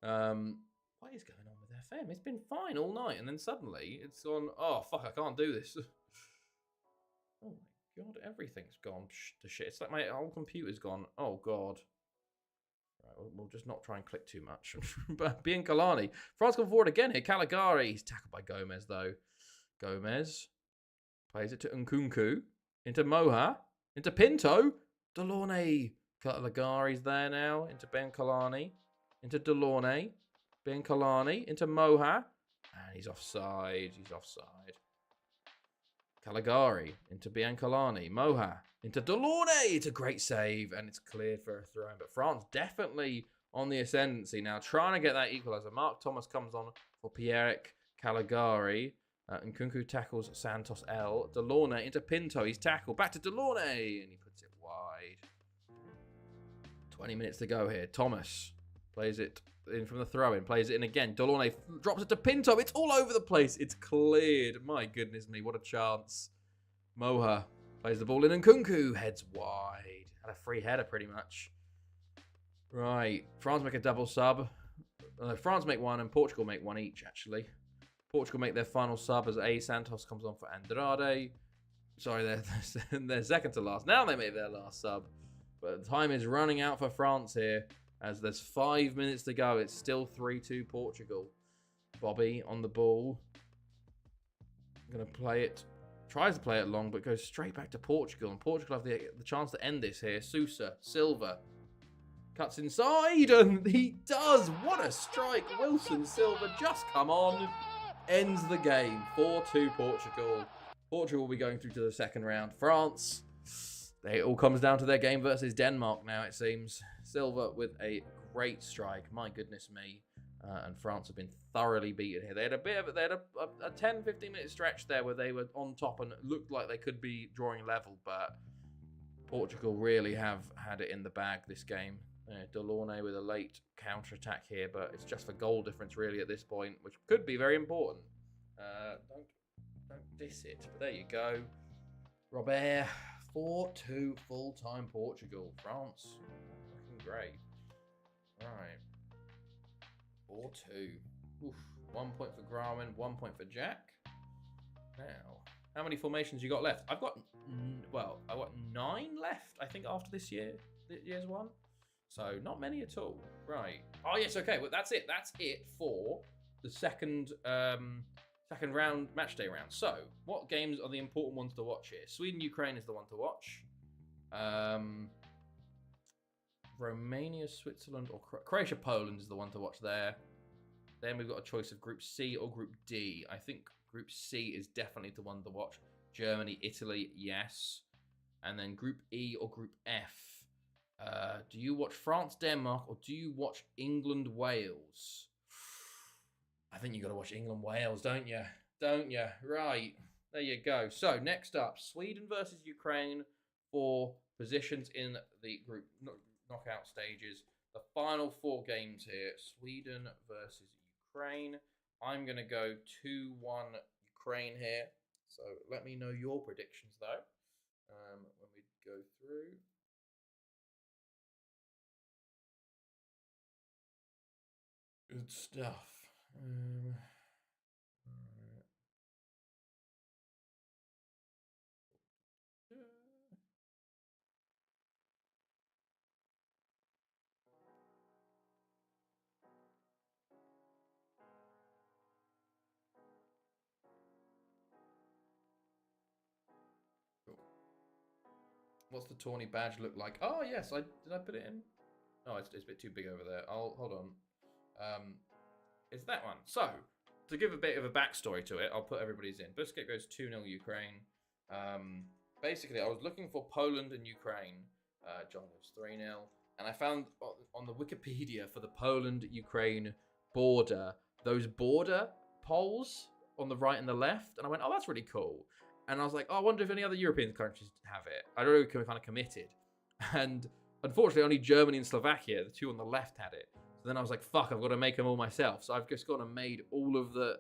What is going on with FM? It's been fine all night, and then suddenly it's gone, oh, fuck, I can't do this. Oh, my God. Everything's gone to shit. It's like my whole computer's gone. Oh, God. Right, we'll just not try and click too much. But Biancalani. France come forward again here. Caligari. He's tackled by Gomez, though. Gomez. Plays it to Nkunku. Into Moha. Into Pinto. Delaunay. Caligari's there now. Into Biancalani. Into Delaunay. Biancalani. Into Moha. And he's offside. He's offside. Caligari. Into Biancalani. Moha. Into Delaunay. It's a great save. And it's cleared for a throw. But France definitely on the ascendancy now. Trying to get that equaliser. Mark Thomas comes on for Pierre-Emerick Caligari. Nkunku tackles Santos L. Delaunay into Pinto. He's tackled. Back to Delaunay. And he puts it wide. 20 minutes to go here. Thomas plays it in from the throw-in. Plays it in again. Delaunay drops it to Pinto. It's all over the place. It's cleared. My goodness me. What a chance. Moha plays the ball in. Nkunku heads wide. Had a free header pretty much. Right. France make a double sub. France make one and Portugal make one each, actually. Portugal make their final sub as A. Santos comes on for Andrade. Sorry, they're second to last. Now they make their last sub. But time is running out for France here as there's 5 minutes to go. It's still 3-2 Portugal. Bobby on the ball. Going to play it. Tries to play it long, but goes straight back to Portugal. And Portugal have the chance to end this here. Sousa, Silva. Cuts inside, and he does. What a strike. Wilson Silva just come on. Ends the game. 4-2 Portugal. Portugal will be going through to the second round. France, it all comes down to their game versus Denmark now, it seems. Silva with a great strike. My goodness me. And France have been thoroughly beaten here. They had a 10-15 minute stretch there where they were on top and looked like they could be drawing level, but Portugal really have had it in the bag this game. Delaunay with a late counter-attack here, but it's just for goal difference really at this point, which could be very important. Don't diss it, but there you go. Robert, 4-2 full-time Portugal. France, looking great. Right. 4-2. Oof. 1 point for Grauman, 1 point for Jack. Now, how many formations you got left? I've got 9 left, I think, after this year's one. So, not many at all. Right. Oh, yes, okay. Well, that's it. That's it for the second round, match day round. So, what games are the important ones to watch here? Sweden-Ukraine is the one to watch. Romania, Switzerland, or Croatia-Poland is the one to watch there. Then we've got a choice of Group C or Group D. I think Group C is definitely the one to watch. Germany, Italy, yes. And then Group E or Group F. Do you watch France, Denmark, or do you watch England, Wales? I think you got to watch England, Wales, don't you? Don't you? Right. There you go. So, next up, Sweden versus Ukraine for positions in the group knockout stages. The final 4 games here. Sweden versus Ukraine. I'm going to go 2-1 Ukraine here. So, let me know your predictions, though, when we go through. Good stuff. What's the tawny badge look like? Oh yes, did I put it in? Oh, it's a bit too big over there. I'll hold on. It's that one. So to give a bit of a backstory to it, I'll put everybody's in. Busquets goes 2-0 Ukraine. Basically, I was looking for Poland and Ukraine. John goes 3-0, and I found on the Wikipedia for the Poland-Ukraine border those border poles on the right and the left, and I went, oh, that's really cool. And I was like, oh, I wonder if any other European countries have it. I don't know, kind of committed. And unfortunately, only Germany and Slovakia, the two on the left, had it. So then I was like, fuck, I've got to make them all myself. So I've just gone and made all of the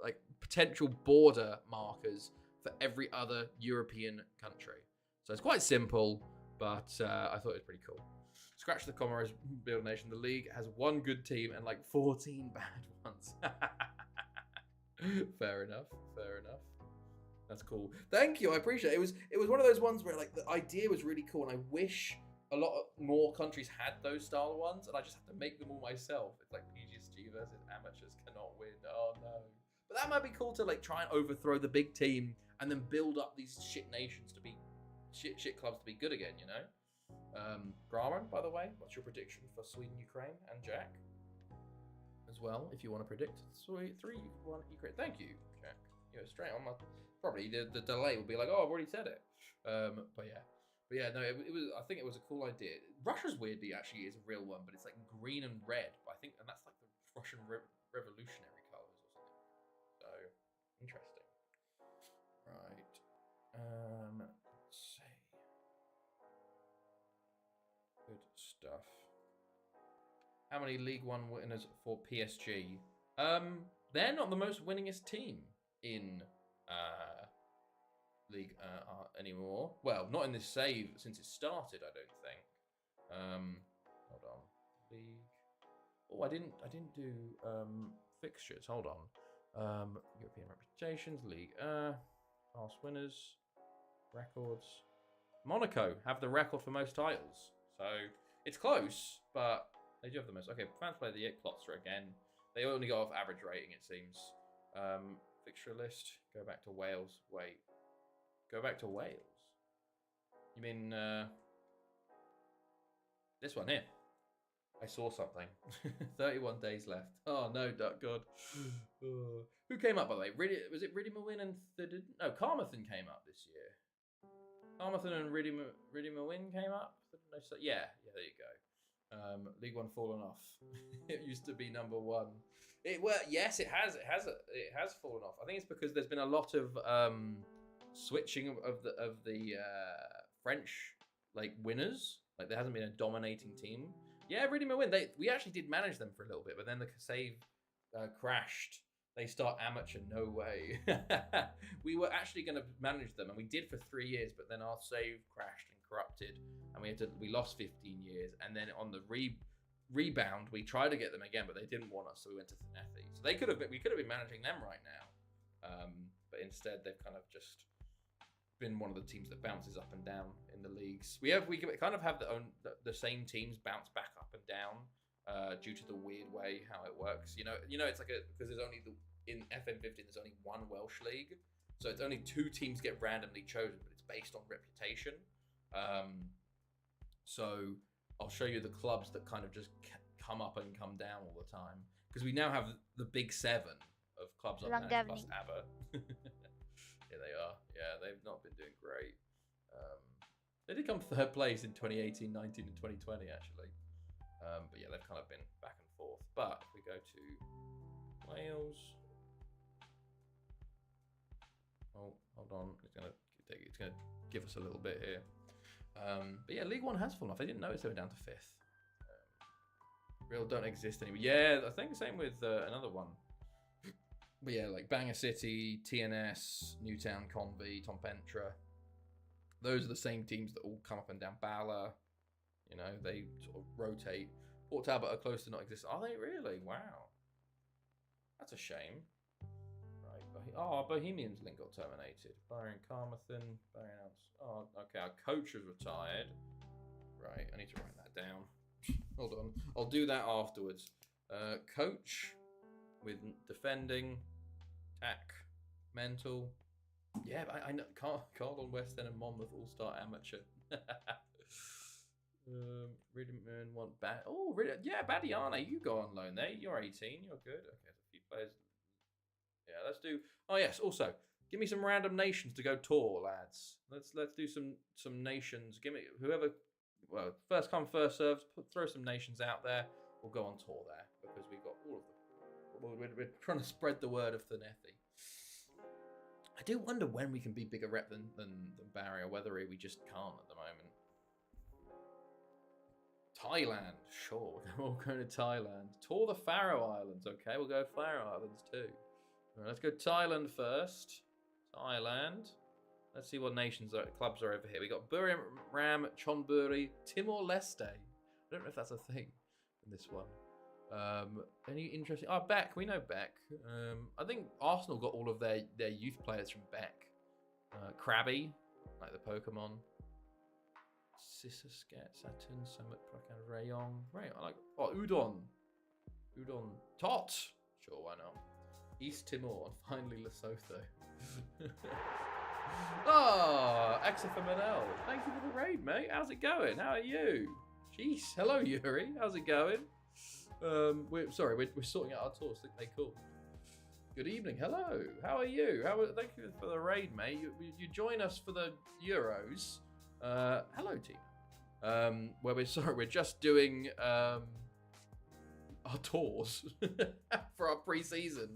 like potential border markers for every other European country. So it's quite simple, but I thought it was pretty cool. Scratch the Comoros build nation. The league has one good team and like 14 bad ones. Fair enough. Fair enough. That's cool. Thank you. I appreciate it. It was one of those ones where like the idea was really cool, and I wish a lot more countries had those style ones, and I just have to make them all myself. It's like PGSG versus amateurs cannot win. Oh no. But that might be cool to like try and overthrow the big team and then build up these shit nations to be shit clubs to be good again, you know? Graham, by the way, what's your prediction for Sweden, Ukraine, and Jack? As well, if you want to predict 3-1 Ukraine. Thank you, Jack. You know, straight on my. Probably the delay will be like, oh, I've already said it. But yeah, no, it was. I think it was a cool idea. Russia's weirdly actually is a real one, but it's like green and red. But I think, and that's like the Russian revolutionary colors or something. So interesting. Right. Let's see. Good stuff. How many League One winners for PSG? They're not the most winningest team in League anymore. Well, not in this save since it started, I don't think. Hold on. League. Oh, I didn't do fixtures. Hold on. European reputations, League past winners, records. Monaco have the record for most titles. So it's close, but they do have the most. Okay, fans play the Klotzer again. They only go off average rating, it seems. Fixture list. Go back to Wales. Wait. Go back to Wales. You mean this one here? I saw something. 31 days left. Oh no, duck god. Who came up by the way? Was it Ridimawin and no, Carmarthen came up this year. Carmarthen and Ridimawin came up. Yeah, there you go. League One fallen off. It used to be number one. Yes, it has fallen off. I think it's because there's been a lot of switching of the French like winners. Like there hasn't been a dominating team. Yeah, Ridimawin. We actually did manage them for a little bit, but then the save crashed. They start amateur, no way. We were actually going to manage them, and we did for 3 years, but then our save crashed and corrupted, and we lost 15 years. And then on the rebound, we tried to get them again, but they didn't want us, so we went to Thanethi. So we could have been managing them right now, but instead they've kind of just been one of the teams that bounces up and down in the leagues. We kind of have the same teams bounce back up and down. Due to the weird way how it works, you know, it's like because there's only in FM15 there's only one Welsh league, so it's only 2 teams get randomly chosen, but it's based on reputation. So I'll show you the clubs that kind of just come up and come down all the time, because we now have the big 7 of clubs up there plus ABBA. Yeah, they are. Yeah, they've not been doing great. They did come 3rd place in 2018, 19, and 2020 actually. But yeah, they've kind of been back and forth. But if we go to Wales, oh, hold on, it's gonna give us a little bit here. But yeah, League One has fallen off. I didn't notice they were down to 5th. Real don't exist anymore. Yeah, I think the same with another one. But yeah, like Bangor City, TNS, Newtown, Convy, Tom Pentra. Those are the same teams that all come up and down. Bala. You know, they sort of rotate. Port Talbot are close to not existing. Are they really? Wow. That's a shame. Right. Bohemians link got terminated. Byron Carmarthen. Oh, okay. Our coach has retired. Right. I need to write that down. Hold on. I'll do that afterwards. Coach with defending, tack, mental. Yeah, I know Carlton, West End, and Monmouth all start amateur. Ridman want Bad. Oh, yeah, Badiana, you go on loan there. You're 18. You're good. Okay, there's a few players. Yeah, let's do. Oh yes. Also, give me some random nations to go tour, lads. Let's do some nations. Give me whoever. Well, first come, first served. Throw some nations out there. We'll go on tour there because we've got all of them. We're trying to spread the word of Thanethi. I do wonder when we can be bigger rep than Barry, or whether we just can't at the moment. Thailand, sure. We're all going to Thailand. Tour the Faroe Islands, okay? We'll go Faroe Islands too. Right, let's go Thailand first. Thailand. Let's see what clubs are over here. We got Buriram, Ram, Chonburi, Timor-Leste. I don't know if that's a thing in this one. Any interesting? Oh, Beck. We know Beck. I think Arsenal got all of their youth players from Beck. Krabby, like the Pokemon. Sisasket, Saturn, Summit, Prakan, Rayong. Right, I like. Oh, Udon. Tot. Sure, why not? East Timor, and finally Lesotho. Oh, XFMNL. Thank you for the raid, mate. How's it going? How are you? Jeez. Hello, Yuri. How's it going? We're sorting out our tours. Think they cool. Good evening. Hello. How are you? Thank you for the raid, mate. You join us for the Euros. Hello, team. Where we're just doing our tours for our pre-season.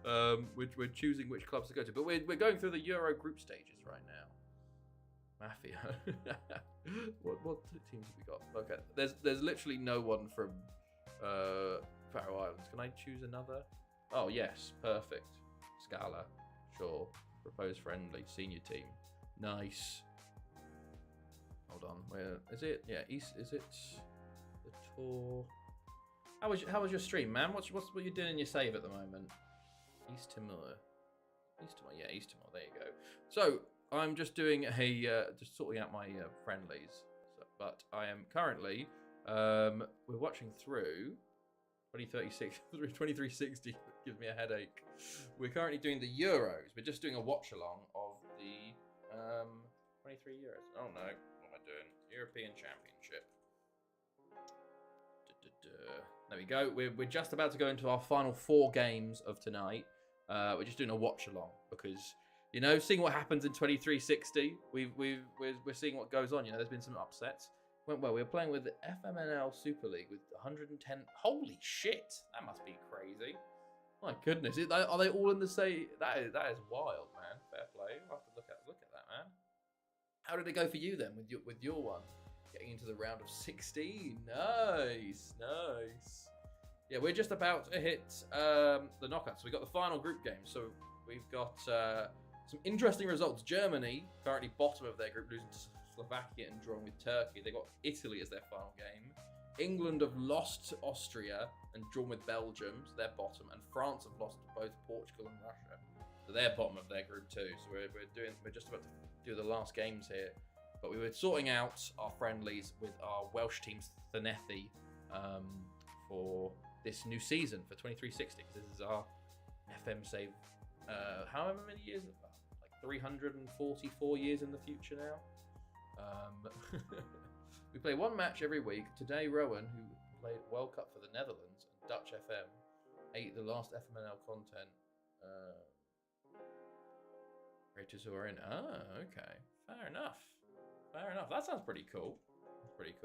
We're choosing which clubs to go to, but we're going through the Euro group stages right now. Mafia. what teams have we got? Okay, there's literally no one from Faroe Islands. Can I choose another? Oh yes, perfect. Scala, sure. Propose friendly senior team. Nice. Hold on, where is it? Yeah, East. Is it the tour? How was your stream, man? What you doing in your save at the moment? East Timor. Yeah, East Timor. There you go. So I'm just doing just sorting out my friendlies. But I am currently we're watching through 2360 gives me a headache. We're currently doing the Euros. We're just doing a watch along of the 23 Euros. Oh no, what am I doing? European Championship. There we go. We're just about to go into our final 4 games of tonight. We're just doing a watch along because seeing what happens in 2360. We're seeing what goes on. There's been some upsets. Went well. We were playing with the FMNL Super League with 110. Holy shit! That must be crazy. My goodness, are they all in the same? That is wild, man. Fair play. I'll have to look at that, man. How did it go for you then with your one? Getting into the round of 16. Nice. Yeah, we're just about to hit the knockouts. So we got the final group game. So we've got some interesting results. Germany currently bottom of their group, losing to Slovakia and drawing with Turkey. They got Italy as their final game. England have lost to Austria and drawn with Belgium, so they're bottom. And France have lost to both Portugal and Russia, so they're bottom of their group too. So we're just about to do the last games here. But we were sorting out our friendlies with our Welsh teams, Thanethi, for this new season for 2360. This is our FM save. However many years, like 344 years in the future now. We play one match every week. Today, Rowan, who played World Cup for the Netherlands and Dutch FM, ate the last FMNL content. Creators who are in. Ah, okay. Fair enough. That sounds pretty cool. Right,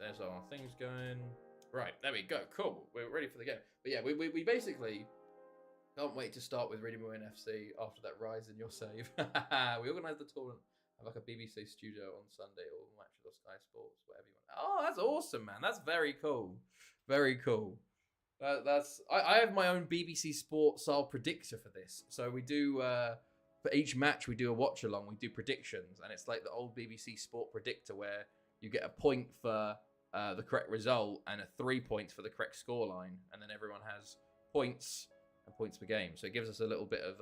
there's our things going. Right, there we go. Cool. We're ready for the game. But yeah, we basically can't wait to start with Radio Moon FC after that rise in your save. We organised the tournament. Have like a BBC studio on Sunday or match with Sky Sports, whatever you want. Oh, that's awesome, man. That's very cool. Very cool. I have my own BBC Sports style predictor for this. So we do for each match we do a watch along. We do predictions, and it's like the old BBC Sport predictor where you get a point for the correct result and 3 points for the correct scoreline, and then everyone has points and points per game. So it gives us a little bit of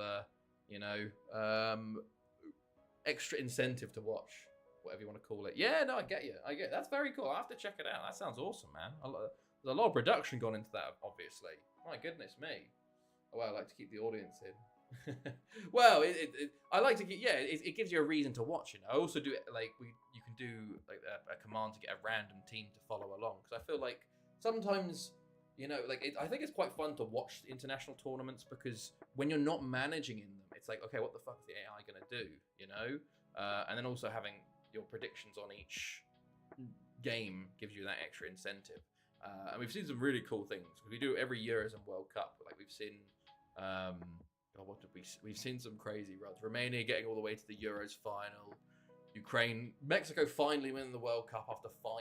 extra incentive to watch, whatever you want to call it. Yeah, no, I get you. That's very cool. I have to check it out. That sounds awesome, man. There's a lot of production gone into that, obviously. My goodness me. Oh, well, I like to keep the audience in. Well, I like to get it gives you a reason to watch. You know, I also do it like you can do like a command to get a random team to follow along because I feel like sometimes I think it's quite fun to watch international tournaments because when you're not managing in them, it's like okay, what the fuck is the AI gonna do? You know, and then also having your predictions on each game gives you that extra incentive. And we've seen some really cool things. We do it every year as in World Cup. Like we've seen. What did we've seen some crazy runs. Romania getting all the way to the Euros final. Mexico finally winning the World Cup after 5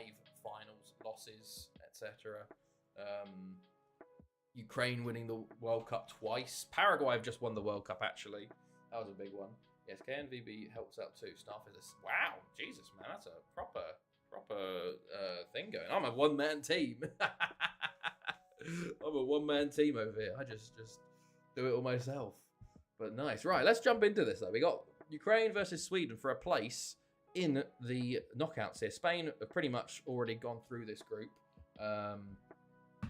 finals losses, etc. Ukraine winning the World Cup twice. Paraguay have just won the World Cup, actually. That was a big one. Yes, KNVB helps out too. Staff is wow, Jesus, man, that's a proper thing going. I'm a one-man team. I'm a one-man team over here. I just do it all myself. But nice. Right, let's jump into this, though. We got Ukraine versus Sweden for a place in the knockouts here. Spain have pretty much already gone through this group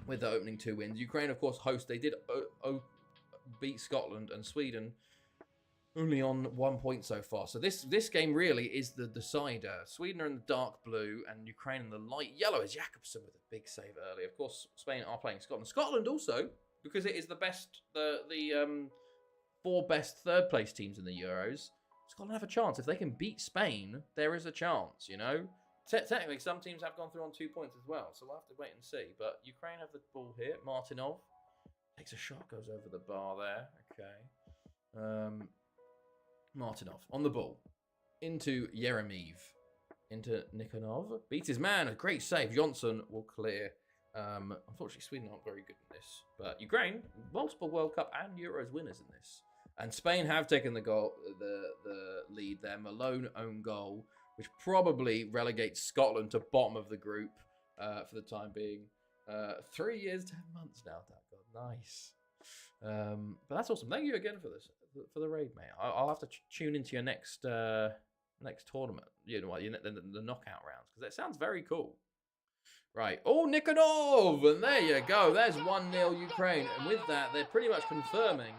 with the opening 2 wins. Ukraine, of course, host. They did beat Scotland, and Sweden only on 1 point so far. So this game really is the decider. Sweden are in the dark blue, and Ukraine in the light yellow. As Jakobsen with a big save early. Of course, Spain are playing Scotland. Scotland also, because it is the best, the 4 best third place teams in the Euros. Scotland have a chance. If they can beat Spain, there is a chance, you know? Technically, some teams have gone through on 2 points as well, so we'll have to wait and see. But Ukraine have the ball here. Martinov takes a shot, goes over the bar there. Okay. Martinov on the ball. Into Yeremeev. Into Nikonov. Beats his man. A great save. Johnson will clear. Unfortunately, Sweden aren't very good in this. But Ukraine, multiple World Cup and Euros winners in this. And Spain have taken the lead there. Malone own goal, which probably relegates Scotland to bottom of the group for the time being. 3 years, 10 months now. God, nice. But that's awesome. Thank you again for the raid, mate. I'll have to tune into your next tournament. You know what? The knockout rounds, because that sounds very cool. Right. Oh, Nikonov! And there you go. There's 1-0 Ukraine. And with that, they're pretty much confirming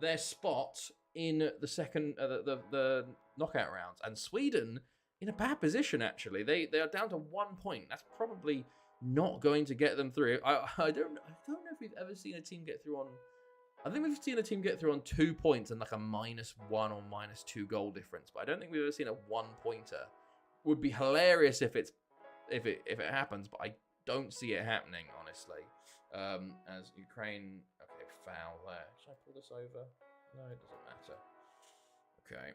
their spot in the second, the knockout rounds. And Sweden in a bad position, actually. They are down to 1 point. That's probably not going to get them through. I don't know if we've ever seen a team get through on... I think we've seen a team get through on 2 points and like a -1 or -2 goal difference. But I don't think we've ever seen a 1-pointer. Would be hilarious if it happens, but I don't see it happening, honestly. As Ukraine, okay, foul there. Should I pull this over? No, it doesn't matter. Okay.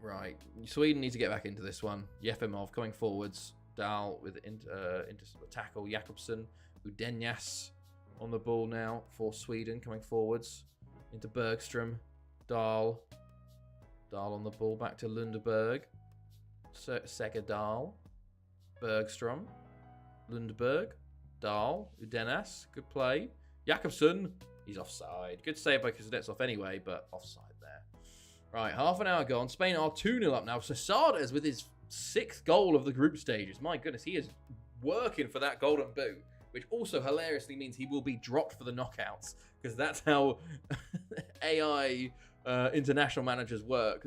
Right. Sweden need to get back into this one. Yefimov coming forwards. Dahl with into tackle. Jakobsen. Udenyas on the ball now for Sweden coming forwards. Into Bergstrom. Dahl on the ball. Back to Lundberg. Segedal. Bergstrom. Lundberg. Dahl. Udenas. Good play. Jakobsen. He's offside. Good save by Kuznetsov anyway, but offside there. Right, half an hour gone. Spain are 2-0 up now. Sasadas with his 6th goal of the group stages. My goodness, he is working for that golden boot, which also hilariously means he will be dropped for the knockouts, because that's how AI international managers work.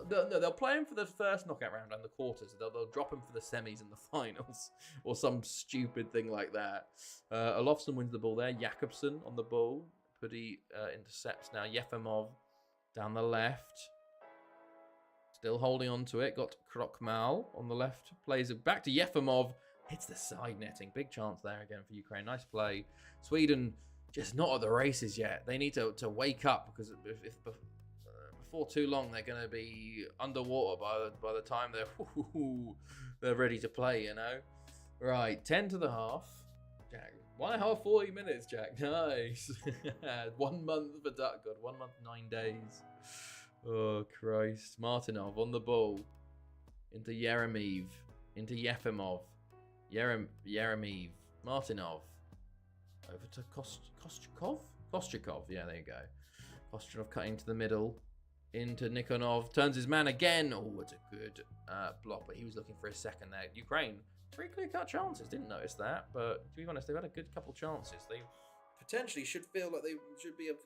They'll play him for the first knockout round and the quarters. They'll drop him for the semis and the finals, or some stupid thing like that. Olofsson wins the ball there. Jakobsen on the ball. Putty intercepts now. Yefimov down the left. Still holding on to it. Got Krokmal on the left. Plays it back to Yefimov. Hits the side netting. Big chance there again for Ukraine. Nice play. Sweden just not at the races yet. They need to wake up, because if before too long they're going to be underwater by the time they're ready to play, you know. Right, 10 to the half. Jack, 1.5, 40 minutes, Jack. Nice. 1 month for Duck God. 1 month, 9 days. Oh, Christ. Martinov on the ball. Into Yeremeev. Into Yefimov. Yeremeev. Martinov. Over to Kostyakov? Yeah, there you go. Kostyakov cutting to the middle. Into Nikonov. Turns his man again. Oh, it's a good block, but he was looking for a second there. Ukraine, 3 clear-cut chances. Didn't notice that, but to be honest, they've had a good couple chances. They've potentially should feel like they should be at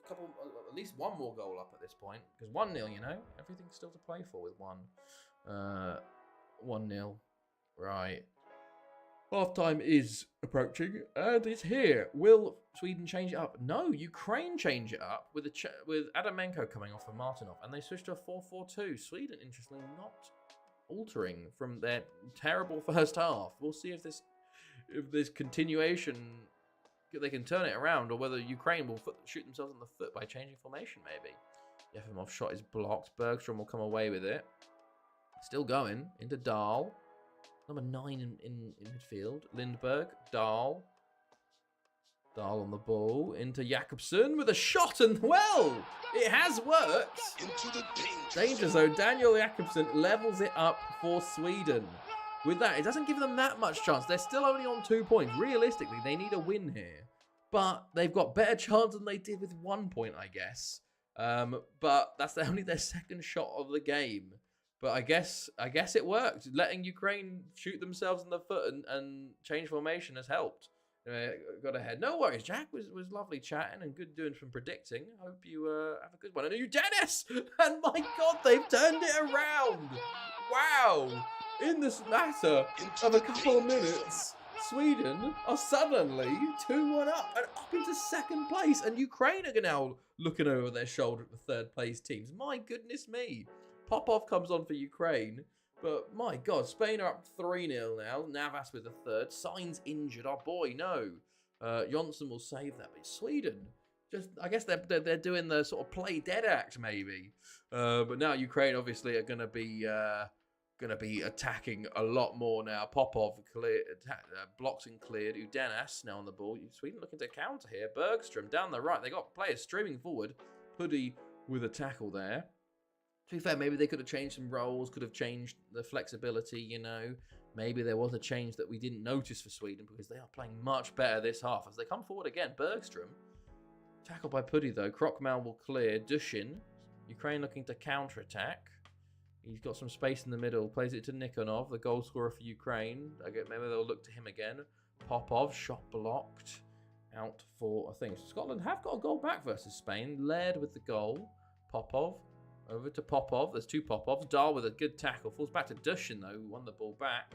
least one more goal up at this point. Because 1-0, you know, everything's still to play for with 1-0. Right. Half time is approaching and it's here. Will Sweden change it up? No, Ukraine change it up with with Adamenko coming off for Martinov, and they switch to a 4-4-2. Sweden, interestingly, not altering from their terrible first half. We'll see if this continuation, they can turn it around, or whether Ukraine will shoot themselves in the foot by changing formation. Maybe. Yefimov shot is blocked. Bergstrom will come away with it. Still going into Dahl. Number 9 in midfield. Lindberg. Dahl on the ball. Into Jakobsen with a shot, and well, it has worked. Danger zone. Daniel Jakobsen levels it up for Sweden. With that, it doesn't give them that much chance. They're still only on 2 points. Realistically, they need a win here. But they've got better chance than they did with 1 point, I guess. But that's only their second shot of the game. But I guess it worked. Letting Ukraine shoot themselves in the foot and change formation has helped. Got ahead. No worries. Jack was lovely chatting and good doing some predicting. I hope you have a good one. And you, Dennis! And my God, they've turned it around. Wow. In this matter of a couple of minutes, Sweden are suddenly 2-1 up and up into second place. And Ukraine are now looking over their shoulder at the third place teams. My goodness me. Popov comes on for Ukraine, but my God, Spain are up 3-0 now. Navas with the third. Sainz injured. Our boy, no. Jonsson will save that. But Sweden, I guess they're doing the sort of play dead act maybe. But now Ukraine obviously are going to be attacking a lot more now. Popov blocked and cleared. Udenas now on the ball. Sweden looking to counter here. Bergstrom down the right. They got players streaming forward. Puddy with a tackle there. To be fair, maybe they could have changed some roles, could have changed the flexibility, you know. Maybe there was a change that we didn't notice for Sweden because they are playing much better this half as they come forward again. Bergstrom, tackled by Puddy though. Krokmal will clear. Dushin, Ukraine looking to counter-attack. He's got some space in the middle, plays it to Nikonov, the goal scorer for Ukraine. Maybe they'll look to him again. Popov, shot blocked. Out for, I think, Scotland have got a goal back versus Spain. Laird with the goal. Popov. Over to Popov. There's 2 Popovs. Dahl with a good tackle. Falls back to Dushin, though, who won the ball back.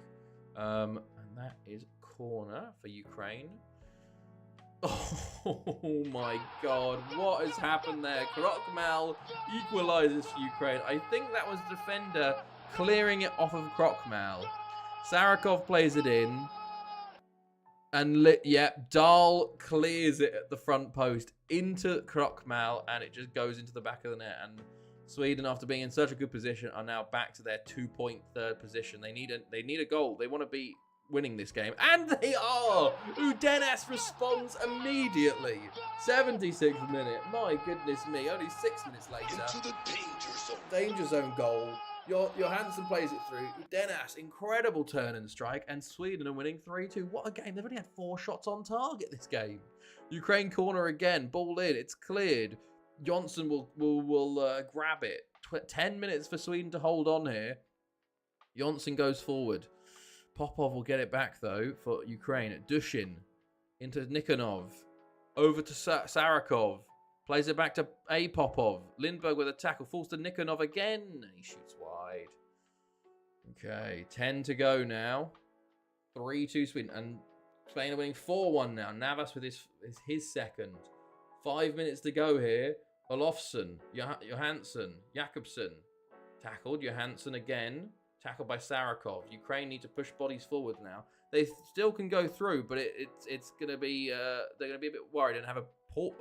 And that is corner for Ukraine. Oh, my God. What has happened there? Krokmal equalises for Ukraine. I think that was the defender clearing it off of Krokmal. Sarakov plays it in. And, Dahl clears it at the front post into Krokmal, and it just goes into the back of the net. And Sweden, after being in such a good position, are now back to their 2-point third position. They need a goal. They want to be winning this game, and they are. Udenas responds immediately. 76th minute. My goodness me! Only 6 minutes later. Into the danger zone goal. Johansson plays it through. Udenas, incredible turn and strike, and Sweden are winning 3-2. What a game! They've only had 4 shots on target this game. Ukraine corner again. Ball in. It's cleared. Jonsson will grab it. 10 minutes for Sweden to hold on here. Jonsson goes forward. Popov will get it back, though, for Ukraine. Dushin into Nikonov. Over to Sarakov. Plays it back to Popov. Lindberg with a tackle. Falls to Nikonov again. He shoots wide. Okay, 10 to go now. 3-2 Sweden. And Spain are winning 4-1 now. Navas with his second. 5 minutes to go here. Olofsson, Johansson, Jakobsen. Tackled. Johansson again. Tackled by Sarakov. Ukraine need to push bodies forward now. They still can go through, but it's going to be they're going to be a bit worried and have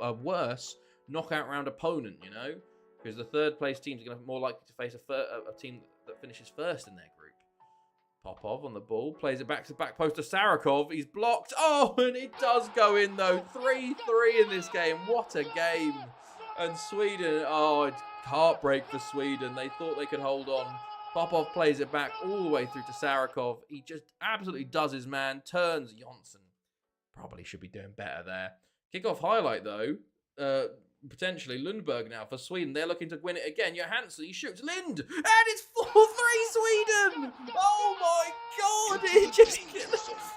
a worse knockout round opponent, you know, because the third place teams are going to be more likely to face a team that finishes first in their group. Popov on the ball, plays it back to back post to Sarakov. He's blocked. Oh, and it does go in though. 3-3 in this game. What a game! And Sweden, it's heartbreak for Sweden. They thought they could hold on. Popov plays it back all the way through to Sarakov. He just absolutely does his man. Turns Jonsson. Probably should be doing better there. Kickoff highlight, though. Potentially Lundberg now for Sweden. They're looking to win it again. Johansson, he shoots Lind. And it's 4-3 Sweden. Oh, my God.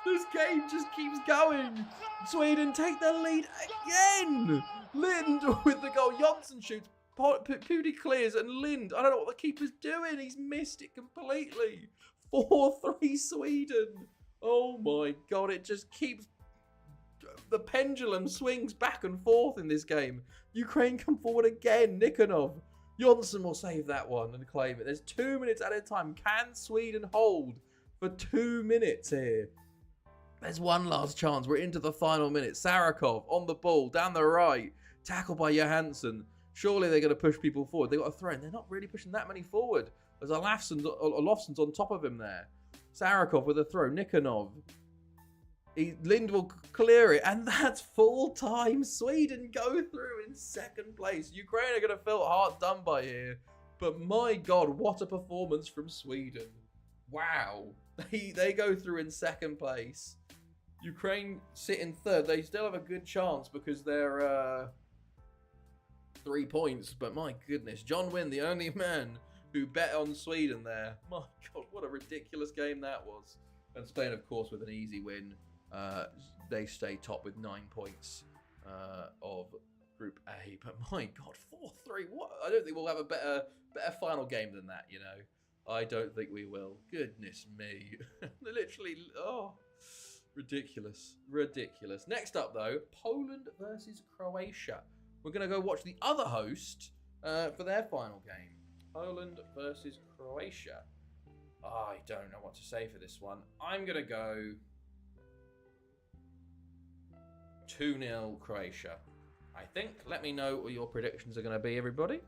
This game just keeps going. Sweden take the lead again. Lind with the goal. Jonsson shoots. Pudi clears and Lind. I don't know what the keeper's doing. He's missed it completely. 4-3 Sweden. Oh my God. It just keeps... The pendulum swings back and forth in this game. Ukraine come forward again. Nikonov. Jonsson will save that one and claim it. There's 2 minutes at a time. Can Sweden hold for 2 minutes here? There's one last chance. We're into the final minute. Sarakov on the ball, down the right. Tackled by Johansson. Surely they're going to push people forward. They've got a throw in. They're not really pushing that many forward. There's Olofsson's on top of him there. Sarakov with a throw. Nikonov. Lind will clear it. And that's full time. Sweden go through in second place. Ukraine are going to feel hard done by here. But my God, what a performance from Sweden. Wow. They go through in second place. Ukraine sit in third. They still have a good chance because they're 3 points. But my goodness, John Wynn, the only man who bet on Sweden there. My God, what a ridiculous game that was. And Spain, of course, with an easy win. They stay top with 9 points of Group A. But my God, 4-3. What? I don't think we'll have a better final game than that, you know. I don't think we will. Goodness me. Literally, oh, ridiculous. Ridiculous. Next up, though, Poland versus Croatia. We're going to go watch the other host for their final game. Poland versus Croatia. I don't know what to say for this one. I'm going to go 2-0 Croatia. I think. Let me know what your predictions are going to be, everybody.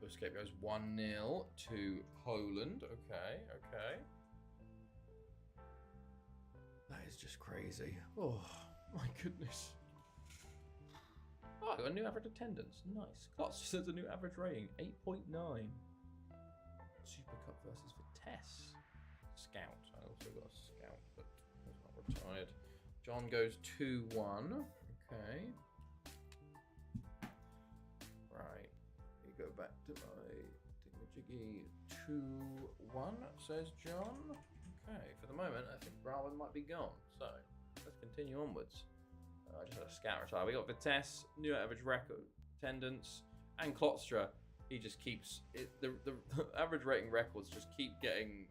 Escape goes 1-0 to Poland. Okay, okay. That is just crazy. Oh, my goodness. Oh, I got a new average attendance. Nice. Klotz says a new average rating, 8.9. Super Cup versus Vitesse. Scout. I also got a scout, but he's not retired. John goes 2-1. Okay. Right. Go back to my thingamajiggy. 2-1, says John. Okay, for the moment, I think Brahman might be gone. So, let's continue onwards. I just had a scout retire. We got Vitesse, new average record, attendance, and Klotstra. He just keeps it. The average rating records just keep getting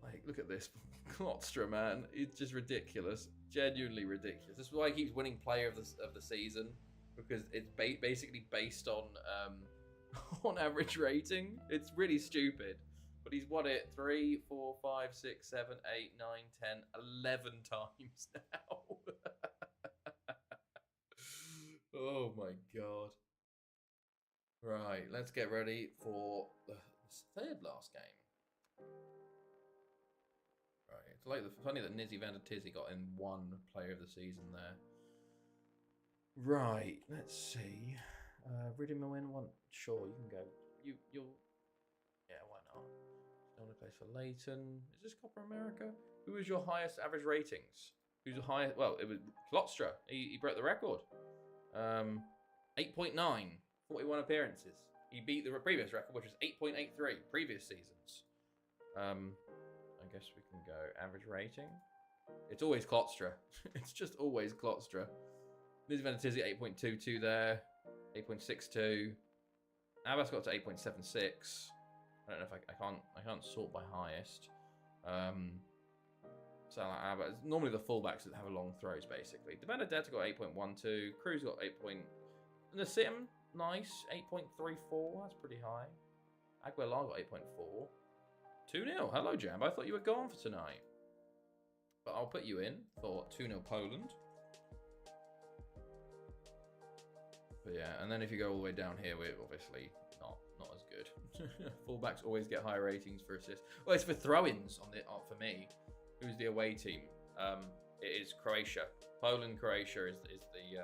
like look at this Klotstra, man. It's just ridiculous, genuinely ridiculous. This is why he keeps winning Player of the Season. Because it's basically based on average rating. It's really stupid. But he's won it 3, 4, 5, 6, 7, 8, 9, 10, 11 times now. Oh my God. Right, let's get ready for the third last game. Right, it's funny that Nizzy Van der Tizzy got in one Player of the Season there. Right, let's see. Ridimowin one. Sure, you can go. You'll. Yeah, why not? No one plays for Leighton. Is this Copa America? Who was your highest average ratings? Who's the highest? Well, it was Klotstra. He broke the record. 8.9, 41 appearances. He beat the previous record, which was 8.83 previous seasons. I guess we can go average rating. It's always Klotstra. It's just always Klotstra. Nizzy Van der Tizzy 8.22 there, 8.62. Abbas got to 8.76. I don't know if I can't sort by highest. So like Abbas, normally the fullbacks that have long throws basically. De Benedetto got 8.12. Cruz got 8. Nasitim, nice, 8.34. That's pretty high. Aguilar got 8.4. 2-0. Hello, Jambo. I thought you were gone for tonight, but I'll put you in for 2-0 Poland. But yeah, and then if you go all the way down here, we're obviously not as good. Fullbacks always get high ratings for assists. Well, it's for throw-ins for me. Who's the away team? It is Croatia. Poland-Croatia is the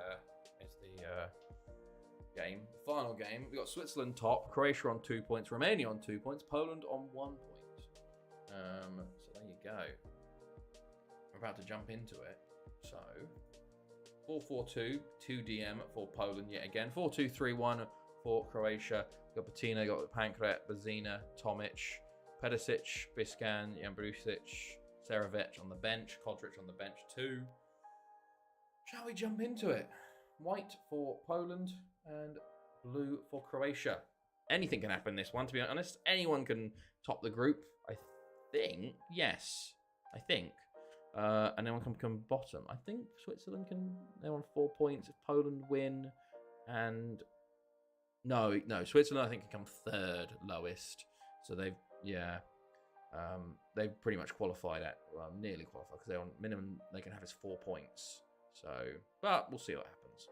game. The final game. We got Switzerland top, Croatia on 2 points, Romania on 2 points, Poland on 1 point. So there you go. We're about to jump into it. So 4-4-2, 2DM for Poland yet again. 4-2-3-1 for Croatia. Got Patina, got Pankrat, Bazina, Tomic, Pedicic, Biscan, Jambrusic, Serovec on the bench. Kodric on the bench too. Shall we jump into it? White for Poland and blue for Croatia. Anything can happen in this one, to be honest. Anyone can top the group, I think. Yes, I think. And anyone can come bottom. I think Switzerland can... They're on 4 points. If Poland win and... No, Switzerland I think can come third lowest. So they've, they've pretty much qualified at, well, nearly qualified because they're on minimum they can have is 4 points. So, but we'll see what happens.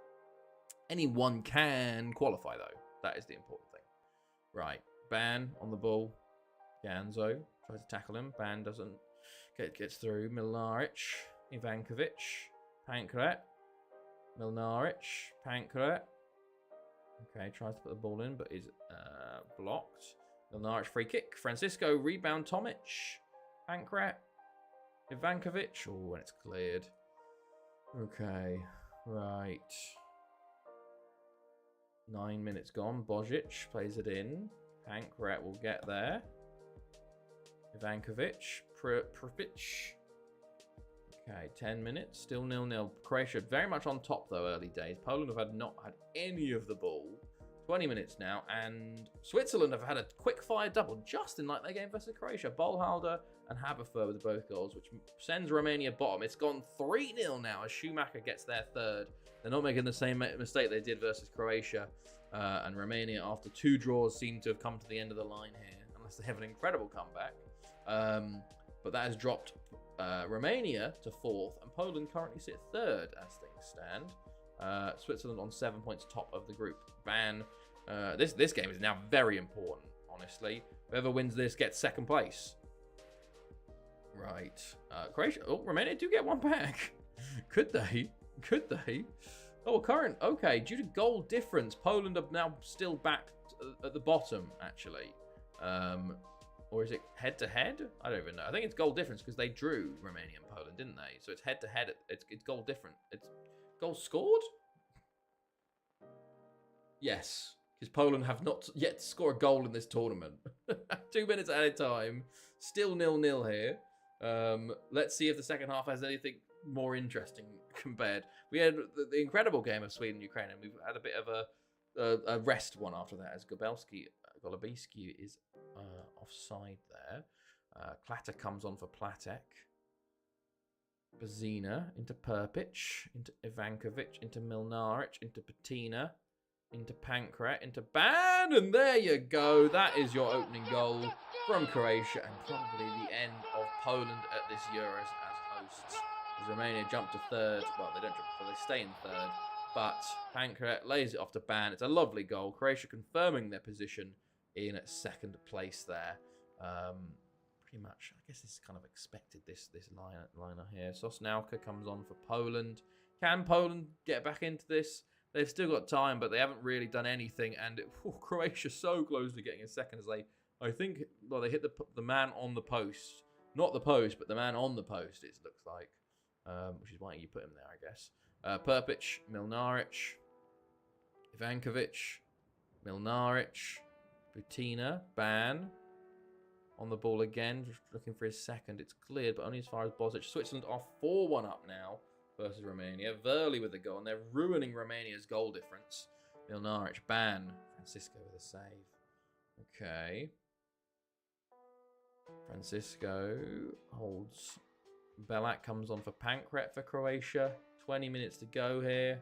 Anyone can qualify though. That is the important thing. Right, Ban on the ball. Ganzo tries to tackle him. Ban doesn't gets through. Milnaric, Ivankovic, Pankrat, Milnaric, Pankrat. Okay, tries to put the ball in, but is blocked. Milnaric free kick. Francisco rebound. Tomic, Pankrat, Ivankovic. Oh, and it's cleared. Okay, right. 9 minutes gone. Bojic plays it in. Pankrat will get there. Ivankovic. Prpic. Okay, 10 minutes. Still 0-0. Croatia very much on top, though, early days. Poland have not had any of the ball. 20 minutes now. And Switzerland have had a quick-fire double just in like their game versus Croatia. Bolhalder and Haberfer with both goals, which sends Romania bottom. It's gone 3-0 now as Schumacher gets their third. They're not making the same mistake they did versus Croatia. And Romania, after 2 draws, seem to have come to the end of the line here, unless they have an incredible comeback. But that has dropped Romania to 4th, and Poland currently sit 3rd as things stand. Switzerland on 7 points, top of the group. This game is now very important, honestly. Whoever wins this gets 2nd place. Right. Croatia. Oh, Romania do get 1 back. Could they? Could they? Oh, current. Okay, due to goal difference, Poland are now still back at the bottom, actually. Or is it head-to-head? I don't even know. I think it's goal difference because they drew Romania and Poland, didn't they? So it's head-to-head. It's goal different. It's goals scored? Yes, because Poland have not yet to score a goal in this tournament. 2 minutes at a time. Still 0-0 here. Let's see if the second half has anything more interesting compared. We had the incredible game of Sweden-Ukraine, and we've had a bit of a rest one after that as Golubitsky is offside there. Klatter comes on for Platek. Bazina into Prpic, into Ivankovic, into Milnaric, into Patina, into Pankrat, into Ban, and there you go. That is your opening goal from Croatia, and probably the end of Poland at this Euros as hosts. As Romania jump to 3rd. Well, they don't jump, so they stay in 3rd. But Pankrat lays it off to Ban. It's a lovely goal. Croatia confirming their position in 2nd place there. Pretty much, I guess this is kind of expected, this liner here. Sosnauka comes on for Poland. Can Poland get back into this? They've still got time, but they haven't really done anything. And Croatia so close to getting a second as they, I think, well, they hit the man on the post. Not the post, but the man on the post, it looks like. Which is why you put him there, I guess. Prpic, Milnaric, Ivankovic, Milnaric, Butina, Ban on the ball again, just looking for his second. It's cleared, but only as far as Bozic. Switzerland are 4-1 up now versus Romania. Verli with a goal, and they're ruining Romania's goal difference. Milnaric, Ban, Francisco with a save. Okay. Francisco holds. Belak comes on for Pankrat for Croatia. 20 minutes to go here.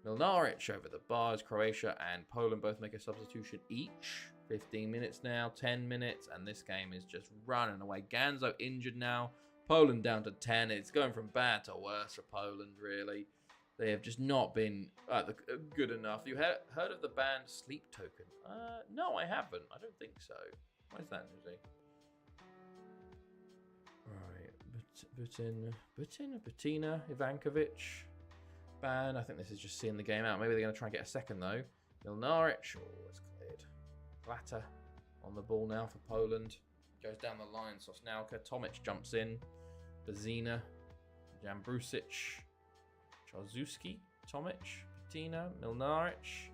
Milnaric over the bars. Croatia and Poland both make a substitution each. 15 minutes now, 10 minutes, and this game is just running away. Ganzo injured now. Poland down to 10. It's going from bad to worse for Poland, really. They have just not been good enough. You heard of the band Sleep Token? No, I haven't. I don't think so. What is that, Susie? Right, Butina, Ivankovic, Ban. I think this is just seeing the game out. Maybe they're going to try and get a second, though. Milnaric, oh, it's cleared. Klatter on the ball now for Poland. Goes down the line, Sosnauka. Tomic jumps in. Bazina, Jambrusic, Czarzuski, Tomic, Patina, Milnaric,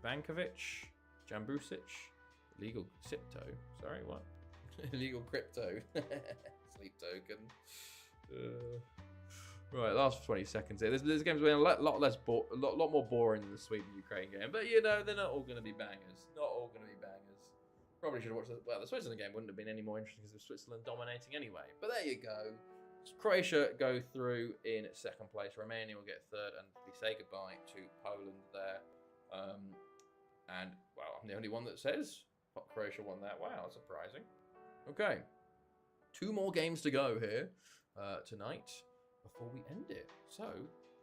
Ivankovic, Jambrusic. Illegal Sipto. Sorry, what? Illegal crypto. Sleep token. Right, last 20 seconds here. This game's been a lot more boring than the Sweden-Ukraine game. But, you know, they're not all going to be bangers. Not all going to be bangers. Probably should have watched the Switzerland game wouldn't have been any more interesting because of Switzerland dominating anyway. But there you go. Croatia go through in second place. Romania will get third, and we say goodbye to Poland there. And, well, I'm the only one that says Croatia won that. Wow, surprising. Okay. 2 more games to go here tonight before we end it. So,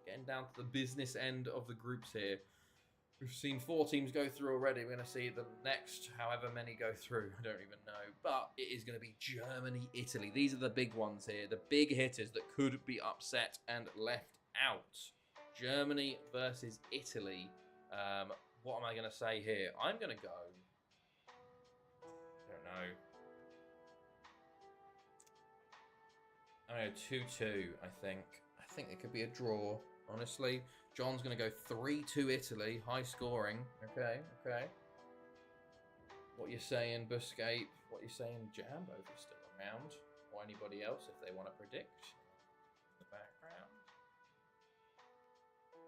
getting down to the business end of the groups here. We've seen 4 teams go through already. We're going to see the next however many go through. I don't even know. But it is going to be Germany, Italy. These are the big ones here. The big hitters that could be upset and left out. Germany versus Italy. What am I going to say here? I'm going to go... I don't know. I'm going to go 2-2, I think. I think it could be a draw, honestly. John's going to go 3-2 Italy. High scoring. Okay. What you saying, Buscape? What you saying, Jambo, if he's still around? Or anybody else, if they want to predict. The background.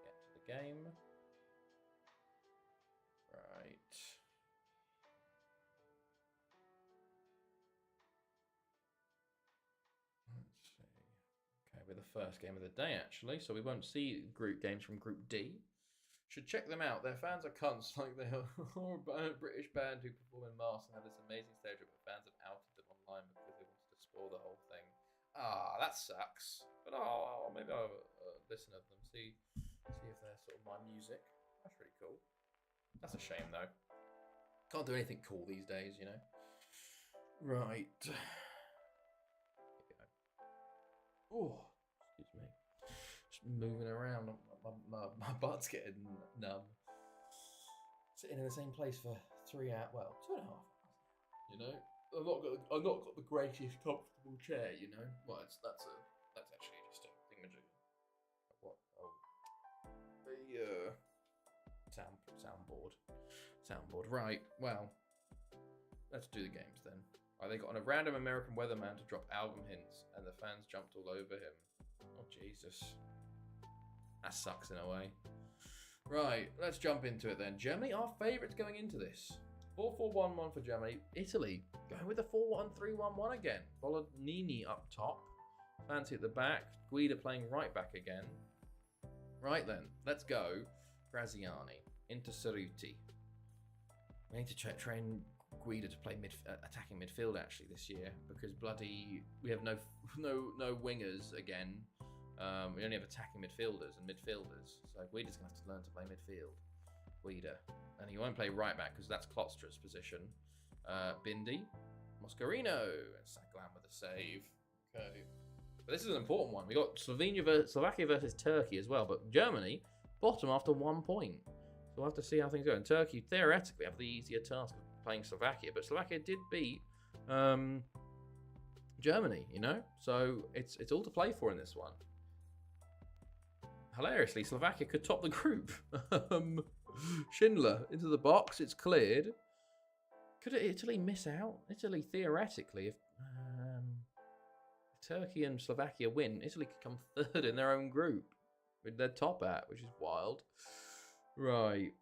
Get to the game. Right. Let's see. Okay, we're the first game of the day, actually, so we won't see group games from Group D. Should check them out. Their fans are cunts, like they are a British band who perform in masks and have this amazing stage, but fans have outed them online because they wanted to spoil the whole thing. Ah, that sucks. But maybe I'll listen to them, see if they're sort of my music. That's pretty cool. That's a shame, though. Can't do anything cool these days, you know. Right. Here we go. Oh, excuse me. Just moving around. My butt's getting numb. Sitting in the same place for 3 hours. Well, 2.5 hours. You know, I've not got the greatest comfortable chair. You know, well, that's actually just a thingamajig. What? Oh, the soundboard. Right. Well, let's do the games then. They got a random American weatherman to drop album hints, and the fans jumped all over him. Oh Jesus. That sucks in a way. Right, let's jump into it then. Germany, our favourites going into this. 4-4-1-1 for Germany. Italy, going with a 4-1-3-1-1 again. Bolognini up top. Fancy at the back. Guida playing right back again. Right then, let's go. Graziani into Cerruti. We need to train Guida to play attacking midfield actually this year because we have no wingers again. We only have attacking midfielders, so Guida's going to have to learn to play midfield. Guida. And he won't play right back because that's Klotstra's position. Bindi, Moscarino, and Saglan with a save. Okay. But this is an important one. We got Slovakia versus Turkey as well, but Germany, bottom after 1 point. So we'll have to see how things go. And Turkey, theoretically, have the easier task of playing Slovakia, but Slovakia did beat Germany, you know? So it's all to play for in this one. Hilariously, Slovakia could top the group. Schindler into the box. It's cleared. Could Italy miss out? Italy, theoretically, if Turkey and Slovakia win, Italy could come third in their own group with their top hat, which is wild. Right.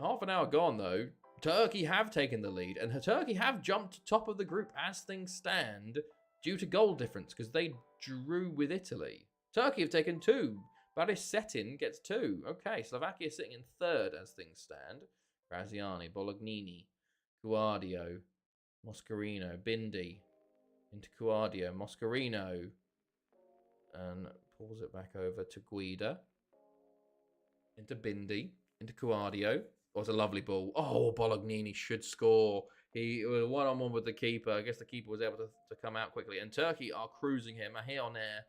Half an hour gone, though. Turkey have taken the lead, and Turkey have jumped to top of the group as things stand due to goal difference because they drew with Italy. Turkey have taken 2. Baris Setin gets 2. Okay, Slovakia sitting in third as things stand. Graziani, Bolognini, Guardio, Moscarino, Bindi into Guardio, Moscarino, and pulls it back over to Guida. Into Bindi, into Guardio. Oh, it's a lovely ball. Oh, Bolognini should score. He was one-on-one with the keeper. I guess the keeper was able to come out quickly. And Turkey are cruising him. Here on air.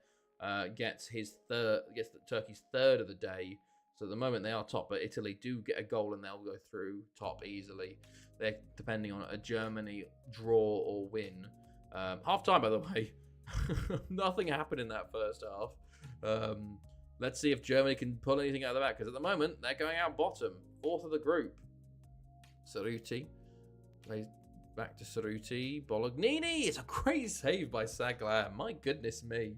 Gets Turkey's third of the day. So at the moment they are top, but Italy do get a goal and they'll go through top easily. They're depending on a Germany draw or win. Half time, by the way. Nothing happened in that first half. Let's see if Germany can pull anything out of the back, because at the moment they're going out bottom, 4th of the group. Cerruti plays Back to Cerruti. Bolognini. It's a great save by Saglam. My goodness me.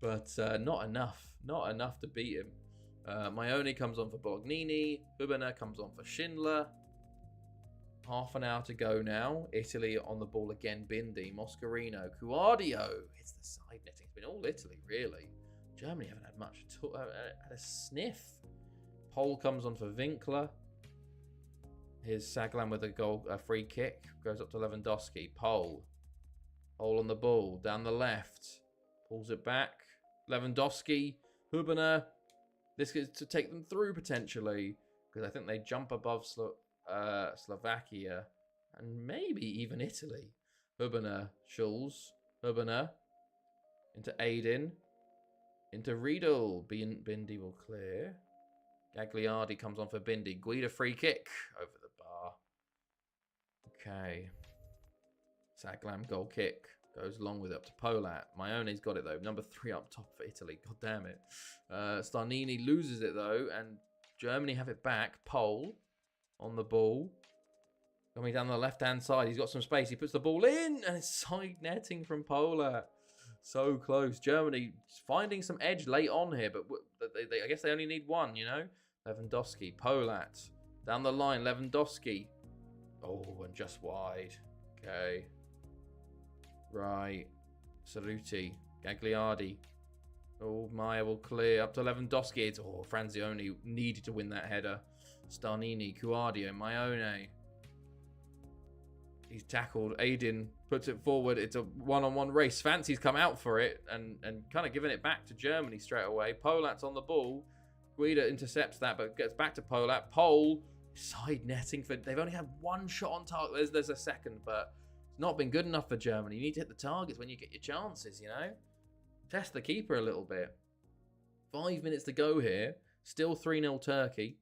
But not enough. Not enough to beat him. Maione comes on for Bolognini. Hubner comes on for Schindler. Half an hour to go now. Italy on the ball again. Bindi, Moscarino, Cuardio. It's the side netting. It's been all Italy, really. Germany haven't had much at all. Had a sniff. Pole comes on for Winkler. Here's Saglam with a free kick. Goes up to Lewandowski. Pole. Pole on the ball. Down the left. Pulls it back. Lewandowski. Hubner. This is to take them through potentially. Because I think they jump above Slovakia. And maybe even Italy. Hubner. Schulz. Hubner. Into Aiden. Into Riedel. Bindi will clear. Gagliardi comes on for Bindi. Guida free kick over the bar. Okay. Saglam goal kick. Goes long with it up to Polat. Maione's got it though. Number 3 up top for Italy. God damn it. Starnini loses it though. And Germany have it back. Pole on the ball. Coming down the left-hand side. He's got some space. He puts the ball in. And it's side netting from Polat. So close. Germany finding some edge late on here. But I guess they only need one, you know. Lewandowski. Polat. Down the line. Lewandowski. Oh, and just wide. Okay. Right. Cerruti. Gagliardi. Oh, Maya will clear up to Lewandowski. It's, Franzioni needed to win that header. Starnini. Cuardio. Maione. He's tackled. Aiden puts it forward. It's a one-on-one race. Fancy's come out for it and kind of giving it back to Germany straight away. Polat's on the ball. Guida intercepts that, but gets back to Polat. Pole, side netting for... They've only had one shot on target. There's a second, but it's not been good enough for Germany. You need to hit the targets when you get your chances, you know? Test the keeper a little bit. 5 minutes to go here. Still 3-0 Turkey.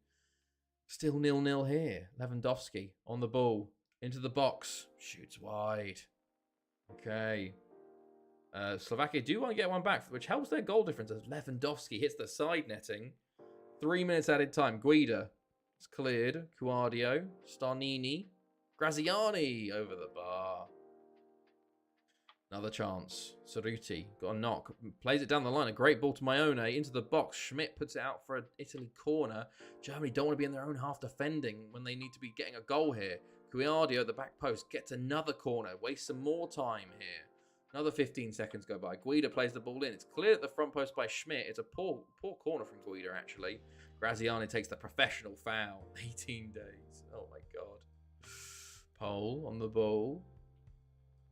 Still 0-0 here. Lewandowski on the ball. Into the box. Shoots wide. Okay. Slovakia do want to get one back, which helps their goal difference as Lewandowski hits the side netting. 3 minutes added time. Guida. It's cleared. Cuardio. Starnini. Graziani over the bar. Another chance. Cerruti. Got a knock. Plays it down the line. A great ball to Maione. Into the box. Schmidt puts it out for an Italy corner. Germany don't want to be in their own half defending when they need to be getting a goal here. Cuardio at the back post gets another corner. Wastes some more time here. Another 15 seconds go by. Guida plays the ball in. It's cleared at the front post by Schmidt. It's a poor corner from Guida, actually. Graziani takes the professional foul. 18 days. Oh, my God. Pole on the ball.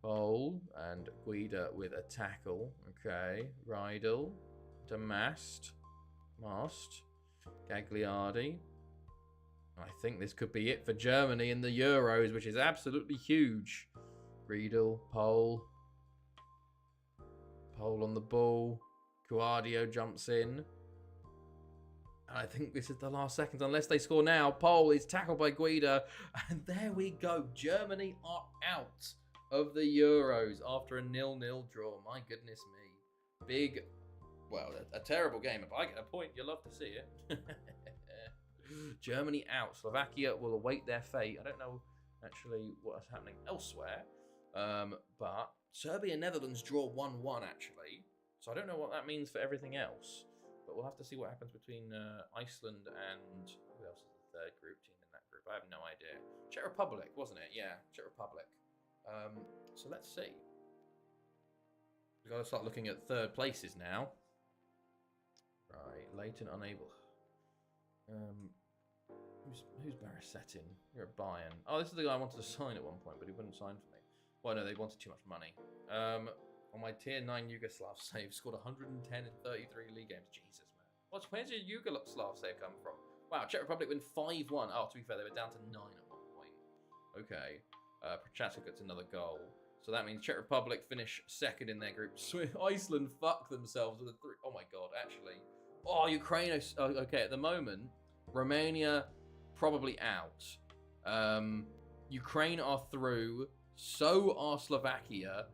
Pole. And Guida with a tackle. Okay. Riedel. To Mast. Gagliardi. I think this could be it for Germany in the Euros, which is absolutely huge. Riedel, Pole on the ball. Cuardio jumps in. I think this is the last seconds, unless they score now. Pole is tackled by Guida. And there we go. Germany are out of the Euros after a 0-0 draw. My goodness me. Big, well, a terrible game. If I get a point, you'll love to see it. Germany out. Slovakia will await their fate. I don't know actually what's happening elsewhere. But Serbia and Netherlands draw 1-1 actually. So I don't know what that means for everything else. But we'll have to see what happens between Iceland and... Who else is the third group team in that group? I have no idea. Czech Republic, wasn't it? Yeah, Czech Republic. So let's see. We've got to start looking at third places now. Right, Leighton unable... Who's Barisettin? You're at Bayern. Oh, this is the guy I wanted to sign at one point, but he wouldn't sign for me. Well, no, they wanted too much money. On my tier 9 Yugoslav save, scored 110 in 33 league games. Jesus, man. Where's your Yugoslav save come from? Wow, Czech Republic win 5-1. Oh, to be fair, they were down to 9 at one point. Okay. Prochaska gets another goal. So that means Czech Republic finish second in their group. Iceland fuck themselves with a 3. Oh my god, actually. Oh, Ukraine is... okay, at the moment... Romania probably out. Ukraine are through. So are Slovakia.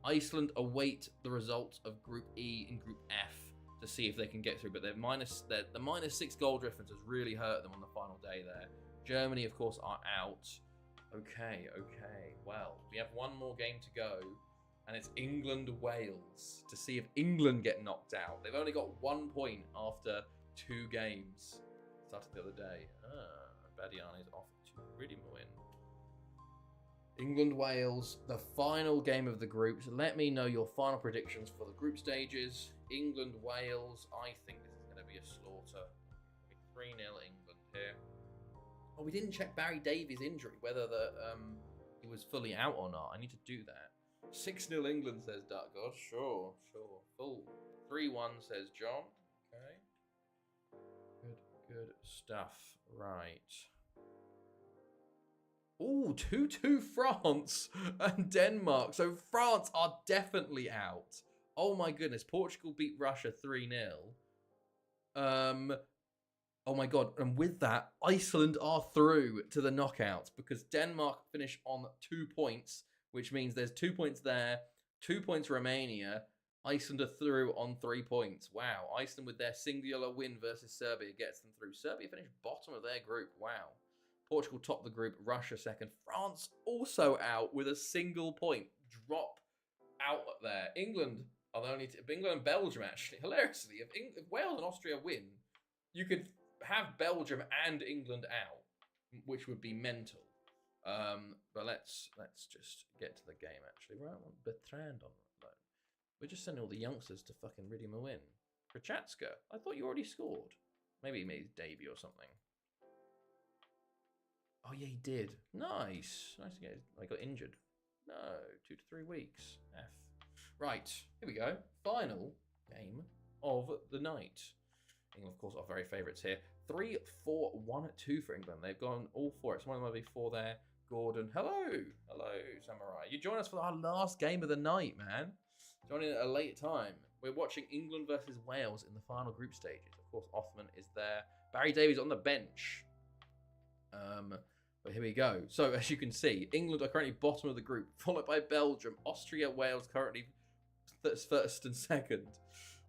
Iceland await the results of Group E and Group F to see if they can get through. But the -6 goal difference has really hurt them on the final day there. Germany, of course, are out. Okay. Well, we have one more game to go, and it's England-Wales to see if England get knocked out. They've only got 1 point after 2 games. Started the other day. Badian is off to really win. England-Wales, the final game of the groups. Let me know your final predictions for the group stages. England-Wales, I think this is going to be a slaughter. 3-0 England here. Oh, we didn't check Barry Davies' injury, whether he was fully out or not. I need to do that. 6-0 England, says Dark God. Sure. Full. 3-1, says John. Okay. Good stuff. Right. Ooh, 2-2 France and Denmark. So France are definitely out. Oh my goodness. Portugal beat Russia 3-0. Oh my god. And with that, Iceland are through to the knockouts because Denmark finish on 2 points, which means there's 2 points there, 2 points Romania. Iceland are through on 3 points. Wow. Iceland with their singular win versus Serbia gets them through. Serbia finished bottom of their group. Wow. Portugal top the group, Russia second. France also out with a single point. Drop out there. England are the only England and Belgium, actually. Hilariously, if Wales and Austria win, you could have Belgium and England out, which would be mental. But let's just get to the game, actually. Right, I want Bertrand on that. We're just sending all the youngsters to fucking rid him a win. Krachatska, I thought you already scored. Maybe he made his debut or something. Oh, yeah, he did. Nice. Nice to get. I got injured. No, 2 to 3 weeks. F. Right, here we go. Final game of the night. England, of course, are very favourites here. 3-4-1-2 for England. They've gone all for it. Someone might be 4 there. Gordon. Hello, Samurai. You join us for our last game of the night, man. Joining at a late time. We're watching England versus Wales in the final group stages. Of course, Othman is there. Barry Davies on the bench. But here we go. So, as you can see, England are currently bottom of the group, followed by Belgium, Austria, Wales currently first and second,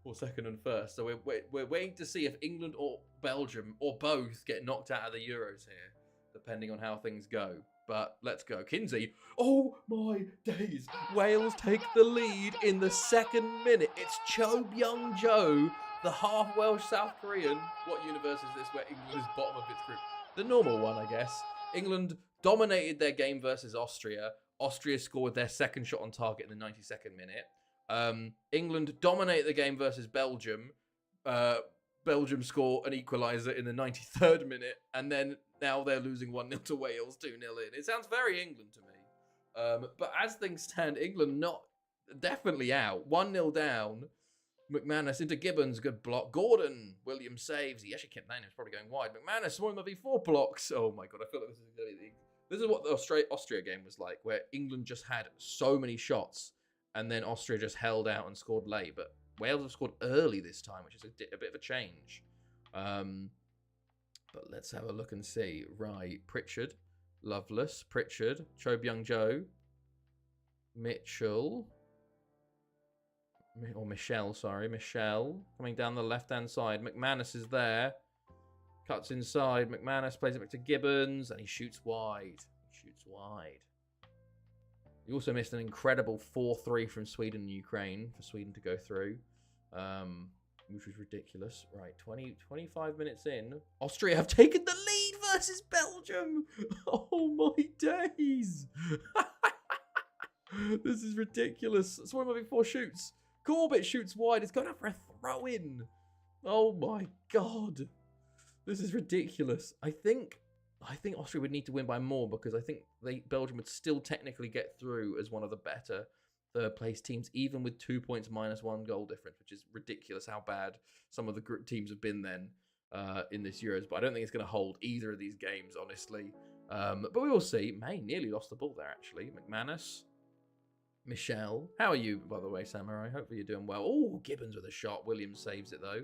or second and first. So we're waiting to see if England or Belgium or both get knocked out of the Euros here, depending on how things go. But let's go. Kinsey. Oh my days. Wales take the lead in the 2nd minute. It's Cho Byung-jo, the half Welsh South Korean. What universe is this where England is bottom of its group? The normal one, I guess. England dominated their game versus Austria. Austria scored their 2nd shot on target in the 92nd minute. England dominated the game versus Belgium. Belgium score an equaliser in the 93rd minute. And then now they're losing 1-0 to Wales, 2-0 in. It sounds very England to me. But as things stand, England not definitely out. 1-0 down. McManus into Gibbons, good block. Gordon, Williams saves. He actually kept that. He was probably going wide. McManus, 1v4 blocks. Oh my god, I feel like this is going to be this is what the Austria game was like, where England just had so many shots, and then Austria just held out and scored late. But Wales have scored early this time, which is a bit of a change. But let's have a look and see. Right, Pritchard, Loveless, Pritchard, Cho Byung-jo, Mitchell. Or Michelle, sorry. Michelle coming down the left-hand side. McManus is there. Cuts inside. McManus plays it back to Gibbons. And he shoots wide. He also missed an incredible 4-3 from Sweden and Ukraine for Sweden to go through. Which was ridiculous. Right, 25 minutes in. Austria have taken the lead versus Belgium. Oh my days. This is ridiculous. That's one of my big 4 shoots. Corbett shoots wide. It's going out for a throw-in. Oh my god. This is ridiculous. I think Austria would need to win by more because I think Belgium would still technically get through as one of the better third-place teams, even with 2 points minus 1 goal difference, which is ridiculous how bad some of the group teams have been then in this Euros. But I don't think it's going to hold either of these games, honestly. But we will see. May nearly lost the ball there, actually. McManus. Michelle. How are you, by the way, Samurai? Hopefully you're doing well. Oh, Gibbons with a shot. Williams saves it, though.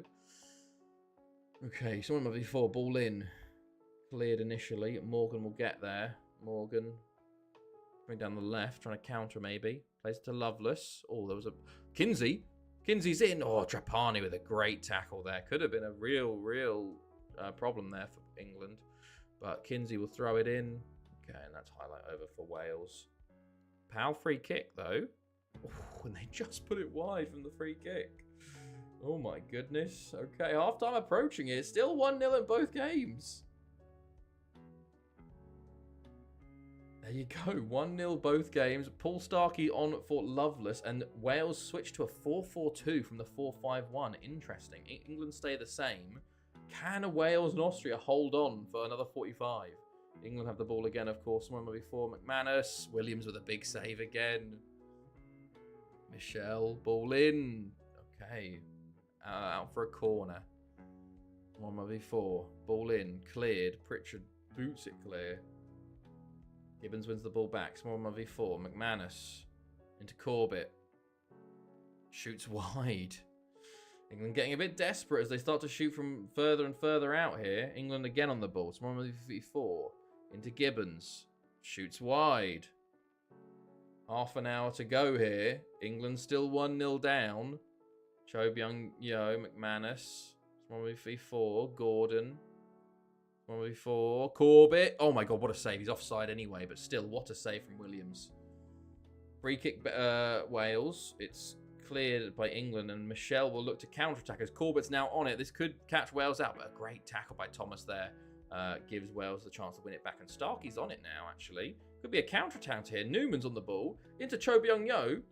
Okay, someone might be 4. Ball in. Cleared initially. Morgan will get there. Morgan going down the left, trying to counter maybe. Plays to Loveless. Oh, there was a... Kinsey. Kinsey's in. Oh, Trapani with a great tackle there. Could have been a real problem there for England. But Kinsey will throw it in. Okay, and that's highlight over for Wales. Pal free kick, though. Ooh, and they just put it wide from the free kick. Oh my goodness. Okay, half-time approaching here. Still 1-0 in both games. There you go. 1-0 both games. Paul Starkey on for Loveless. And Wales switched to a 4-4-2 from the 4-5-1. Interesting. England stay the same. Can Wales and Austria hold on for another 45? England have the ball again, of course. One before McManus. Williams with a big save again. Michelle, ball in. Okay. Out for a corner. 1v4. Ball in. Cleared. Pritchard boots it clear. Gibbons wins the ball back. Small 1v4. McManus. Into Corbett. Shoots wide. England getting a bit desperate as they start to shoot from further and further out here. England again on the ball. Small 1v4. Into Gibbons. Shoots wide. Half an hour to go here. England still 1-0 down. Cho Byung-yo, McManus. 1v4, Gordon. 1v4, Corbett. Oh my god, what a save. He's offside anyway, but still, what a save from Williams. Free kick Wales. It's cleared by England, and Michelle will look to counter-attack as Corbett's now on it. This could catch Wales out, but a great tackle by Thomas there. Gives Wales the chance to win it back, and Starkey's on it now, actually. Could be a counter-attack here. Newman's on the ball. Into Cho Byung-yo.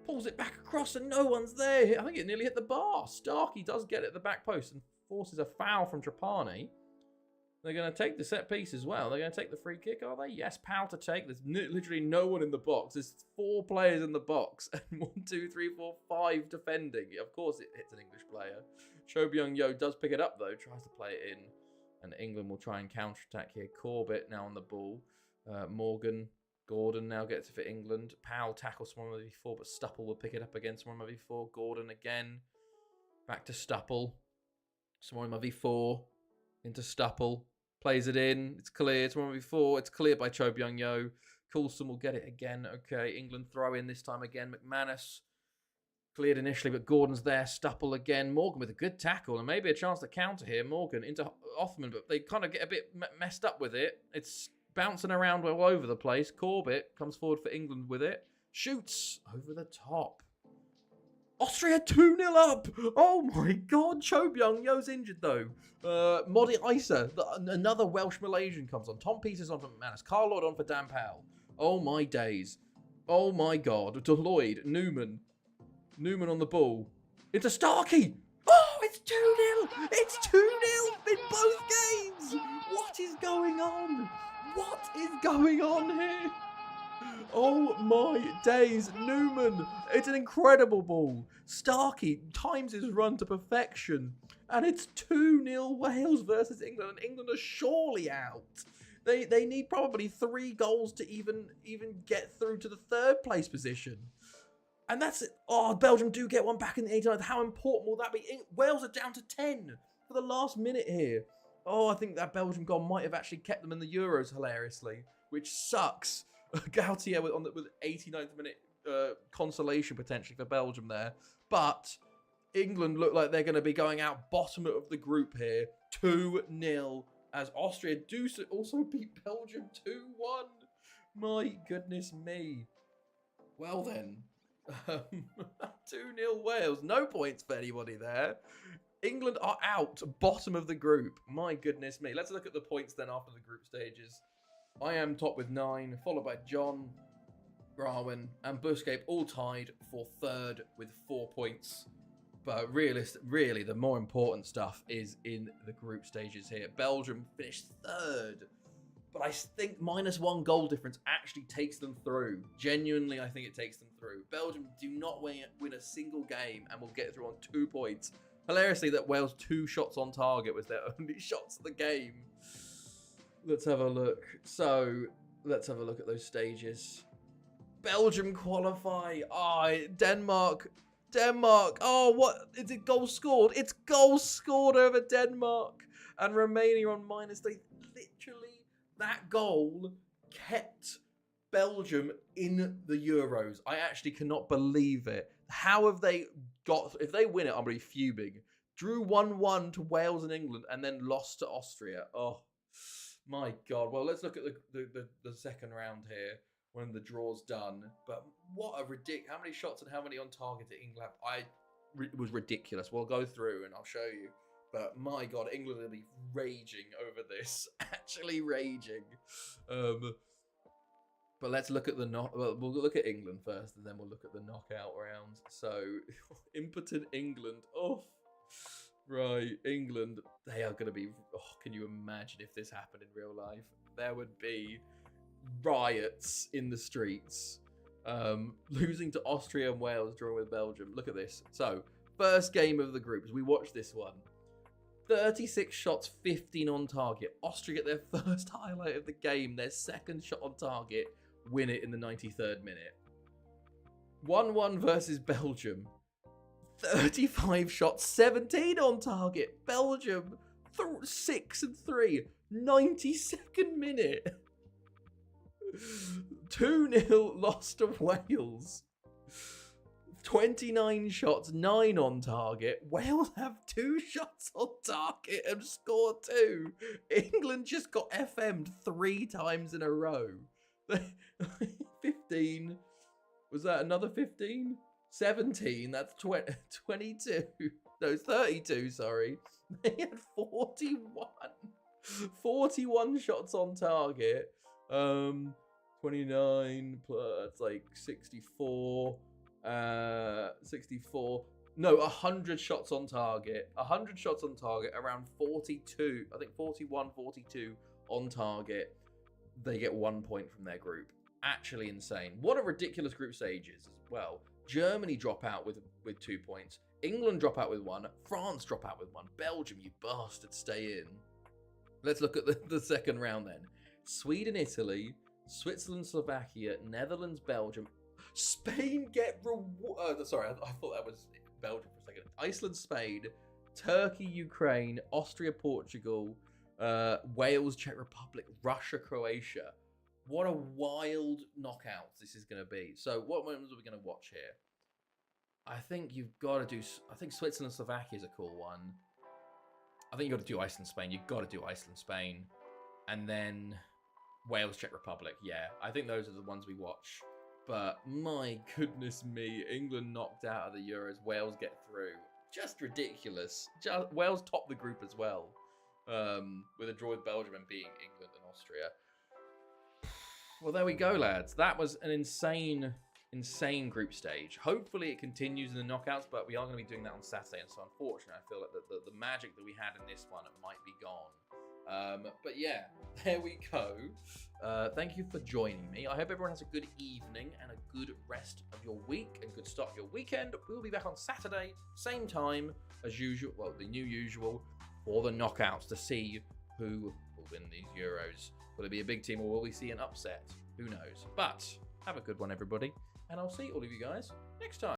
Pulls it back across and no one's there. I think it nearly hit the bar. Starkey does get it at the back post and forces a foul from Trapani. They're going to take the set piece as well. They're going to take the free kick, are they? Yes, Powell to take. There's literally no one in the box. There's 4 players in the box. And 1, 2, 3, 4, 5 defending. Of course it hits an English player. Cho Byung-yo does pick it up though. Tries to play it in. And England will try and counter-attack here. Corbett now on the ball. Morgan, Gordon now gets it for England. Powell tackles someone before, but Stupple will pick it up again. Someone before. Gordon again. Back to Stupple. Someone before. Into Stupple. Plays it in. It's cleared. Someone before. It's cleared by Cho Byung-yo. Coulson will get it again. Okay, England throw in this time again. McManus. Cleared initially, but Gordon's there. Stupple again. Morgan with a good tackle and maybe a chance to counter here. Morgan into Othman, but they kind of get a bit messed up with it. It's bouncing around all over the place. Corbett comes forward for England with it. Shoots over the top. Austria 2-0 up. Oh my god. Cho Byung-yo's injured though. Modi Isa, another Welsh Malaysian comes on. Tom Peters on for McManus. Carl Lloyd on for Dan Powell. Oh my days. Oh my god. To Lloyd. Newman on the ball. Into Starkey. Oh, it's 2-0. It's 2-0 in both games. What is going on? What is going on here? Oh my days. Newman. It's an incredible ball. Starkey times his run to perfection. And it's 2-0 Wales versus England. And England are surely out. They need probably 3 goals to even get through to the 3rd place position. And that's it. Oh, Belgium do get one back in the 89th. How important will that be? Wales are down to 10 for the last minute here. Oh, I think that Belgium goal might have actually kept them in the Euros, hilariously, which sucks. Gautier with 89th minute consolation potentially for Belgium there. But England look like they're going to be going out bottom of the group here. 2-0 as Austria do also beat Belgium 2-1. My goodness me. Well then. 2-0 Wales. No points for anybody there. England are out, bottom of the group. My goodness me. Let's look at the points then after the group stages. I am top with 9, followed by John, Grawin, and Busquets, all tied for 3rd with 4 points. But really, the more important stuff is in the group stages here. Belgium finished 3rd. But I think -1 goal difference actually takes them through. Genuinely, I think it takes them through. Belgium do not win a single game and will get through on 2 points. Hilariously, that Wales' 2 shots on target was their only shots of the game. Let's have a look. So, let's have a look at those stages. Belgium qualify. Denmark. Oh, what? Is it goal scored? It's goal scored over Denmark. And Romania on -3. Literally. That goal kept Belgium in the Euros. I actually cannot believe it. How have they got... If they win it, I'm going to be fuming. Drew 1-1 to Wales and England and then lost to Austria. Oh, My God. Well, let's look at the second round here when the draw's done. But what a how many shots and how many on target did England have? It was ridiculous. We'll go through and I'll show you. But my God, England will be raging over this. Actually raging. But let's look at we'll look at England first, and then we'll look at the knockout rounds. So, impotent England. Oh, right. England, they are going to be... Oh, can you imagine if this happened in real life? There would be riots in the streets. Losing to Austria and Wales, drawing with Belgium. Look at this. So, first game of the groups. We watched this one. 36 shots, 15 on target. Austria get their first highlight of the game. Their second shot on target. Win it in the 93rd minute. 1-1 versus Belgium. 35 shots, 17 on target. Belgium, 6-3. 92nd minute. 2-0 loss to Wales. 29 shots, 9 on target. Wales have 2 shots on target and score 2. England just got FM'd 3 times in a row. 15. Was that another 15? 17. That's 22. No, 32, sorry. They had 41. 41 shots on target. 29 plus like 64. 64. No, 100 shots on target. 100 shots on target. Around 42. I think 41, 42 on target. They get 1 point from their group. Actually insane. What a ridiculous group stage is as well. Germany drop out with 2 points. England drop out with 1. France drop out with 1. Belgium, you bastards, stay in. Let's look at the second round then. Sweden, Italy, Switzerland, Slovakia, Netherlands, Belgium. Spain get sorry, I thought that was Belgium for a second. Iceland, Spain, Turkey, Ukraine, Austria, Portugal, Wales, Czech Republic, Russia, Croatia. What a wild knockout this is going to be. So what ones are we going to watch here? I think you've got to do... I think Switzerland, Slovakia is a cool one. I think you've got to do Iceland, Spain. You've got to do Iceland, Spain. And then Wales, Czech Republic. Yeah, I think those are the ones we watch. But my goodness me, England knocked out of the Euros. Wales get through. Just ridiculous. Wales top the group as well. With a draw with Belgium and beating England and Austria. Well, there we go, lads. That was an insane group stage. Hopefully it continues in the knockouts, but we are going to be doing that on Saturday. And so unfortunately, I feel like the magic that we had in this one might be gone. But yeah, there we go. Thank you for joining me. I hope everyone has a good evening and a good rest of your week and good start of your weekend. We'll be back on Saturday, same time as usual. Well, the new usual for the knockouts to see who will win these Euros. Will it be a big team or will we see an upset? Who knows? But have a good one, everybody. And I'll see all of you guys next time.